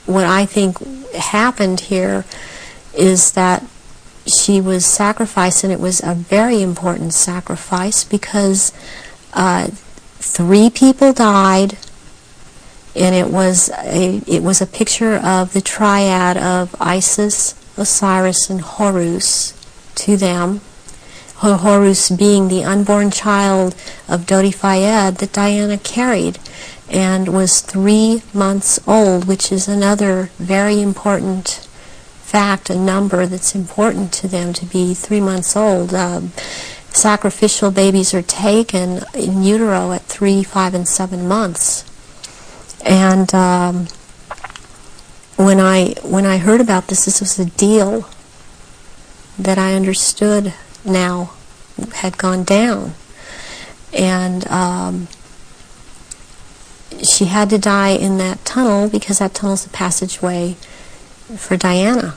I think happened here is that she was sacrificed, and it was a very important sacrifice because 3 people died, and it was a picture of the triad of Isis, Osiris, and Horus to them. Horus being the unborn child of Dodi-Fayed that Diana carried and was 3 months old, which is another very important fact, a number that's important to them, to be 3 months old. Sacrificial babies are taken in utero at 3, 5, and 7 months. And when I heard about this was a deal that I understood now had gone down, and she had to die in that tunnel because that tunnel's the passageway for Diana,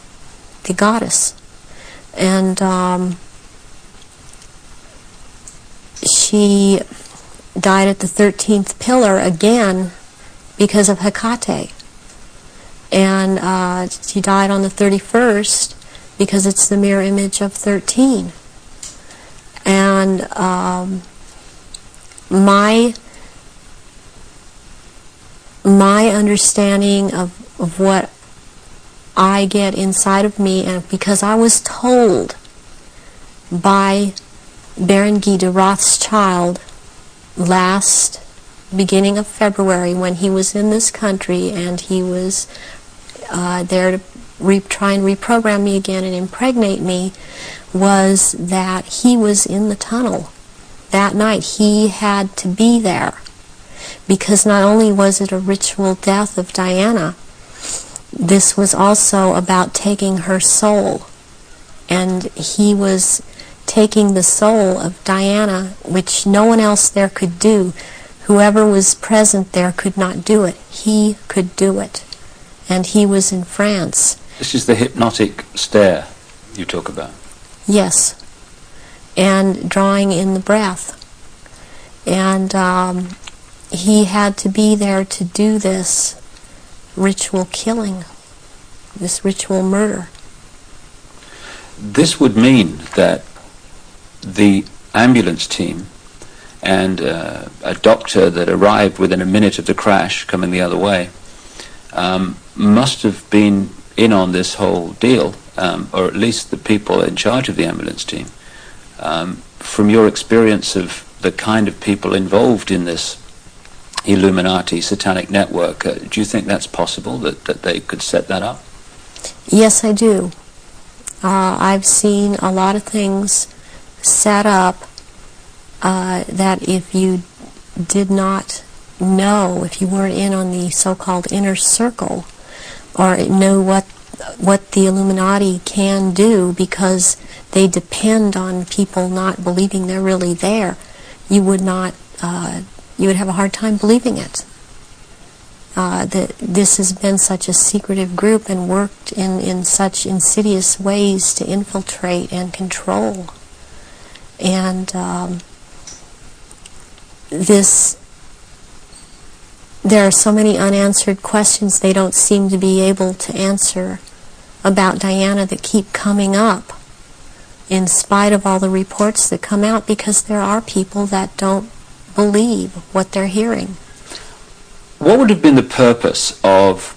the goddess. And she died at the 13th pillar again because of Hecate, and she died on the 31st because it's the mirror image of 13. And my understanding of what I get inside of me, and because I was told by Baron Guy de Rothschild last beginning of February, when he was in this country and he was there to try and reprogram me again and impregnate me, was that he was in the tunnel that night. He had to be there, because not only was it a ritual death of Diana, this was also about taking her soul. And he was taking the soul of Diana, which no one else there could do. Whoever was present there could not do it. He could do it. And he was in France.
This is the hypnotic stare you talk about.
Yes. And drawing in the breath. And he had to be there to do this ritual killing, this ritual murder.
This would mean that the ambulance team and a doctor that arrived within a minute of the crash coming the other way must have been in on this whole deal, or at least the people in charge of the ambulance team. From your experience of the kind of people involved in this Illuminati satanic network, do you think that's possible, that they could set that up?
Yes, I do. I've seen a lot of things set up that if you did not know, if you weren't in on the so-called inner circle, or know what the Illuminati can do, because they depend on people not believing they're really there, you would not, you would have a hard time believing it. That this has been such a secretive group and worked in such insidious ways to infiltrate and control. And there are so many unanswered questions they don't seem to be able to answer about Diana that keep coming up in spite of all the reports that come out, because there are people that don't believe what they're hearing.
What would have been the purpose of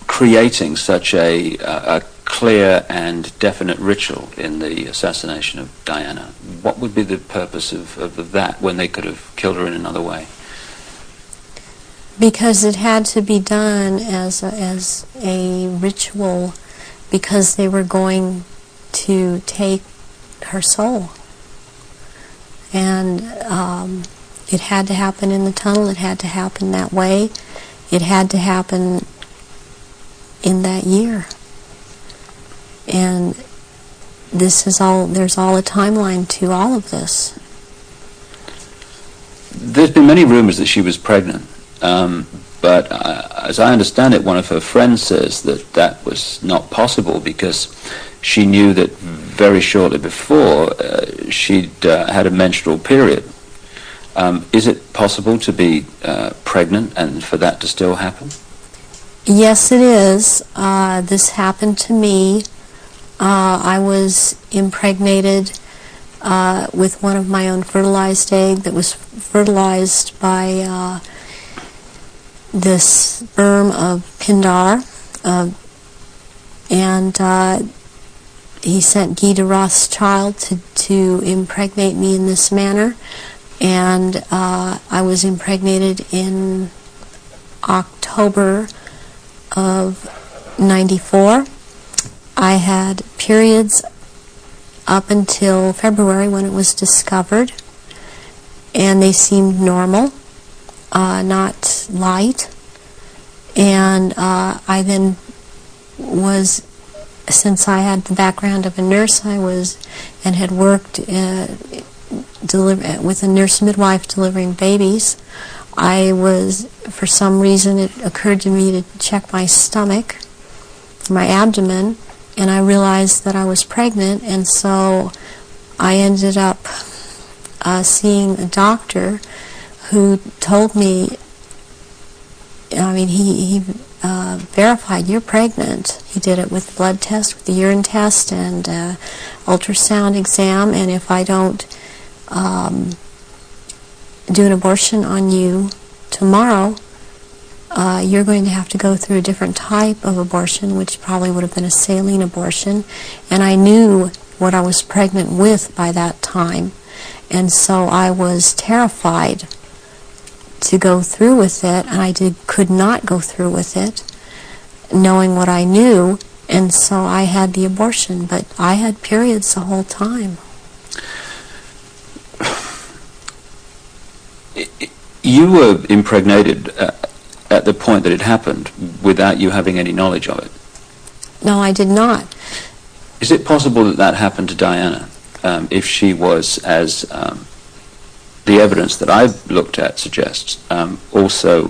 creating such a clear and definite ritual in the assassination of Diana? What would be the purpose of that when they could have killed her in another way?
Because it had to be done as a ritual, because they were going to take her soul. And it had to happen in the tunnel. It had to happen that way. It had to happen in that year. And this is all, there's all a timeline to all of this.
There's been many rumors that she was pregnant, but as I understand it, one of her friends says that that was not possible, because she knew that very shortly before she'd had a menstrual period. Is it possible to be pregnant and for that to still happen?
Yes, it is. This happened to me. I was impregnated with one of my own fertilized egg that was fertilized by the sperm of Pindar, and he sent Guy de Rothschild to impregnate me in this manner, and I was impregnated in October of '94. I had periods up until February when it was discovered, and they seemed normal, not light. And I then was, since I had the background of a nurse, I was and had worked with a nurse midwife delivering babies. I was, for some reason, it occurred to me to check my stomach, my abdomen, and I realized that I was pregnant, and so I ended up seeing a doctor who told me, I mean, he verified, you're pregnant. He did it with blood test, with the urine test, and ultrasound exam, and if I don't do an abortion on you tomorrow, you're going to have to go through a different type of abortion, which probably would have been a saline abortion. And I knew what I was pregnant with by that time, and so I was terrified to go through with it, and I could not go through with it, knowing what I knew, and so I had the abortion. But I had periods the whole time.
You were impregnated at the point that it happened without you having any knowledge of it.
No, I did not.
Is it possible that that happened to Diana, if she was, as the evidence that I've looked at suggests, also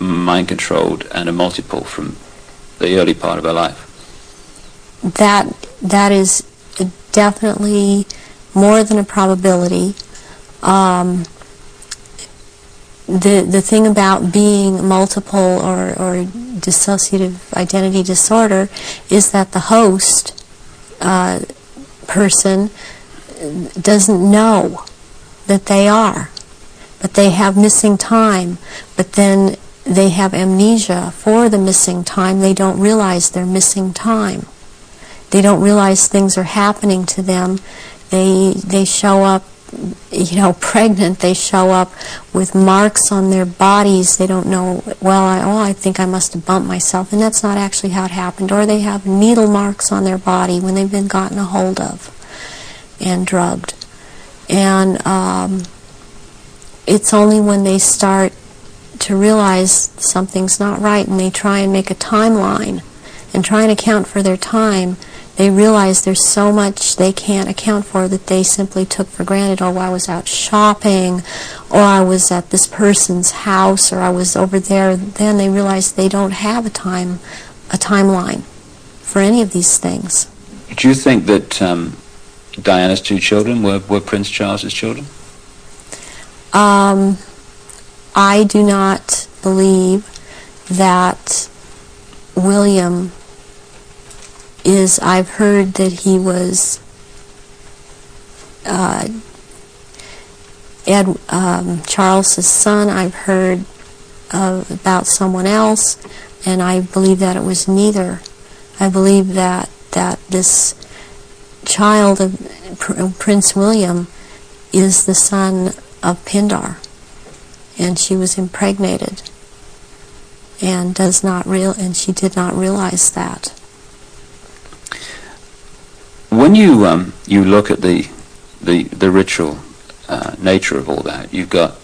mind-controlled and a multiple from the early part of her life?
That is definitely more than a probability. The thing about being multiple or dissociative identity disorder is that the host person doesn't know that they are, but they have missing time, but then they have amnesia for the missing time. They don't realize they're missing time. They don't realize things are happening to them. They show up, pregnant. They show up with marks on their bodies. They don't know, I think I must have bumped myself, and that's not actually how it happened. Or they have needle marks on their body when they've been gotten a hold of and drugged. And it's only when they start to realize something's not right and they try and make a timeline and try and account for their time, they realize there's so much they can't account for that they simply took for granted. Oh, I was out shopping, or I was at this person's house, or I was over there. Then they realize they don't have a timeline for any of these things.
Do you think that Diana's two children were Prince Charles's children?
I do not believe that William is. I've heard that he was Charles's son. I've heard about someone else, and I believe that it was neither. I believe that this child of Prince William is the son of Pindar, and she was impregnated and she did not realize that.
When you look at the ritual nature of all that, you've got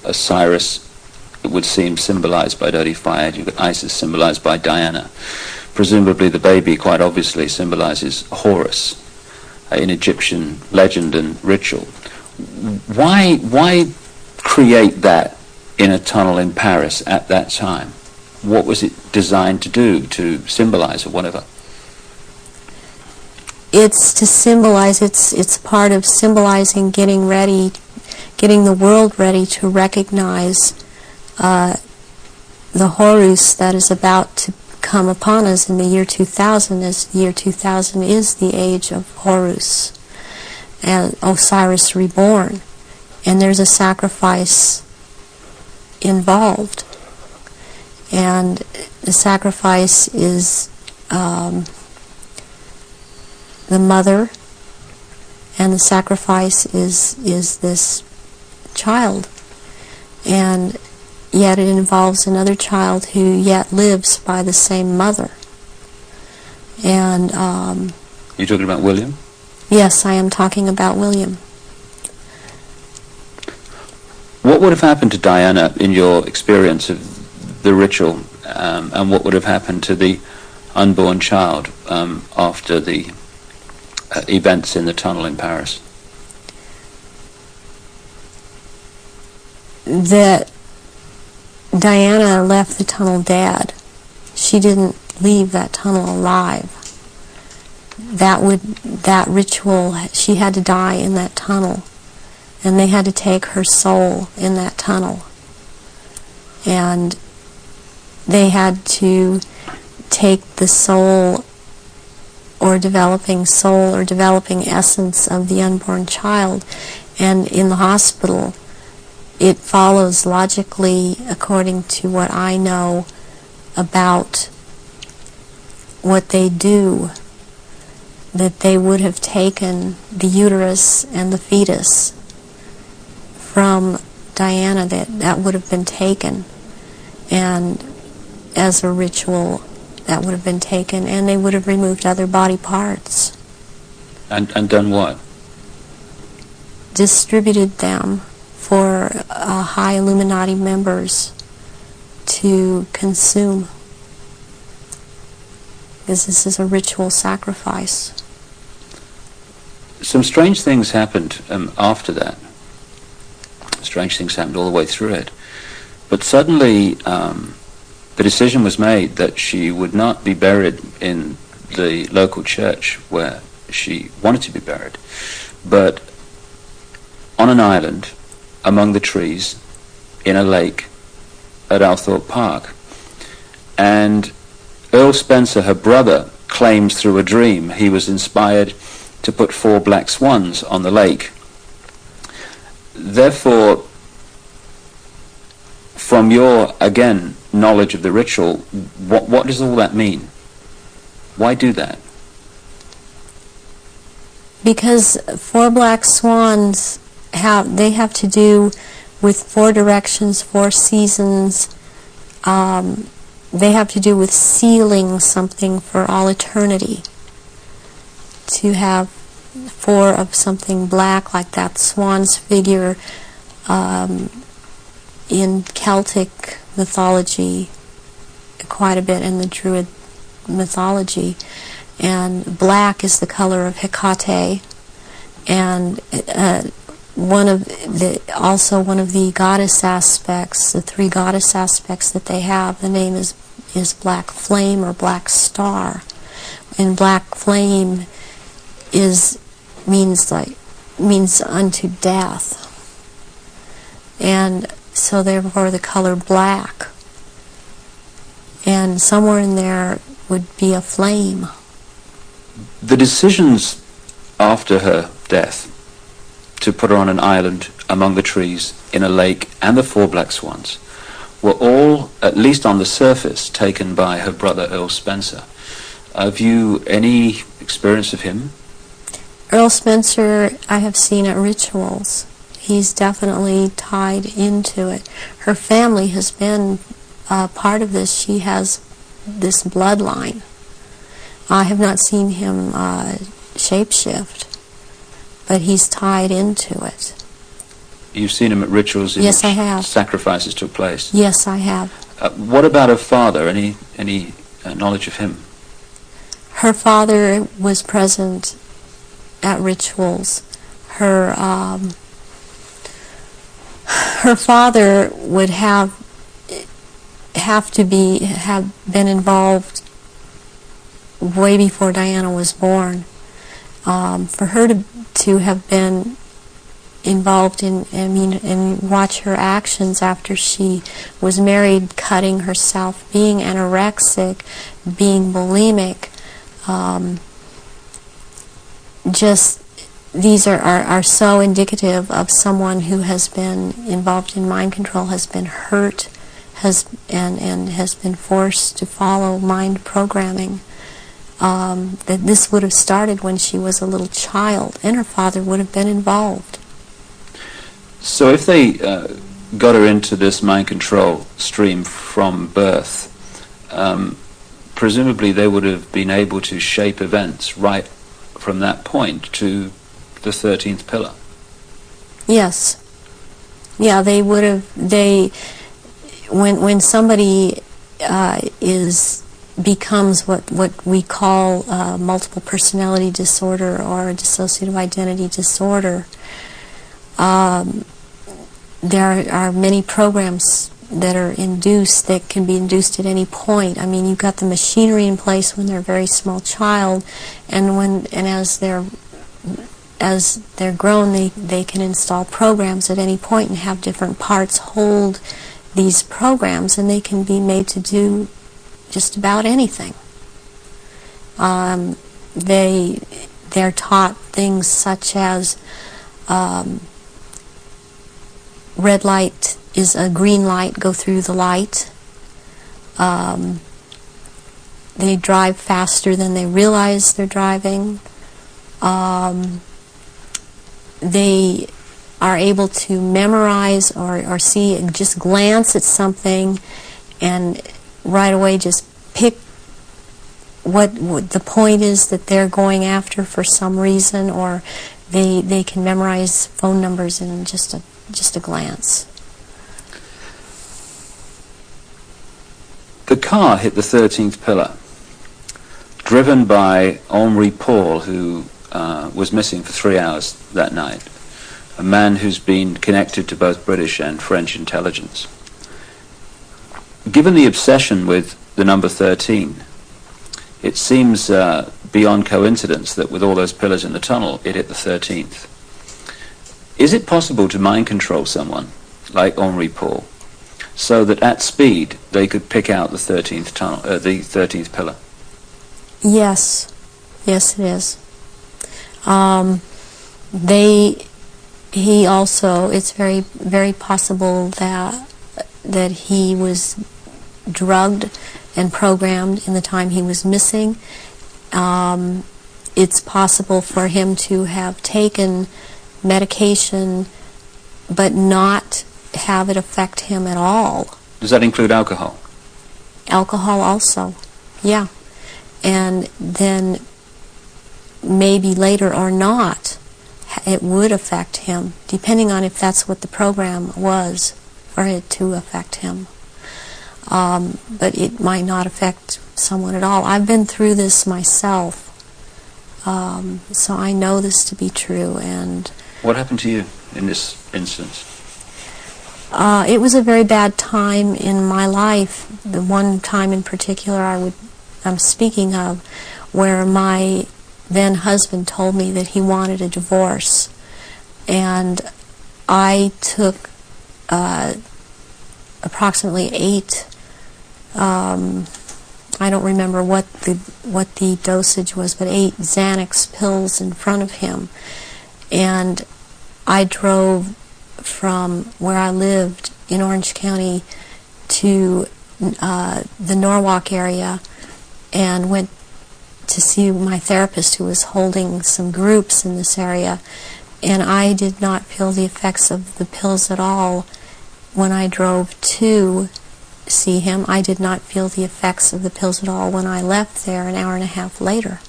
Osiris, it would seem, symbolized by dirty fire. You've got Isis, symbolized by Diana. Presumably the baby, quite obviously, symbolizes Horus in Egyptian legend and ritual. Why create that in a tunnel in Paris at that time? What was it designed to do, to symbolize or whatever?
It's to symbolize, it's part of symbolizing getting the world ready to recognize the Horus that is about to come upon us in the year 2000, as the year 2000 is the age of Horus and Osiris reborn. And there's a sacrifice involved. And the sacrifice is the mother, and the sacrifice is this child. And yet it involves another child who yet lives by the same mother. And
you're talking about William?
Yes, I am talking about William.
What would have happened to Diana in your experience of the ritual, and what would have happened to the unborn child after the events in the tunnel in Paris?
That Diana left the tunnel dead. She didn't leave that tunnel alive. That ritual, she had to die in that tunnel, and they had to take her soul in that tunnel, and they had to take the soul or developing essence of the unborn child. And in the hospital, it follows logically, according to what I know about what they do, that they would have taken the uterus and the fetus from Diana, that would have been taken, and as a ritual that would have been taken, and they would have removed other body parts.
And done what?
Distributed them for high Illuminati members to consume, because this is a ritual sacrifice.
Some strange things happened after that. Strange things happened all the way through it. But suddenly the decision was made that she would not be buried in the local church where she wanted to be buried, but on an island among the trees in a lake at Althorpe Park. And Earl Spencer, her brother, claims through a dream he was inspired to put 4 black swans on the lake. Therefore, from your, again, knowledge of the ritual, what does all that mean? Why do that?
Because 4 black swans have to do with 4 directions, 4 seasons. They have to do with sealing something for all eternity. To have 4 of something black, like that swan's figure in Celtic mythology, quite a bit in the Druid mythology. And black is the color of Hecate, and also one of the goddess aspects, the 3 goddess aspects that they have, the name is Black Flame or Black Star. And Black Flame means unto death, and so therefore the color black, and somewhere in there would be a flame.
The decisions after her death to put her on an island among the trees in a lake and the 4 black swans were all, at least on the surface, taken by her brother Earl Spencer. Have you any experience of him?
Earl Spencer I have seen at rituals. He's definitely tied into it. Her family has been part of this. She has this bloodline. I have not seen him shapeshift, but he's tied into it.
You've seen him at rituals in
yes,
which
I have.
Sacrifices took place?
Yes, I have.
What about her father? Any knowledge of him?
Her father was present at rituals. Her father would have been involved way before Diana was born. For her to have been involved and watch her actions after she was married, cutting herself, being anorexic, being bulimic, these are so indicative of someone who has been involved in mind control, has been hurt, and has been forced to follow mind programming. That this would have started when she was a little child, and her father would have been involved.
So if they got her into this mind control stream from birth, presumably they would have been able to shape events right from that point to the 13th pillar.
Yes. Yeah, they would have. When somebody becomes what we call multiple personality disorder or dissociative identity disorder, there are many programs that are induced, that can be induced at any point. I mean, you've got the machinery in place when they're a very small child, and as they're grown, they can install programs at any point and have different parts hold these programs, and they can be made to do just about anything. They're taught things such as red light is a green light, go through the light. They drive faster than they realize they're driving. They are able to memorize or see, just glance at something and right away just pick what the point is that they're going after for some reason, or they can memorize phone numbers in just a glance.
The car hit the 13th pillar, driven by Henri Paul, who was missing for 3 hours that night, a man who's been connected to both British and French intelligence. Given the obsession with the number 13, it seems beyond coincidence that with all those pillars in the tunnel, it hit the 13th. Is it possible to mind control someone like Henri Paul so that at speed they could pick out the 13th tunnel, the 13th pillar?
Yes, yes, it is. He also, it's very, very possible that he was drugged and programmed in the time he was missing. It's possible for him to have taken medication but not have it affect him at all.
Does that include alcohol?
Alcohol also, yeah. And then maybe later or not, it would affect him, depending on if that's what the program was, for it to affect him. But it might not affect someone at all. I've been through this myself, so I know this to be true. And
what happened to you in this instance?
It was a very bad time in my life. The one time in particular I'm speaking of, where my then husband told me that he wanted a divorce, and I took approximately 8. I don't remember what the dosage was, but 8 Xanax pills in front of him, and I drove from where I lived in Orange County to the Norwalk area and went to see my therapist, who was holding some groups in this area, and I did not feel the effects of the pills at all when I drove to see him. I did not feel the effects of the pills at all when I left there an hour and a half later.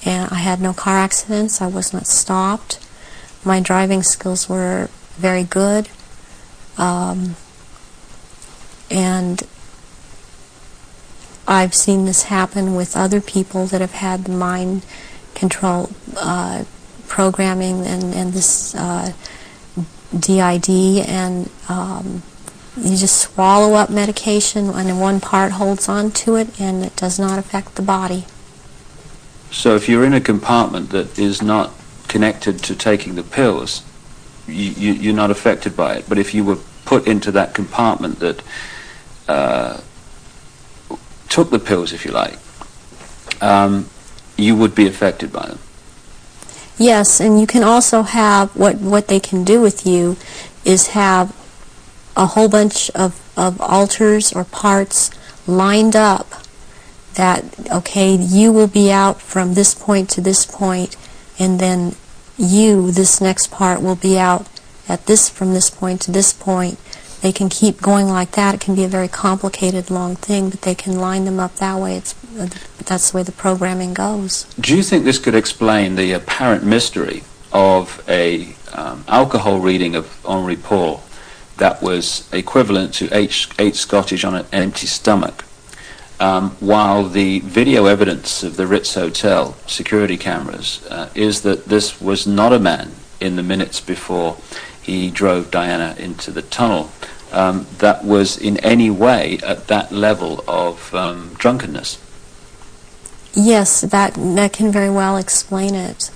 And I had no car accidents. I was not stopped. My driving skills were very good. And I've seen this happen with other people that have had the mind control programming and this DID, and you just swallow up medication and one part holds on to it and it does not affect the body.
So if you're in a compartment that is not connected to taking the pills, you're not affected by it. But if you were put into that compartment that took the pills, if you like, you would be affected by them.
Yes, and you can also have, what they can do with you is have a whole bunch of alters or parts lined up that, okay, you will be out from this point to this point, and then this next part, will be out at from this point to this point. They can keep going like that. It can be a very complicated, long thing, but they can line them up that way. That's the way the programming goes.
Do you think this could explain the apparent mystery of a alcohol reading of Henri Paul that was equivalent to 8 Scottish on an empty stomach, while the video evidence of the Ritz Hotel security cameras is that this was not a man in the minutes before he drove Diana into the tunnel that was in any way at that level of drunkenness?
Yes, that can very well explain it.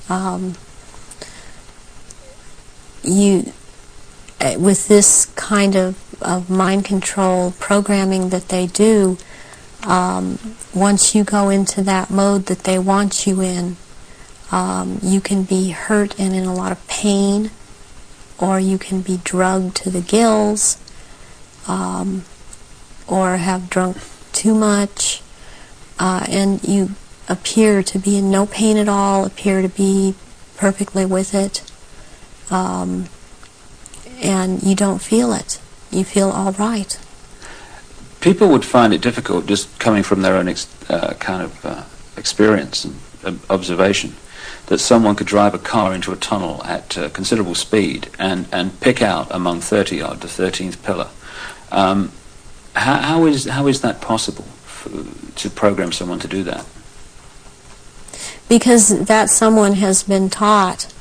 With this kind of mind control programming that they do, once you go into that mode that they want you in, you can be hurt and in a lot of pain, or you can be drugged to the gills, or have drunk too much, and you appear to be in no pain at all, appear to be perfectly with it. and you don't feel it. You feel all right.
People would find it difficult, just coming from their own experience and observation, that someone could drive a car into a tunnel at considerable speed and pick out among 30-odd the 13th pillar. How is that possible to program someone to do that?
Because that someone has been taught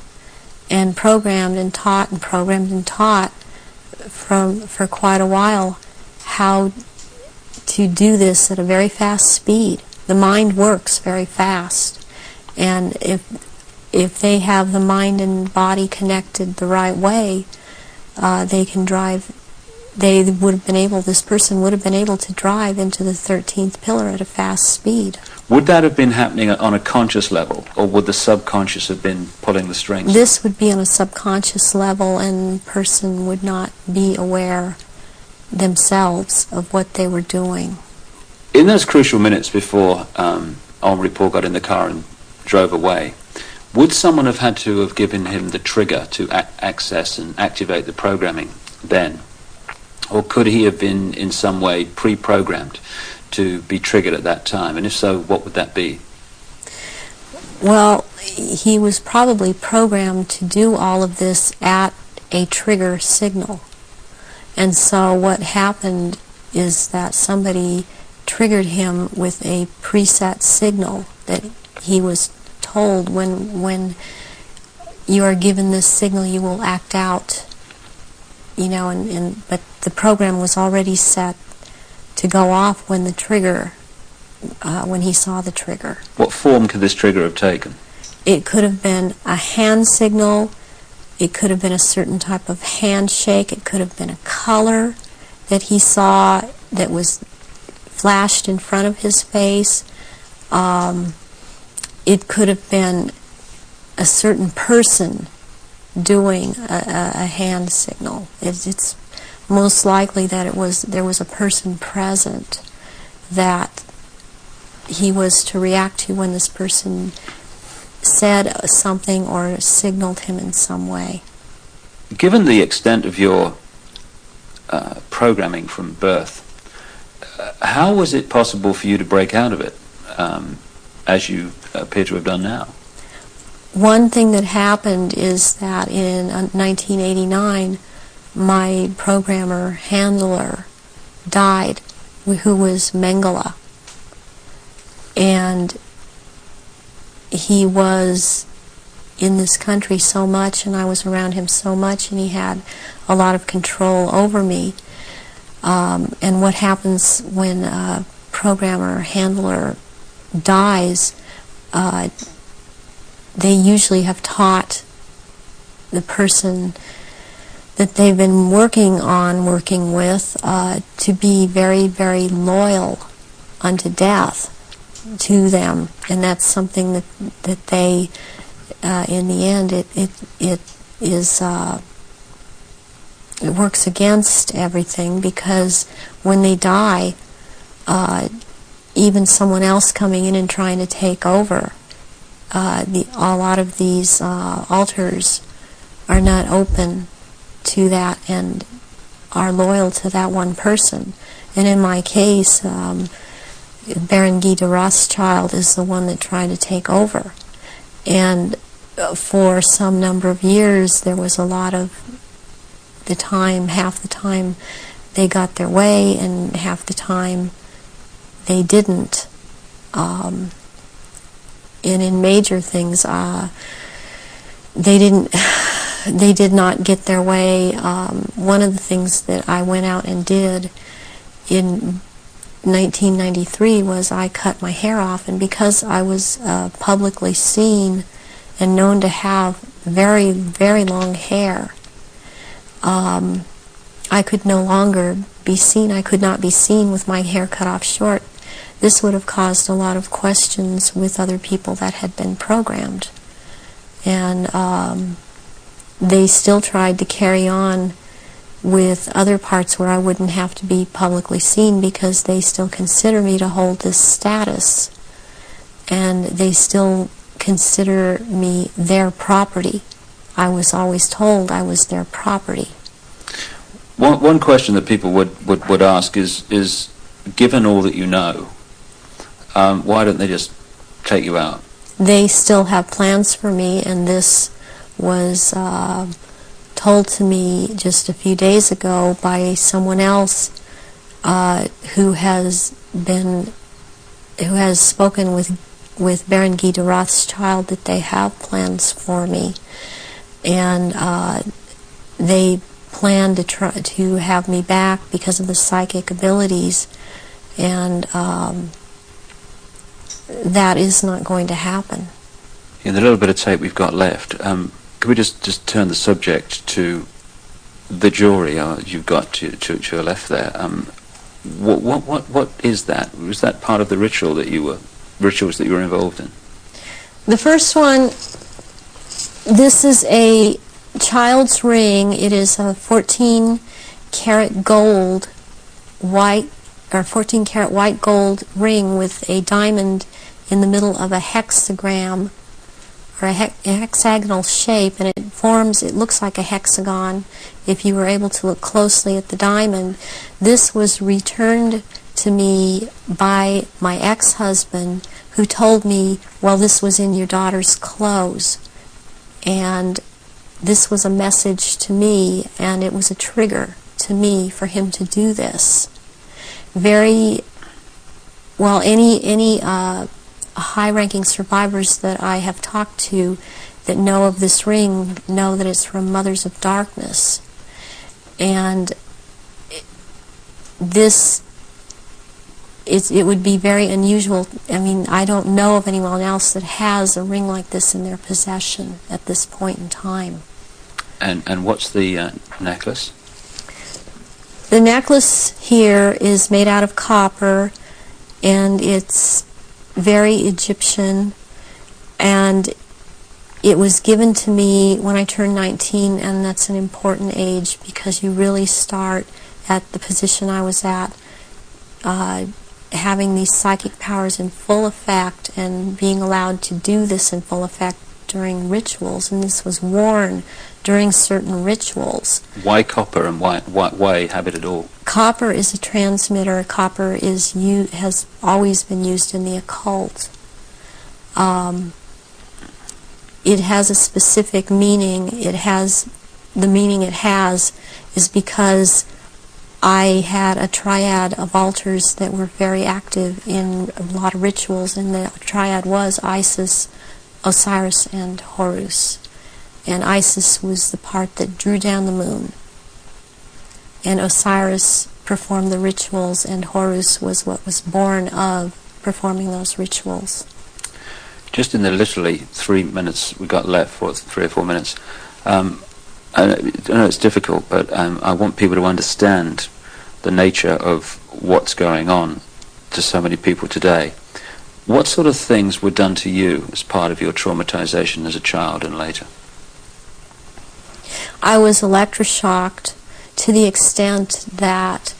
and programmed and taught and programmed and taught for quite a while how to do this at a very fast speed. The mind works very fast, and if they have the mind and body connected the right way, they can drive. This person would have been able to drive into the 13th pillar at a fast speed.
Would that have been happening on a conscious level, or would the subconscious have been pulling the strings?
This would be on a subconscious level, and the person would not be aware themselves of what they were doing.
In those crucial minutes before Henri Paul got in the car and drove away, would someone have had to have given him the trigger to access and activate the programming then? Or could he have been in some way pre-programmed to be triggered at that time? And if so, what would that be?
Well, he was probably programmed to do all of this at a trigger signal. And so what happened is that somebody triggered him with a preset signal that he was told, when you are given this signal, you will act out, but the program was already set to go off when the trigger, when he saw the trigger.
What form could this trigger have taken?
It could have been a hand signal. It could have been a certain type of handshake. It could have been a color that he saw that was flashed in front of his face. It could have been a certain person doing a hand signal. It's most likely that there was a person present that he was to react to when this person said something or signaled him in some way.
Given the extent of your programming from birth, how was it possible for you to break out of it, as you appear to have done now?
One thing that happened is that in 1989, my programmer handler died, who was Mengele. And he was in this country so much, and I was around him so much, and he had a lot of control over me. And what happens when a programmer handler dies, they usually have taught the person that they've been working with, to be very, very loyal unto death to them, and that's something that they, in the end, it works against everything, because when they die, even someone else coming in and trying to take over, a lot of these altars are not open to that and are loyal to that one person. And in my case, Baron Guy de Rothschild is the one that tried to take over. And for some number of years, there was a lot of the time, half the time they got their way, and half the time they didn't. And in major things, they did not get their way. One of the things that I went out and did in 1993 was I cut my hair off, and because I was publicly seen and known to have very, very long hair, I could no longer be seen. I could not be seen with my hair cut off short. This would have caused a lot of questions with other people that had been programmed. And they still tried to carry on with other parts where I wouldn't have to be publicly seen, because they still consider me to hold this status, and they still consider me their property. I was always told I was their property.
One question that people would ask is, given all that you know, why don't they just take you out?
They still have plans for me, and this was told to me just a few days ago by someone else who has spoken with Baron Guy de Rothschild that they have plans for me, and they plan to try to have me back because of the psychic abilities, and that is not going to happen.
In the little bit of tape we've got left, could we just turn the subject to the jury you've got to your left there? What is that? Was that part of the rituals that you were involved in?
The first one, this is a child's ring. It is a 14-karat gold white, or 14-karat white gold ring with a diamond in the middle of a hexagram, or a hexagonal shape, and it looks like a hexagon if you were able to look closely at the diamond. This was returned to me by my ex-husband, who told me, well, this was in your daughter's clothes. And this was a message to me, and it was a trigger to me for him to do this. Any high-ranking survivors that I have talked to that know of this ring know that it's from Mothers of Darkness. And it would be very unusual. I mean, I don't know of anyone else that has a ring like this in their possession at this point in time.
And what's the necklace?
The necklace here is made out of copper, and it's very Egyptian, and it was given to me when I turned 19, and that's an important age because you really start at the position I was at, having these psychic powers in full effect and being allowed to do this in full effect during rituals, and this was worn during certain rituals.
Why copper, and why have it at all?
Copper is a transmitter. Copper has always been used in the occult. It has a specific meaning. The meaning it has is because I had a triad of altars that were very active in a lot of rituals, and the triad was Isis, Osiris, and Horus. And Isis was the part that drew down the moon, and Osiris performed the rituals, and Horus was what was born of performing those rituals.
Just in the literally 3 minutes we got left, 3 or 4 minutes, I know it's difficult, but I want people to understand the nature of what's going on to so many people today. What sort of things were done to you as part of your traumatization as a child and later?
I was electroshocked to the extent that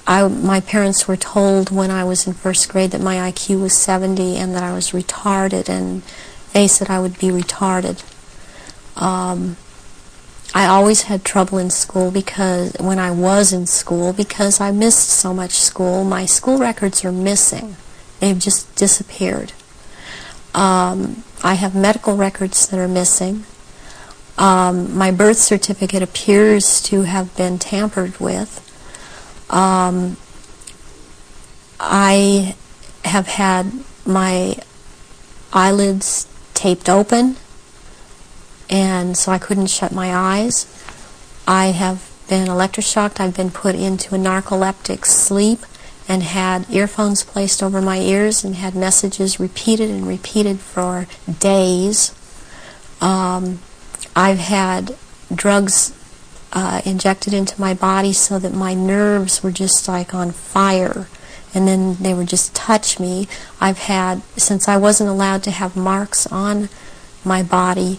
my parents were told when I was in first grade that my IQ was 70 and that I was retarded, and they said I would be retarded. I always had trouble in school when I was in school because I missed so much school. My school records are missing. They've just disappeared. I have medical records that are missing. My birth certificate appears to have been tampered with. I have had my eyelids taped open, and so I couldn't shut my eyes. I have been electroshocked. I've been put into a narcoleptic sleep and had earphones placed over my ears and had messages repeated and repeated for days. I've had drugs injected into my body so that my nerves were just like on fire, and then they would just touch me. Since I wasn't allowed to have marks on my body,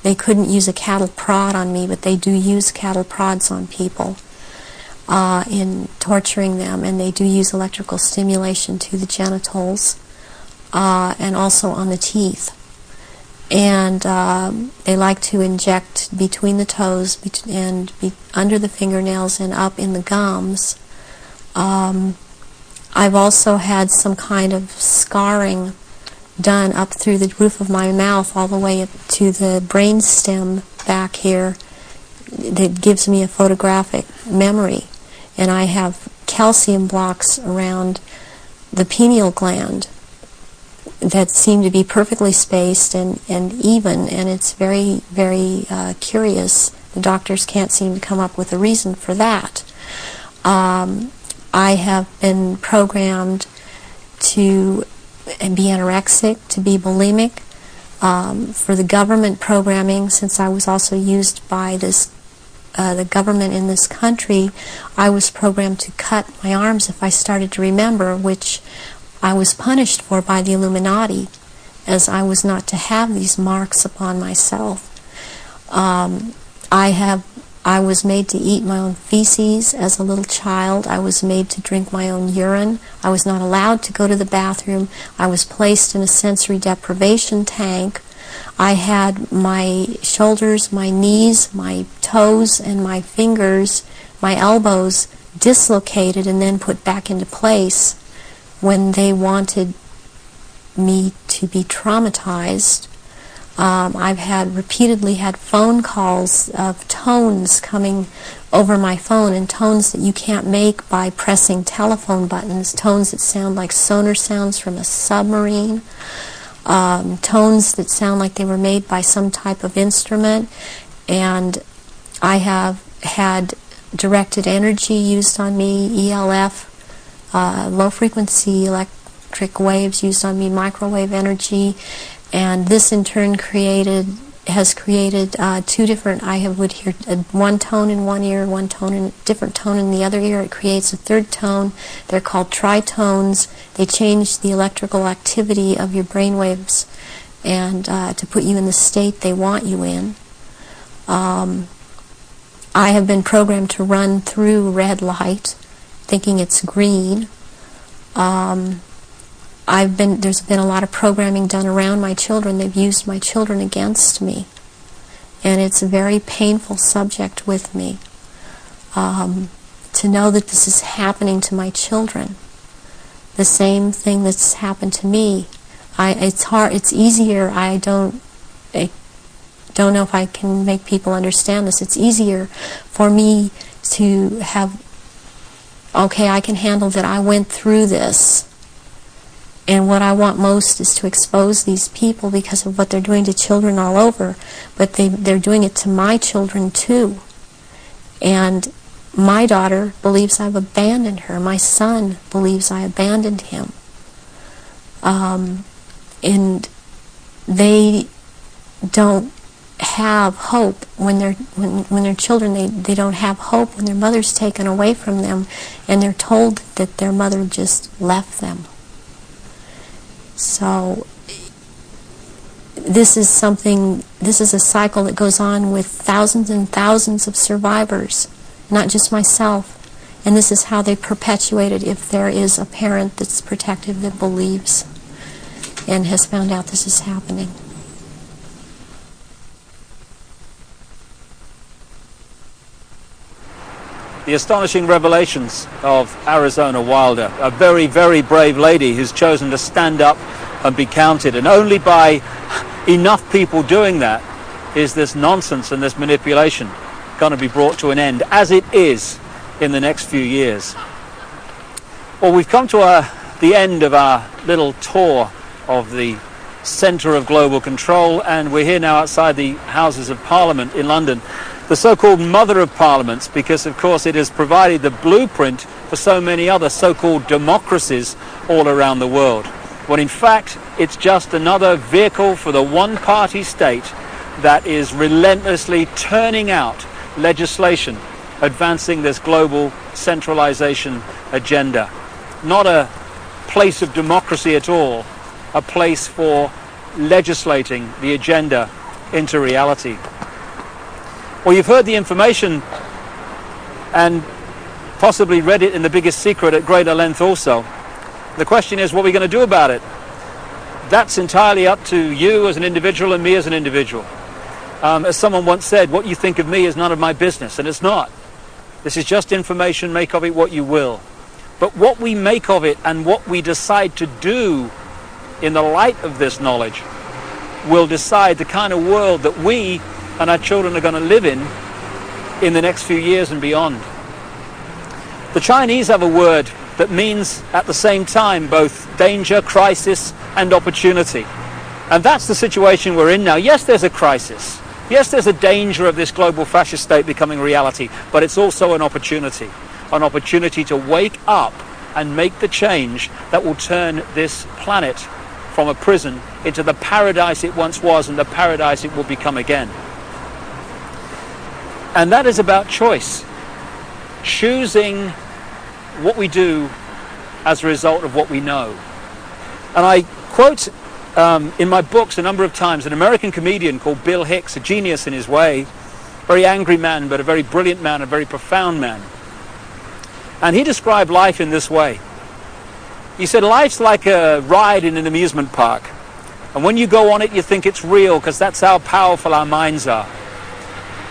they couldn't use a cattle prod on me, but they do use cattle prods on people in torturing them, and they do use electrical stimulation to the genitals and also on the teeth. and they like to inject between the toes and under the fingernails and up in the gums. I've also had some kind of scarring done up through the roof of my mouth all the way up to the brain stem back here that gives me a photographic memory. And I have calcium blocks around the pineal gland that seem to be perfectly spaced and even, and it's very, very curious. The doctors can't seem to come up with a reason for that. I have been programmed to be anorexic, to be bulimic. For the government programming, since I was also used by the government in this country, I was programmed to cut my arms if I started to remember, which I was punished for by the Illuminati, as I was not to have these marks upon myself. I was made to eat my own feces as a little child. I was made to drink my own urine. I was not allowed to go to the bathroom. I was placed in a sensory deprivation tank. I had my shoulders, my knees, my toes, and my fingers, my elbows dislocated and then put back into place when they wanted me to be traumatized. I've repeatedly had phone calls of tones coming over my phone, and tones that you can't make by pressing telephone buttons, tones that sound like sonar sounds from a submarine, tones that sound like they were made by some type of instrument. And I have had directed energy used on me, ELF, low frequency electric waves used on me, microwave energy. And this in turn has created two different, would hear one tone in one ear, one tone in different tone in the other ear. It creates a third tone. They're called tritones. They change the electrical activity of your brain waves and to put you in the state they want you in. I have been programmed to run through red light, thinking it's green. There's been a lot of programming done around my children. They've used my children against me. And it's a very painful subject with me. To know that this is happening to my children. The same thing that's happened to me. It's easier, I don't know if I can make people understand this. It's easier for me to have, okay, I can handle that I went through this. And what I want most is to expose these people because of what they're doing to children all over. But they're doing it to my children too. And my daughter believes I've abandoned her. My son believes I abandoned him. And they don't have hope when they're children. They don't have hope when their mother's taken away from them and they're told that their mother just left them. So this is a cycle that goes on with thousands and thousands of survivors, not just myself. And this is how they perpetuate it if there is a parent that's protective that believes and has found out this is happening.
The astonishing revelations of Arizona Wilder, a very, very brave lady who's chosen to stand up and be counted. And only by enough people doing that is this nonsense and this manipulation going to be brought to an end, as it is in the next few years. Well, we've come to the end of our little tour of the centre of global control, and we're here now outside the Houses of Parliament in London, the so-called mother of parliaments, because of course it has provided the blueprint for so many other so-called democracies all around the world. When in fact it's just another vehicle for the one-party state that is relentlessly turning out legislation advancing this global centralization agenda. Not a place of democracy at all, a place for legislating the agenda into reality. Well, you've heard the information and possibly read it in The Biggest Secret at greater length also. The question is, what are we going to do about it? that's entirely up to you as an individual and me as an individual. As someone once said, what you think of me is none of my business, and it's not. This is just information, make of it what you will. But what we make of it and what we decide to do in the light of this knowledge will decide the kind of world that we and our children are going to live in the next few years and beyond. The Chinese have a word that means at the same time both danger, crisis and opportunity. And that's the situation we're in now. Yes, there's a crisis. Yes, there's a danger of this global fascist state becoming reality, but it's also an opportunity to wake up and make the change that will turn this planet from a prison into the paradise it once was and the paradise it will become again. And that is about choice. Choosing what we do as a result of what we know. And I quote in my books a number of times an American comedian called Bill Hicks, a genius in his way, very angry man, but a very brilliant man, a very profound man. And he described life in this way. He said, life's like a ride in an amusement park. And when you go on it, you think it's real, because that's how powerful our minds are.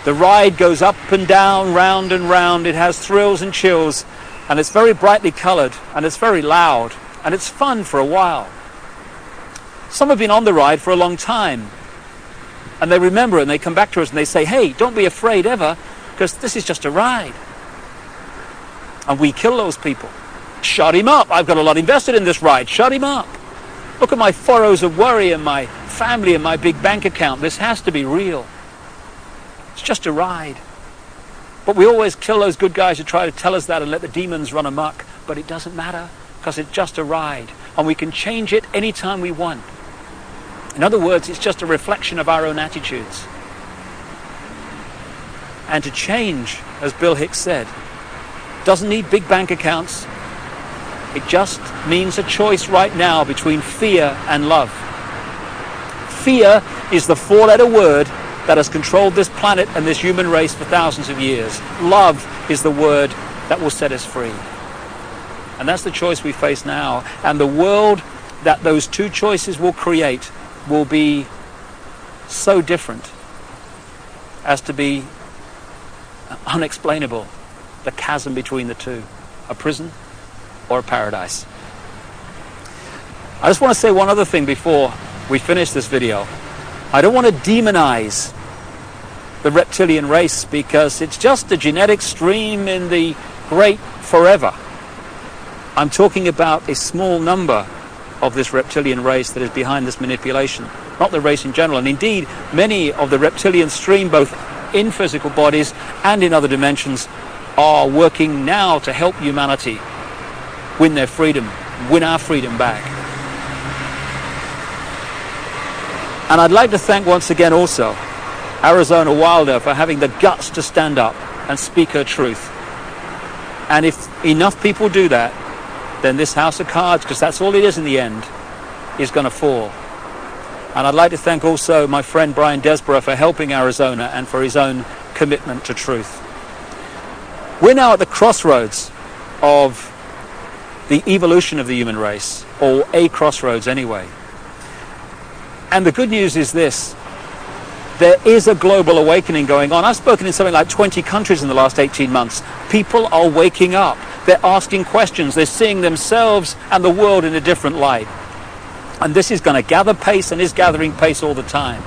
The ride goes up and down, round and round. It has thrills and chills, and it's very brightly colored, and it's very loud, and it's fun for a while. Some have been on the ride for a long time, and they remember it, and they come back to us and they say, hey, don't be afraid ever, because this is just a ride. And we kill those people. Shut him up. I've got a lot invested in this ride. Shut him up. Look at my furrows of worry and my family and my big bank account. This has to be real. It's just a ride. But we always kill those good guys who try to tell us that and let the demons run amok. But it doesn't matter, because it's just a ride. And we can change it anytime we want. In other words, it's just a reflection of our own attitudes. And to change, as Bill Hicks said, doesn't need big bank accounts. It just means a choice right now between fear and love. Fear is the four-letter word that has controlled this planet and this human race for thousands of years. Love is the word that will set us free. And that's the choice we face now. And the world that those two choices will create will be so different as to be unexplainable. The chasm between the two, a prison or a paradise. I just want to say one other thing before we finish this video. I don't want to demonize the reptilian race, because it's just a genetic stream in the great forever. I'm talking about a small number of this reptilian race that is behind this manipulation, not the race in general. And indeed, many of the reptilian stream, both in physical bodies and in other dimensions, are working now to help humanity win their freedom, win our freedom back. And I'd like to thank once again also Arizona Wilder for having the guts to stand up and speak her truth. And if enough people do that, then this house of cards, because that's all it is in the end, is going to fall. And I'd like to thank also my friend Brian Desborough for helping Arizona and for his own commitment to truth. We're now at the crossroads of the evolution of the human race, or a crossroads anyway. And the good news is this: there is a global awakening going on. I've spoken in something like 20 countries in the last 18 months. People are waking up. They're asking questions. They're seeing themselves and the world in a different light. And this is going to gather pace and is gathering pace all the time.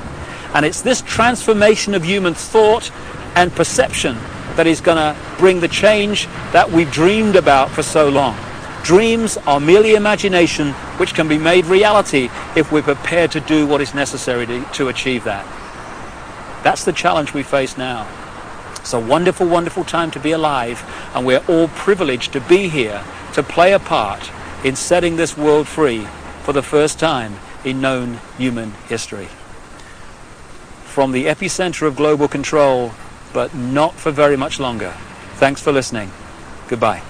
And it's this transformation of human thought and perception that is going to bring the change that we've dreamed about for so long. Dreams are merely imagination, which can be made reality if we're prepared to do what is necessary to achieve that. That's the challenge we face now. It's a wonderful, wonderful time to be alive, and we're all privileged to be here to play a part in setting this world free for the first time in known human history. From the epicenter of global control, but not for very much longer. Thanks for listening. Goodbye.